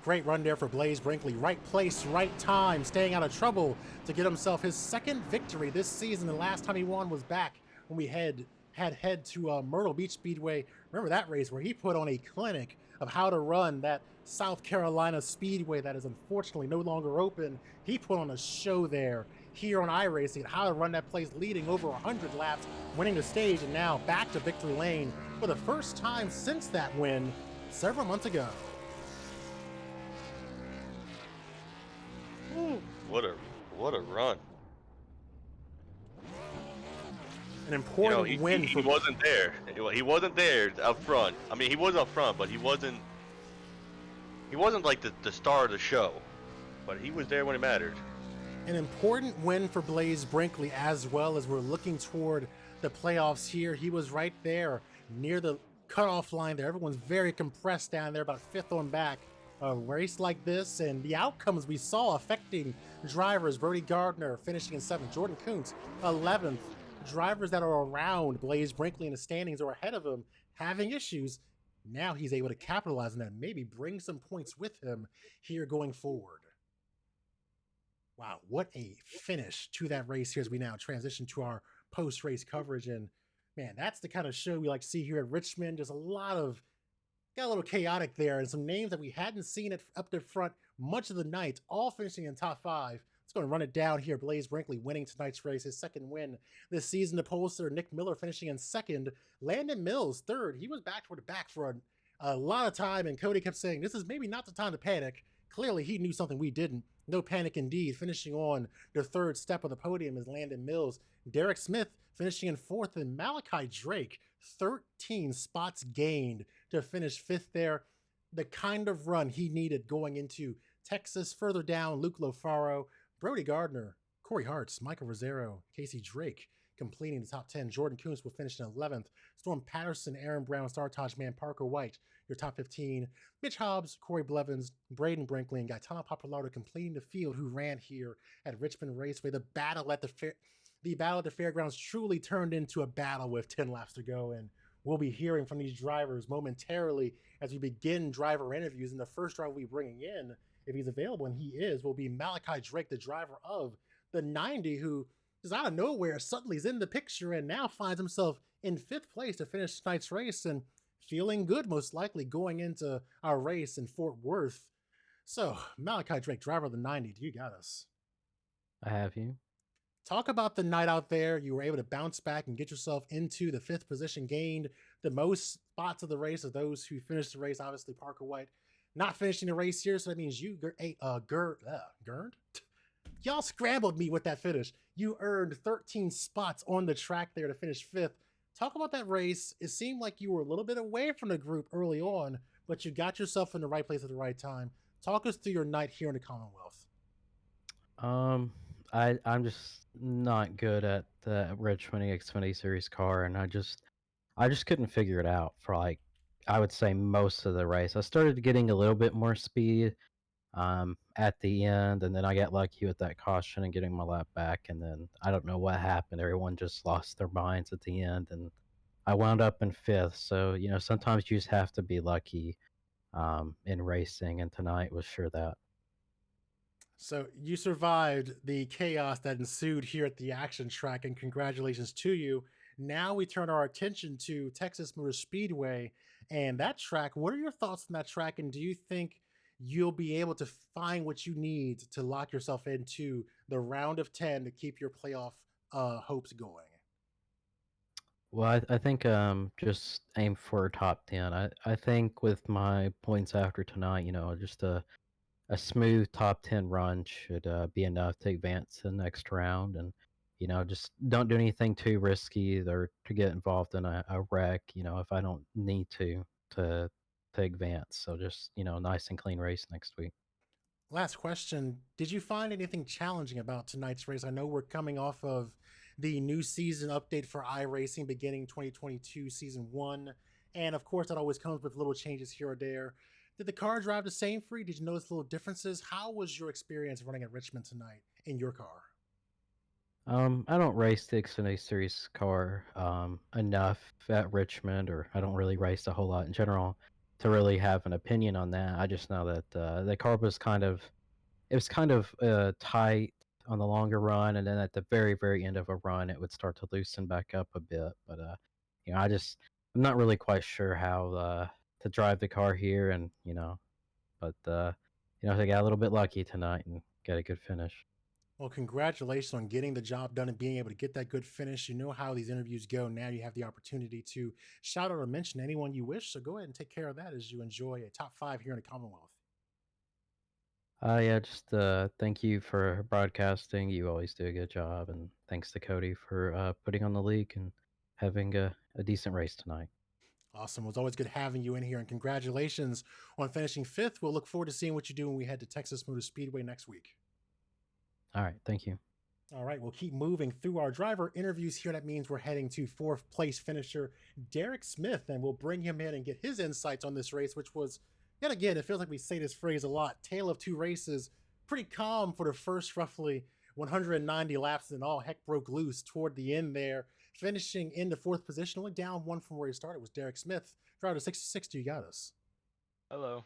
Great run there for Blaze Brinkley. Right place, right time, staying out of trouble to get himself his second victory this season. The last time he won was back when we had head to Myrtle Beach Speedway. Remember that race where he put on a clinic of how to run that South Carolina Speedway that is unfortunately no longer open. He put on a show there here on iRacing, how to run that place, leading over 100 laps, winning the stage, and now back to victory lane for the first time since that win several months ago. Ooh, what a run. An important win he for... wasn't there. He wasn't there up front. I mean, he was up front, but he wasn't like the star of the show. But he was there when it mattered. An important win for Blaze Brinkley as well, as we're looking toward the playoffs here. He was right there near the cutoff line there. Everyone's very compressed down there, about 5th on back. A race like this and the outcomes we saw affecting drivers. Brody Gardner finishing in 7th. Jordan Kuntz 11th. Drivers that are around Blaze Brinkley in the standings or ahead of him having issues. Now he's able to capitalize on that and maybe bring some points with him here going forward. Wow, what a finish to that race here as we now transition to our post-race coverage. And man, that's the kind of show we like to see here at Richmond. Just got a little chaotic there, and some names that we hadn't seen up the front much of the night, all finishing in top 5. Let's go and run it down here. Blaze Brinkley winning tonight's race, his second win this season. The pollster, Nick Miller, finishing in 2nd. Landon Mills, 3rd. He was back toward the back for a lot of time, and Cody kept saying, this is maybe not the time to panic. Clearly, he knew something we didn't. No panic indeed. Finishing on the 3rd step of the podium is Landon Mills. Derek Smith finishing in 4th, and Malachi Drake, 13 spots gained to finish 5th there. The kind of run he needed going into Texas. Further down, Luke Lofaro, Brody Gardner, Corey Hartz, Michael Rosero, Casey Drake completing the top 10. Jordan Kuntz will finish in 11th. Storm Patterson, Aaron Brown, Sartaj Man, Parker White, your top 15. Mitch Hobbs, Corey Blevins, Braden Brinkley, and Gaetano Papalardo completing the field who ran here at Richmond Raceway. The battle at the fairgrounds truly turned into a battle with 10 laps to go, and we'll be hearing from these drivers momentarily as we begin driver interviews. And the first driver we'll be bringing in, if he's available, and he is, will be Malachi Drake, the driver of the 90, who is out of nowhere suddenly is in the picture and now finds himself in 5th place to finish tonight's race and feeling good, most likely, going into our race in Fort Worth. So, Malachi Drake, driver of the 90, you got us. I have you. Talk about the night out there. You were able to bounce back and get yourself into the 5th position, gained the most spots of the race of those who finished the race. Obviously, Parker White not finishing the race here, so that means you, Gurned? Y'all scrambled me with that finish. You earned 13 spots on the track there to finish 5th. Talk about that race. It seemed like you were a little bit away from the group early on, but you got yourself in the right place at the right time. Talk us through your night here in the Commonwealth. Um, I'm just not good at the Richmond Xfinity Series car, and I just couldn't figure it out for like I would say most of the race. I started getting a little bit more speed at the end, and then I got lucky with that caution and getting my lap back, and then I don't know what happened. Everyone just lost their minds at the end, and I wound up in fifth. So sometimes you just have to be lucky in racing, and tonight was sure that. So you survived the chaos that ensued here at the action track, and congratulations to you. Now we turn our attention to Texas Motor Speedway and that track. What are your thoughts on that track, and do you think you'll be able to find what you need to lock yourself into the round of 10 to keep your playoff hopes going? Well, I think just aim for top 10. I think with my points after tonight, just a smooth top 10 run should be enough to advance to the next round, and just don't do anything too risky or to get involved in a wreck. If I don't need to to advance, so just nice and clean race next week. Last question. Did you find anything challenging about tonight's race? I know we're coming off of the new season update for iRacing beginning 2022 season one. And of course, that always comes with little changes here or there. Did the car drive the same for you? Did you notice little differences? How was your experience running at Richmond tonight in your car? I don't race the Xfinity Series car enough at Richmond, or I don't really race a whole lot in general to really have an opinion on that. I just know that the car was kind of tight on the longer run, and then at the very very end of a run, it would start to loosen back up a bit. But I'm not really quite sure how to drive the car here, and but I got a little bit lucky tonight and got a good finish. Well, congratulations on getting the job done and being able to get that good finish. You know how these interviews go. Now you have the opportunity to shout out or mention anyone you wish. So go ahead and take care of that as you enjoy a top five here in the Commonwealth. Yeah, just thank you for broadcasting. You always do a good job, and thanks to Cody for putting on the league and having a decent race tonight. Awesome. It was always good having you in here, and congratulations on finishing fifth. We'll look forward to seeing what you do when we head to Texas Motor Speedway next week. All right, thank you. All right, we'll keep moving through our driver interviews here. That means we're heading to fourth place finisher Derek Smith, and we'll bring him in and get his insights on this race, which was, yet again, it feels like we say this phrase a lot, tale of two races. Pretty calm for the first roughly 190 laps, and all heck broke loose toward the end there, finishing in the fourth position, only down one from where he started was Derek Smith. Driver 66, you got us. Hello.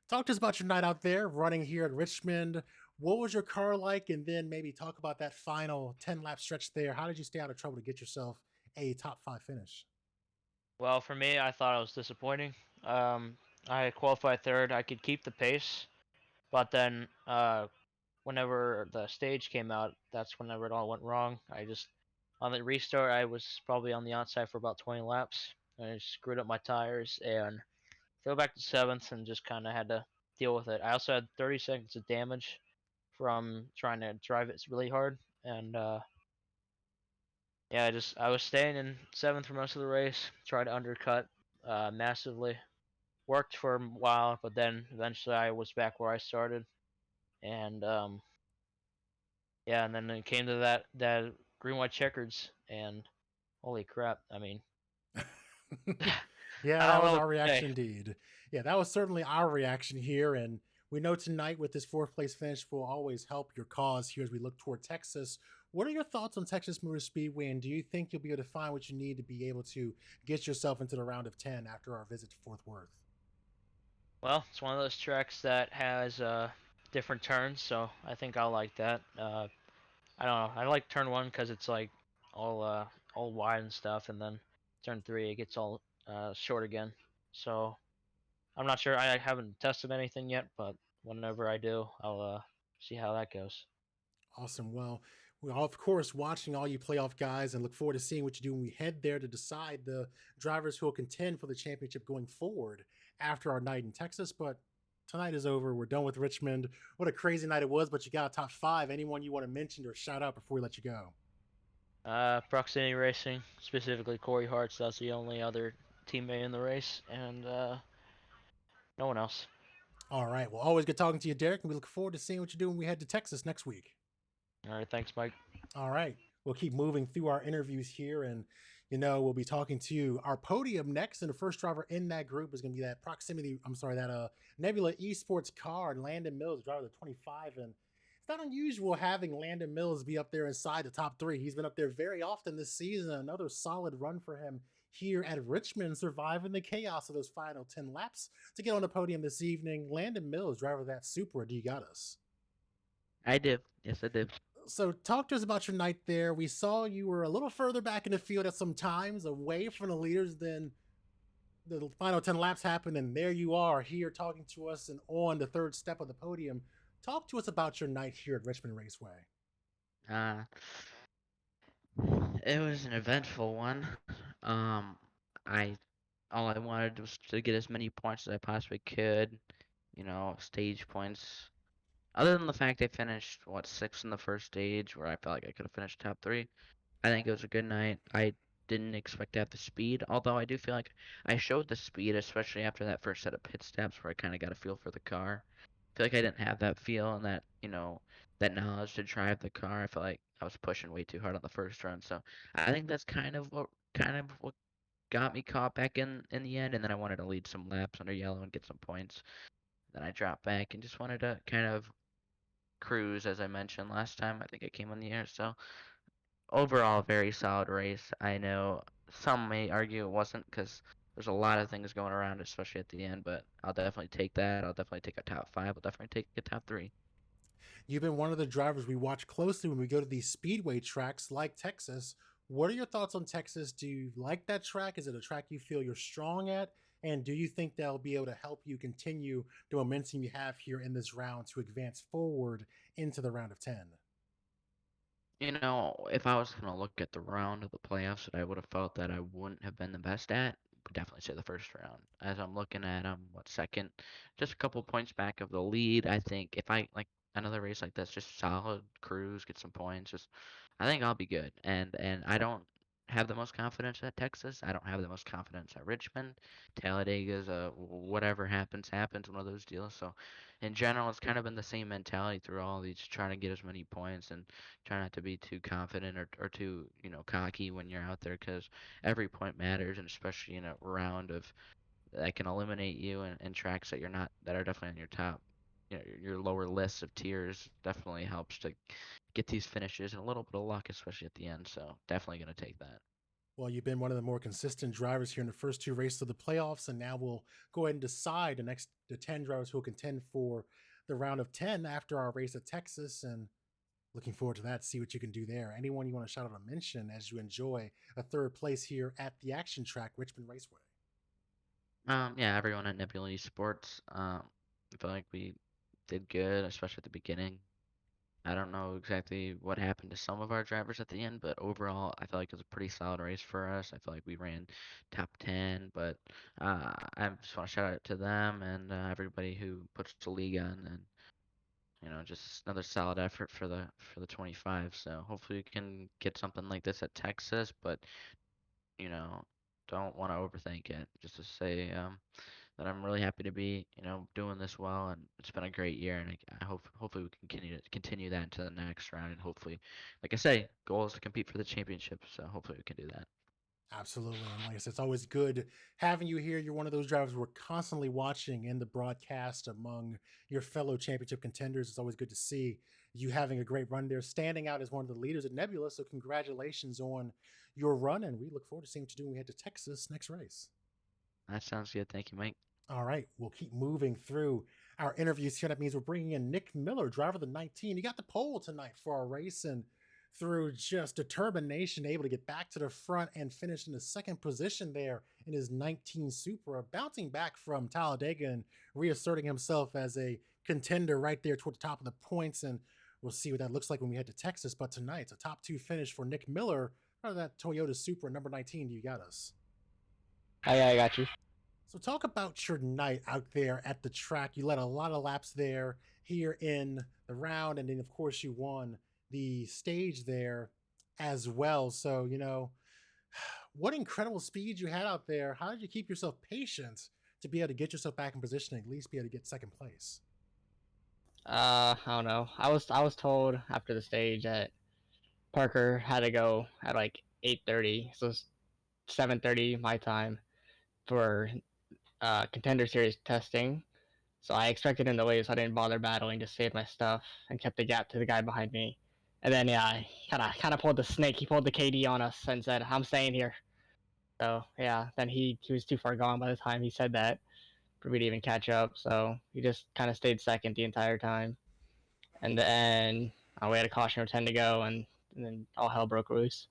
Talk to us about your night out there running here at Richmond. What was your car like? And then maybe talk about that final 10-lap stretch there. How did you stay out of trouble to get yourself a top five finish? Well, for me, I thought it was disappointing. I qualified third. I could keep the pace, but then whenever the stage came out, that's whenever it all went wrong. On the restart, I was probably on the outside for about 20 laps. I screwed up my tires and fell back to seventh and just kind of had to deal with it. I also had 30 seconds of damage from trying to drive it really hard, and yeah, I was staying in seventh for most of the race. Tried to undercut massively. Worked for a while, but then eventually I was back where I started, and yeah, and then it came to that green white checkers, and holy crap! I mean, Yeah, I that don't was know our what to say. reaction indeed. Yeah, that was certainly our reaction here. And we know tonight with this fourth place finish will always help your cause here as we look toward Texas. What are your thoughts on Texas Motor Speedway? And do you think you'll be able to find what you need to be able to get yourself into the round of 10 after our visit to Fort Worth? Well, it's one of those tracks that has different turns, so I think I'll like that. I don't know. I like turn one because it's like all uh all wide and stuff, and then turn three it gets all short again. So I'm not sure. I haven't tested anything yet, but whenever I do, I'll see how that goes. Awesome. Well, we're of course watching all you playoff guys and look forward to seeing what you do when we head there to decide the drivers who will contend for the championship going forward after our night in Texas. But tonight is over. We're done with Richmond. What a crazy night it was, but you got a top five. Anyone you want to mention or shout out before we let you go? Proximity racing, specifically Corey Hart's. That's the only other teammate in the race, and no one else. All right. Well, always good talking to you, Derek, and we look forward to seeing what you do when we head to Texas next week. All right, thanks, Mike. All right. We'll keep moving through our interviews here, and we'll be talking to our podium next. And the first driver in that group is going to be that Nebula Esports car, and Landon Mills, driver of the 25. And it's not unusual having Landon Mills be up there inside the top 3. He's been up there very often this season. Another solid run for him here at Richmond, surviving the chaos of those final 10 laps to get on the podium this evening. Landon Mills, driver of that Supra. Do you got us? I do. Yes, I do. So talk to us about your night there. We saw you were a little further back in the field at some times, away from the leaders. Then the final 10 laps happened, and there you are here talking to us and on the third step of the podium. Talk to us about your night here at Richmond Raceway. It was an eventful one. I all I wanted was to get as many points as I possibly could. Stage points. Other than the fact I finished sixth in the first stage, where I felt like I could have finished top 3. I think it was a good night. I didn't expect to have the speed, although I do feel like I showed the speed, especially after that first set of pit stops where I kind of got a feel for the car. I feel like I didn't have that feel and that knowledge to drive the car. I felt like I was pushing way too hard on the first run. So I think that's kind of what got me caught back in the end. And then I wanted to lead some laps under yellow and get some points. Then I dropped back and just wanted to kind of cruise, as I mentioned last time. I think I came on the air. So overall, very solid race. I know some may argue it wasn't because there's a lot of things going around, especially at the end, but I'll definitely take that. I'll definitely take a top 5. I'll definitely take a top 3. You've been one of the drivers we watch closely when we go to these speedway tracks like Texas. What are your thoughts on Texas? Do you like that track? Is it a track you feel you're strong at? And do you think that'll be able to help you continue the momentum you have here in this round to advance forward into the round of 10? If I was going to look at the round of the playoffs that I would have felt that I wouldn't have been the best at, would definitely say the first round. As I'm looking at second, just a couple points back of the lead. I think if I like another race like this, just solid cruise, get some points, I think I'll be good. And I don't have the most confidence at Texas. I don't have the most confidence at Richmond. Talladega's whatever happens, one of those deals. So in general, it's kind of been the same mentality through all these, trying to get as many points and try not to be too confident or too cocky when you're out there, because every point matters, and especially in a round of that can eliminate you, and tracks that are definitely on your top, your lower list of tiers, definitely helps to get these finishes and a little bit of luck, especially at the end. So definitely going to take that. Well, you've been one of the more consistent drivers here in the first 2 races of the playoffs, and now we'll go ahead and decide the 10 drivers who will contend for the round of 10 after our race at Texas. And looking forward to that, see what you can do there. Anyone you want to shout out or mention as you enjoy a 3rd place here at the action track, Richmond Raceway? Yeah, everyone at Nebula Esports. I feel like we did good, especially at the beginning. I don't know exactly what happened to some of our drivers at the end, but overall, I feel like it was a pretty solid race for us. I feel like we ran top 10, but I just want to shout out to them and everybody who puts the league on, and just another solid effort for the 25. So hopefully we can get something like this at Texas, but you know, don't want to overthink it. Just to say that I'm really happy to be, doing this well, and it's been a great year, and I hope hopefully we can continue that into the next round, and hopefully, like I say, goal is to compete for the championship. So hopefully we can do that. Absolutely. And like I said, it's always good having you here. You're one of those drivers we're constantly watching in the broadcast among your fellow championship contenders. It's always good to see you having a great run there, standing out as one of the leaders at Nebula. So congratulations on your run, and we look forward to seeing what you do when we head to Texas next race. That sounds good. Thank you, Mike. All right, we'll keep moving through our interviews here. That means we're bringing in Nick Miller, driver of the 19. He got the pole tonight for our race, and through just determination, able to get back to the front and finish in the 2nd position there in his 19 Supra, bouncing back from Talladega and reasserting himself as a contender right there toward the top of the points. And we'll see what that looks like when we head to Texas. But tonight, it's a top 2 finish for Nick Miller out of that Toyota Supra number 19. You got us. I got you. So talk about your night out there at the track. You led a lot of laps there here in the round, and then of course you won the stage there. as well. So, what incredible speed you had out there. How did you keep yourself patient to be able to get yourself back in position and at least be able to get second place? I don't know. I was told after the stage that Parker had to go at like 8:30, so it's 7:30 my time for contender series testing. So I expected him to leave, so I didn't bother battling, just saved my stuff and kept the gap to the guy behind me. And then yeah, he kind of pulled the snake. He pulled the KD on us and said, "I'm staying here." So yeah, then he was too far gone by the time he said that for me to even catch up. So he just kind of stayed second the entire time. And then we had a caution or 10 to go, and then all hell broke loose.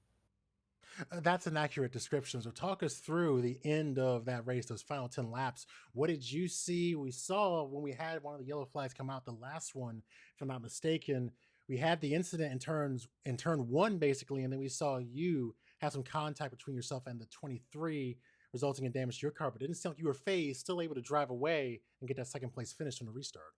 That's an accurate description. So, talk us through the end of that race, those final 10 laps. What did you see? We saw when we had one of the yellow flags come out, the last one, if I'm not mistaken. We had the incident in turn one, basically, and then we saw you have some contact between yourself and the 23, resulting in damage to your car. But it didn't sound like you were phased, still able to drive away and get that second place finish on the restart.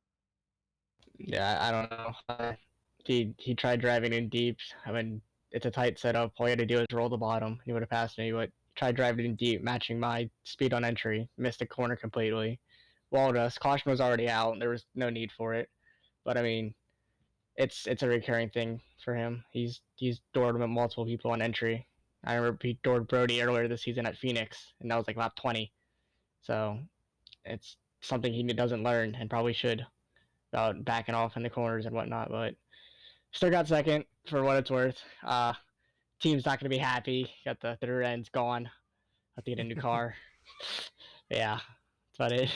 Yeah, I don't know. He tried driving in deep. I mean, it's a tight setup. All you had to do is roll the bottom. He would have passed me, but he tried driving in deep, matching my speed on entry. Missed the corner completely. Walled us. Caution was already out. There was no need for it. But I mean, it's a recurring thing for him. He's doored multiple people on entry. I remember he doored Brody earlier this season at Phoenix, and that was like lap 20. So it's something he doesn't learn and probably should, about backing off in the corners and whatnot. But still got second for what it's worth. Team's not going to be happy. Got the rear end's gone. Have to get a new car. Yeah, that's about it.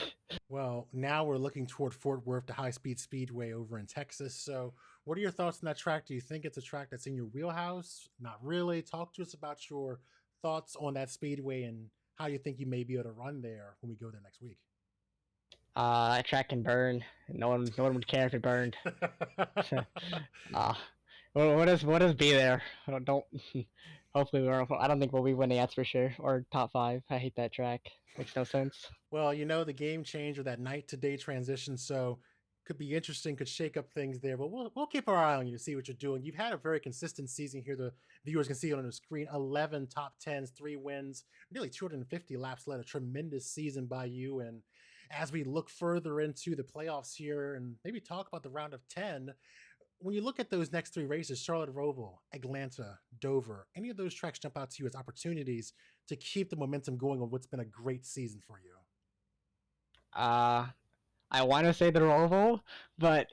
Well, now we're looking toward Fort Worth, the high speed speedway over in Texas. So, what are your thoughts on that track? Do you think it's a track that's in your wheelhouse? Not really. Talk to us about your thoughts on that speedway and how you think you may be able to run there when we go there next week. That track can burn. No one would care if it burned. uh, what does be there? I don't. Hopefully we won't. I don't think we'll be winning. That's for sure. Or top 5. I hate that track. Makes no sense. Well, the game changer, that night to day transition. So, could be interesting, could shake up things there. But we'll keep our eye on you to see what you're doing. You've had a very consistent season here. The viewers can see it on the screen: 11 top 10s, 3 wins, nearly 250 laps led. A tremendous season by you. And as we look further into the playoffs here and maybe talk about the round of 10, when you look at those next 3 races, Charlotte Roval, Atlanta, Dover, any of those tracks jump out to you as opportunities to keep the momentum going on what's been a great season for you? I want to say the Roval, but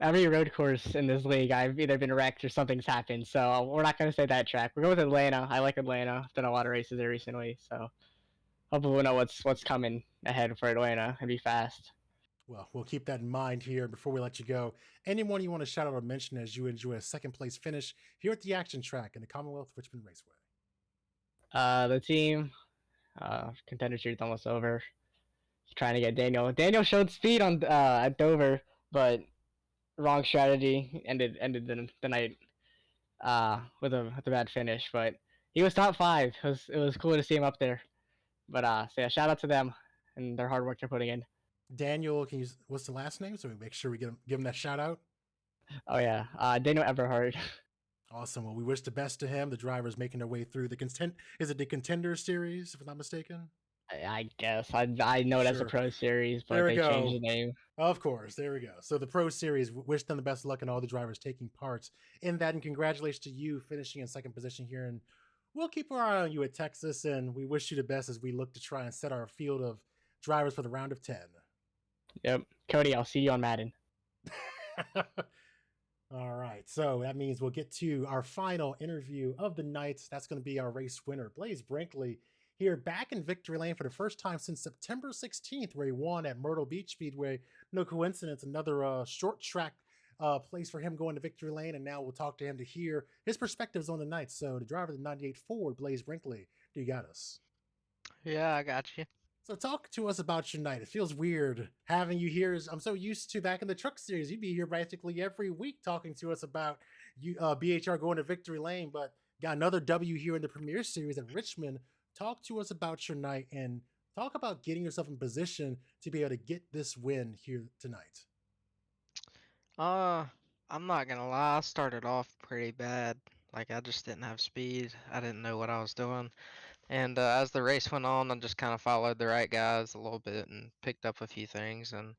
every road course in this league, I've either been wrecked or something's happened. So we're not going to say that track. We're going with Atlanta. I like Atlanta. I've done a lot of races there recently, so hopefully we'll know what's coming ahead for Atlanta and be fast. Well, we'll keep that in mind here before we let you go. Anyone you want to shout out or mention as you enjoy a second place finish here at the action track in the Commonwealth Richmond Raceway? The team, contender series almost over. Trying to get Daniel. Daniel showed speed on at Dover, but wrong strategy. Ended the night with a bad finish. But he was top 5. It was cool to see him up there. But so yeah, shout out to them and their hard work they're putting in. Daniel, what's the last name so we make sure we give him that shout out? Oh yeah, Daniel Everhart. Awesome. Well, we wish the best to him. The driver's making their way through the Is it the Contender Series, if I'm not mistaken? I guess I know that's a Pro Series, but they changed the name. Of course, there we go. So the Pro Series, wish them the best of luck and all the drivers taking part in that, and congratulations to you finishing in second position here. And we'll keep our eye on you at Texas, and we wish you the best as we look to try and set our field of drivers for the round of 10. Yep, Cody, I'll see you on Madden. All right, so that means we'll get to our final interview of the night. That's going to be our race winner, Blaze Brinkley, here back in victory lane for the first time since September 16th, where he won at Myrtle Beach Speedway. No coincidence, another short track place for him going to victory lane, and now we'll talk to him to hear his perspectives on the night. So the driver of the 98 Ford, Blaze Brinkley, do you got us? Yeah, I got you. So talk to us about your night. It feels weird having you here. I'm so used to back in the truck series. You'd be here practically every week talking to us about you, BHR going to victory lane, but got another W here in the Premier Series at Richmond. Talk to us about your night and talk about getting yourself in position to be able to get this win here tonight. I'm not gonna lie, I started off pretty bad. Like I just didn't have speed. I didn't know what I was doing. And as the race went on, I just kind of followed the right guys a little bit and picked up a few things. And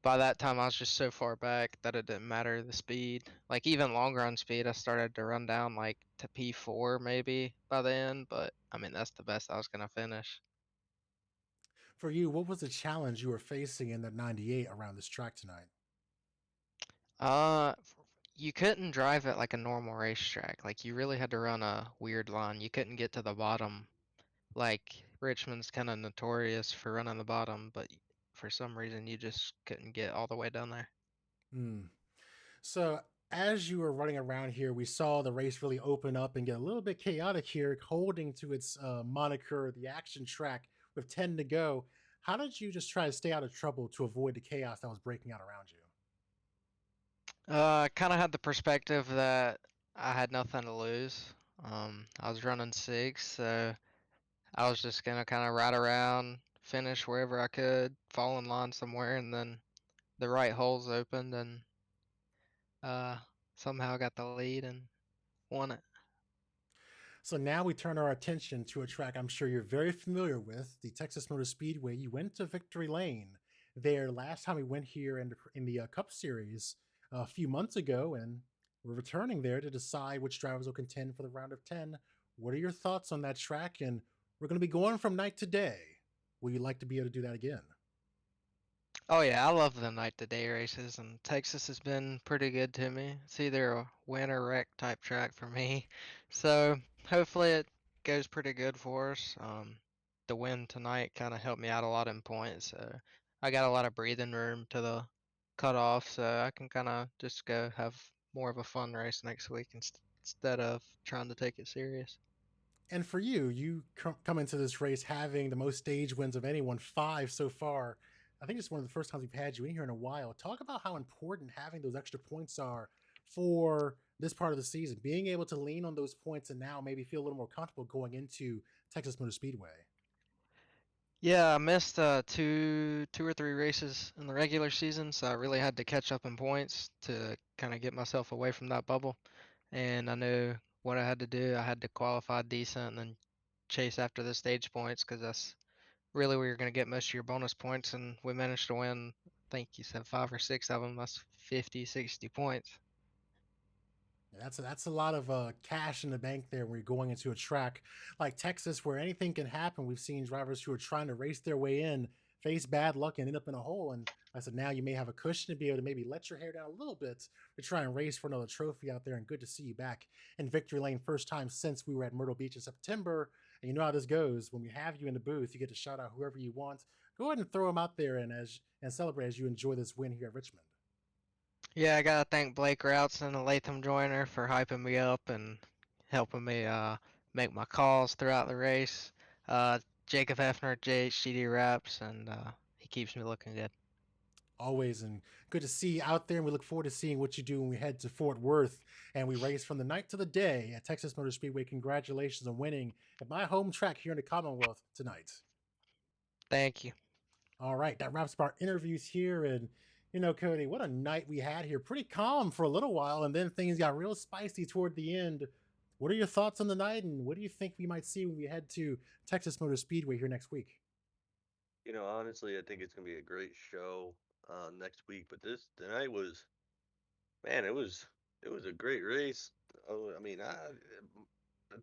by that time, I was just so far back that it didn't matter the speed. Like even longer on speed, I started to run down like to P4 maybe by the end. But I mean, that's the best I was gonna finish. For you, what was the challenge you were facing in that 98 around this track tonight? Uh, you couldn't drive it like a normal racetrack. Like you really had to run a weird line. You couldn't get to the bottom. Like Richmond's kind of notorious for running the bottom, but for some reason you just couldn't get all the way down there. Hmm. So as you were running around here, we saw the race really open up and get a little bit chaotic here, holding to its moniker, the action track, with 10 to go. How did you just try to stay out of trouble to avoid the chaos that was breaking out around you? I kind of had the perspective that I had nothing to lose. I was running six, so I was just gonna kind of ride around, finish wherever I could, fall in line somewhere, and then the right holes opened, and uh, somehow got the lead and won it. So now we turn our attention to a track I'm sure you're very familiar with, the Texas Motor Speedway. You went to Victory Lane there last time we went here in the Cup Series a few months ago, and we're returning there to decide which drivers will contend for the round of 10. What are your thoughts on that track? And we're going to be going from night to day. Will you like to be able to do that again? Oh yeah, I love the night to day races, and Texas has been pretty good to me. It's either a win or wreck type track for me. So hopefully it goes pretty good for us. The win tonight kind of helped me out a lot in points, so I got a lot of breathing room to the cutoff, so I can kind of just go have more of a fun race next week instead of trying to take it serious. And for you, you come into this race having the most stage wins of anyone, 5 so far. I think it's one of the first times we've had you in here in a while. Talk about how important having those extra points are for this part of the season, being able to lean on those points and now maybe feel a little more comfortable going into Texas Motor Speedway. Yeah, I missed two or three races in the regular season, so I really had to catch up in points to kind of get myself away from that bubble. And I knew what I had to do. I had to qualify decent and then chase after the stage points because that's really where you're going to get most of your bonus points. And we managed to win, I think you said five or six of them. That's 50, 60 points. That's a lot of cash in the bank there when you're going into a track like Texas where anything can happen. We've seen drivers who are trying to race their way in face bad luck and end up in a hole. And I said, now you may have a cushion to be able to maybe let your hair down a little bit to try and race for another trophy out there. And good to see you back in Victory Lane, first time since we were at Myrtle Beach in September. And you know how this goes. When we have you in the booth, you get to shout out whoever you want. Go ahead and throw them out there and celebrate as you enjoy this win here at Richmond. Yeah, I gotta thank Blake Routs and Latham Joyner for hyping me up and helping me make my calls throughout the race. Jacob Hefner, JHGD Raps, and he keeps me looking good. Always, and good to see you out there, and we look forward to seeing what you do when we head to Fort Worth and we race from the night to the day at Texas Motor Speedway. Congratulations on winning at my home track here in the Commonwealth tonight. Thank you. All right, that wraps up our interviews here. And Cody, what a night we had here. Pretty calm for a little while, and then things got real spicy toward the end. What are your thoughts on the night, and what do you think we might see when we head to Texas Motor Speedway here next week? Honestly, I think it's gonna be a great show next week. But tonight was, man, it was a great race. Oh, I mean,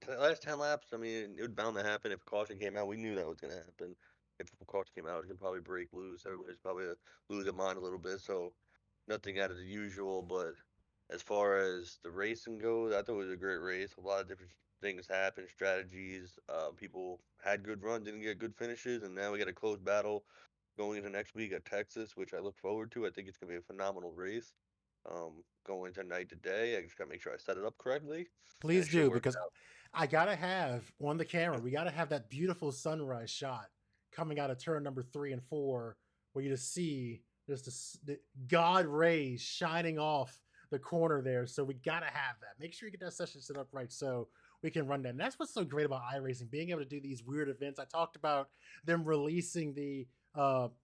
the last 10 laps. I mean, it was bound to happen. If a caution came out, we knew that was gonna happen. If a caution came out, it was gonna probably break loose. Everybody's probably lose their mind a little bit. So nothing out of the usual. But as far as the racing goes, I thought it was a great race. A lot of different things happened, strategies. People had good runs, didn't get good finishes, and now we got a close battle going into next week at Texas, which I look forward to. I think it's gonna be a phenomenal race. Going into night to day, I just gotta make sure I set it up correctly, and Please it should do, work because out. I gotta have on the camera, we gotta have that beautiful sunrise shot coming out of turn number 3 and 4, where you just see the God rays shining off the corner there. So we gotta have that. Make sure you get that session set up right so we can run that. And that's what's so great about iRacing, being able to do these weird events. I talked about them releasing the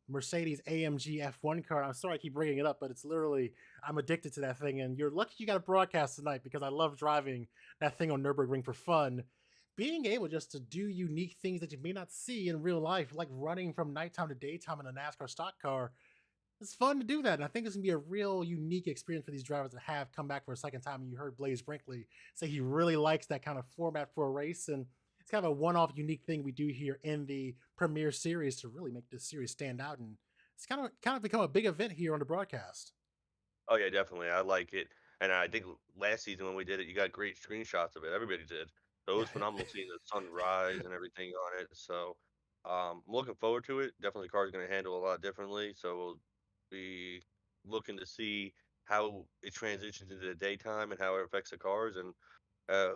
Mercedes AMG F1 car. I'm sorry I keep bringing it up, but it's literally, I'm addicted to that thing. And you're lucky you got a broadcast tonight because I love driving that thing on Nürburgring for fun. Being able just to do unique things that you may not see in real life, like running from nighttime to daytime in a NASCAR stock car, it's fun to do that. And I think it's going to be a real unique experience for these drivers that have come back for a second time. And you heard Blaze Brinkley say he really likes that kind of format for a race. And it's kind of a one-off unique thing we do here in the Premier Series to really make this series stand out. And it's kind of become a big event here on the broadcast. Oh yeah, definitely. I like it, and I think last season when we did it, you got great screenshots of it. Everybody did. So it was phenomenal seeing the sunrise and everything on it. So I'm looking forward to it. Definitely, the car's going to handle a lot differently. So we'll be looking to see how it transitions into the daytime and how it affects the cars and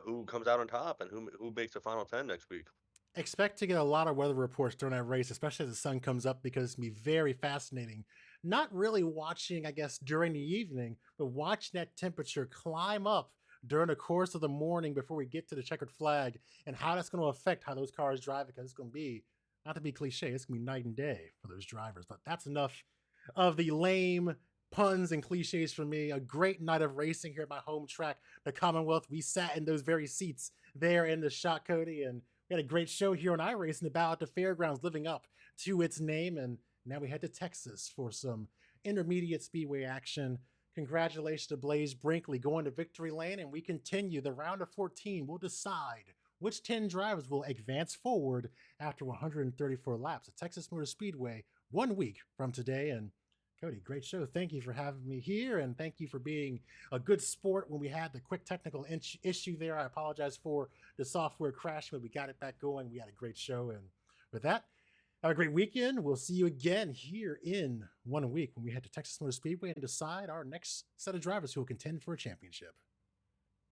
who comes out on top and who makes the final 10 next week. Expect to get a lot of weather reports during that race, especially as the sun comes up, because it's going to be very fascinating. Not really watching, I guess, during the evening, but watching that temperature climb up during the course of the morning before we get to the checkered flag and how that's going to affect how those cars drive, because it's going to be, not to be cliche, it's going to be night and day for those drivers. But that's enough of the lame puns and cliches for me. A great night of racing here at my home track, the Commonwealth. We sat in those very seats there in the shot, Cody, and we had a great show here on iRacing about the fairgrounds living up to its name. And now we head to Texas for some intermediate speedway action. Congratulations to Blaze Brinkley going to victory lane, and we continue. The round of 14 will decide which 10 drivers will advance forward after 134 laps at Texas Motor Speedway 1 week from today. And Cody, great show. Thank you for having me here, and thank you for being a good sport when we had the quick technical issue there. I apologize for the software crash, but we got it back going. We had a great show, and with that, have a great weekend. We'll see you again here in 1 week when we head to Texas Motor Speedway and decide our next set of drivers who will contend for a championship.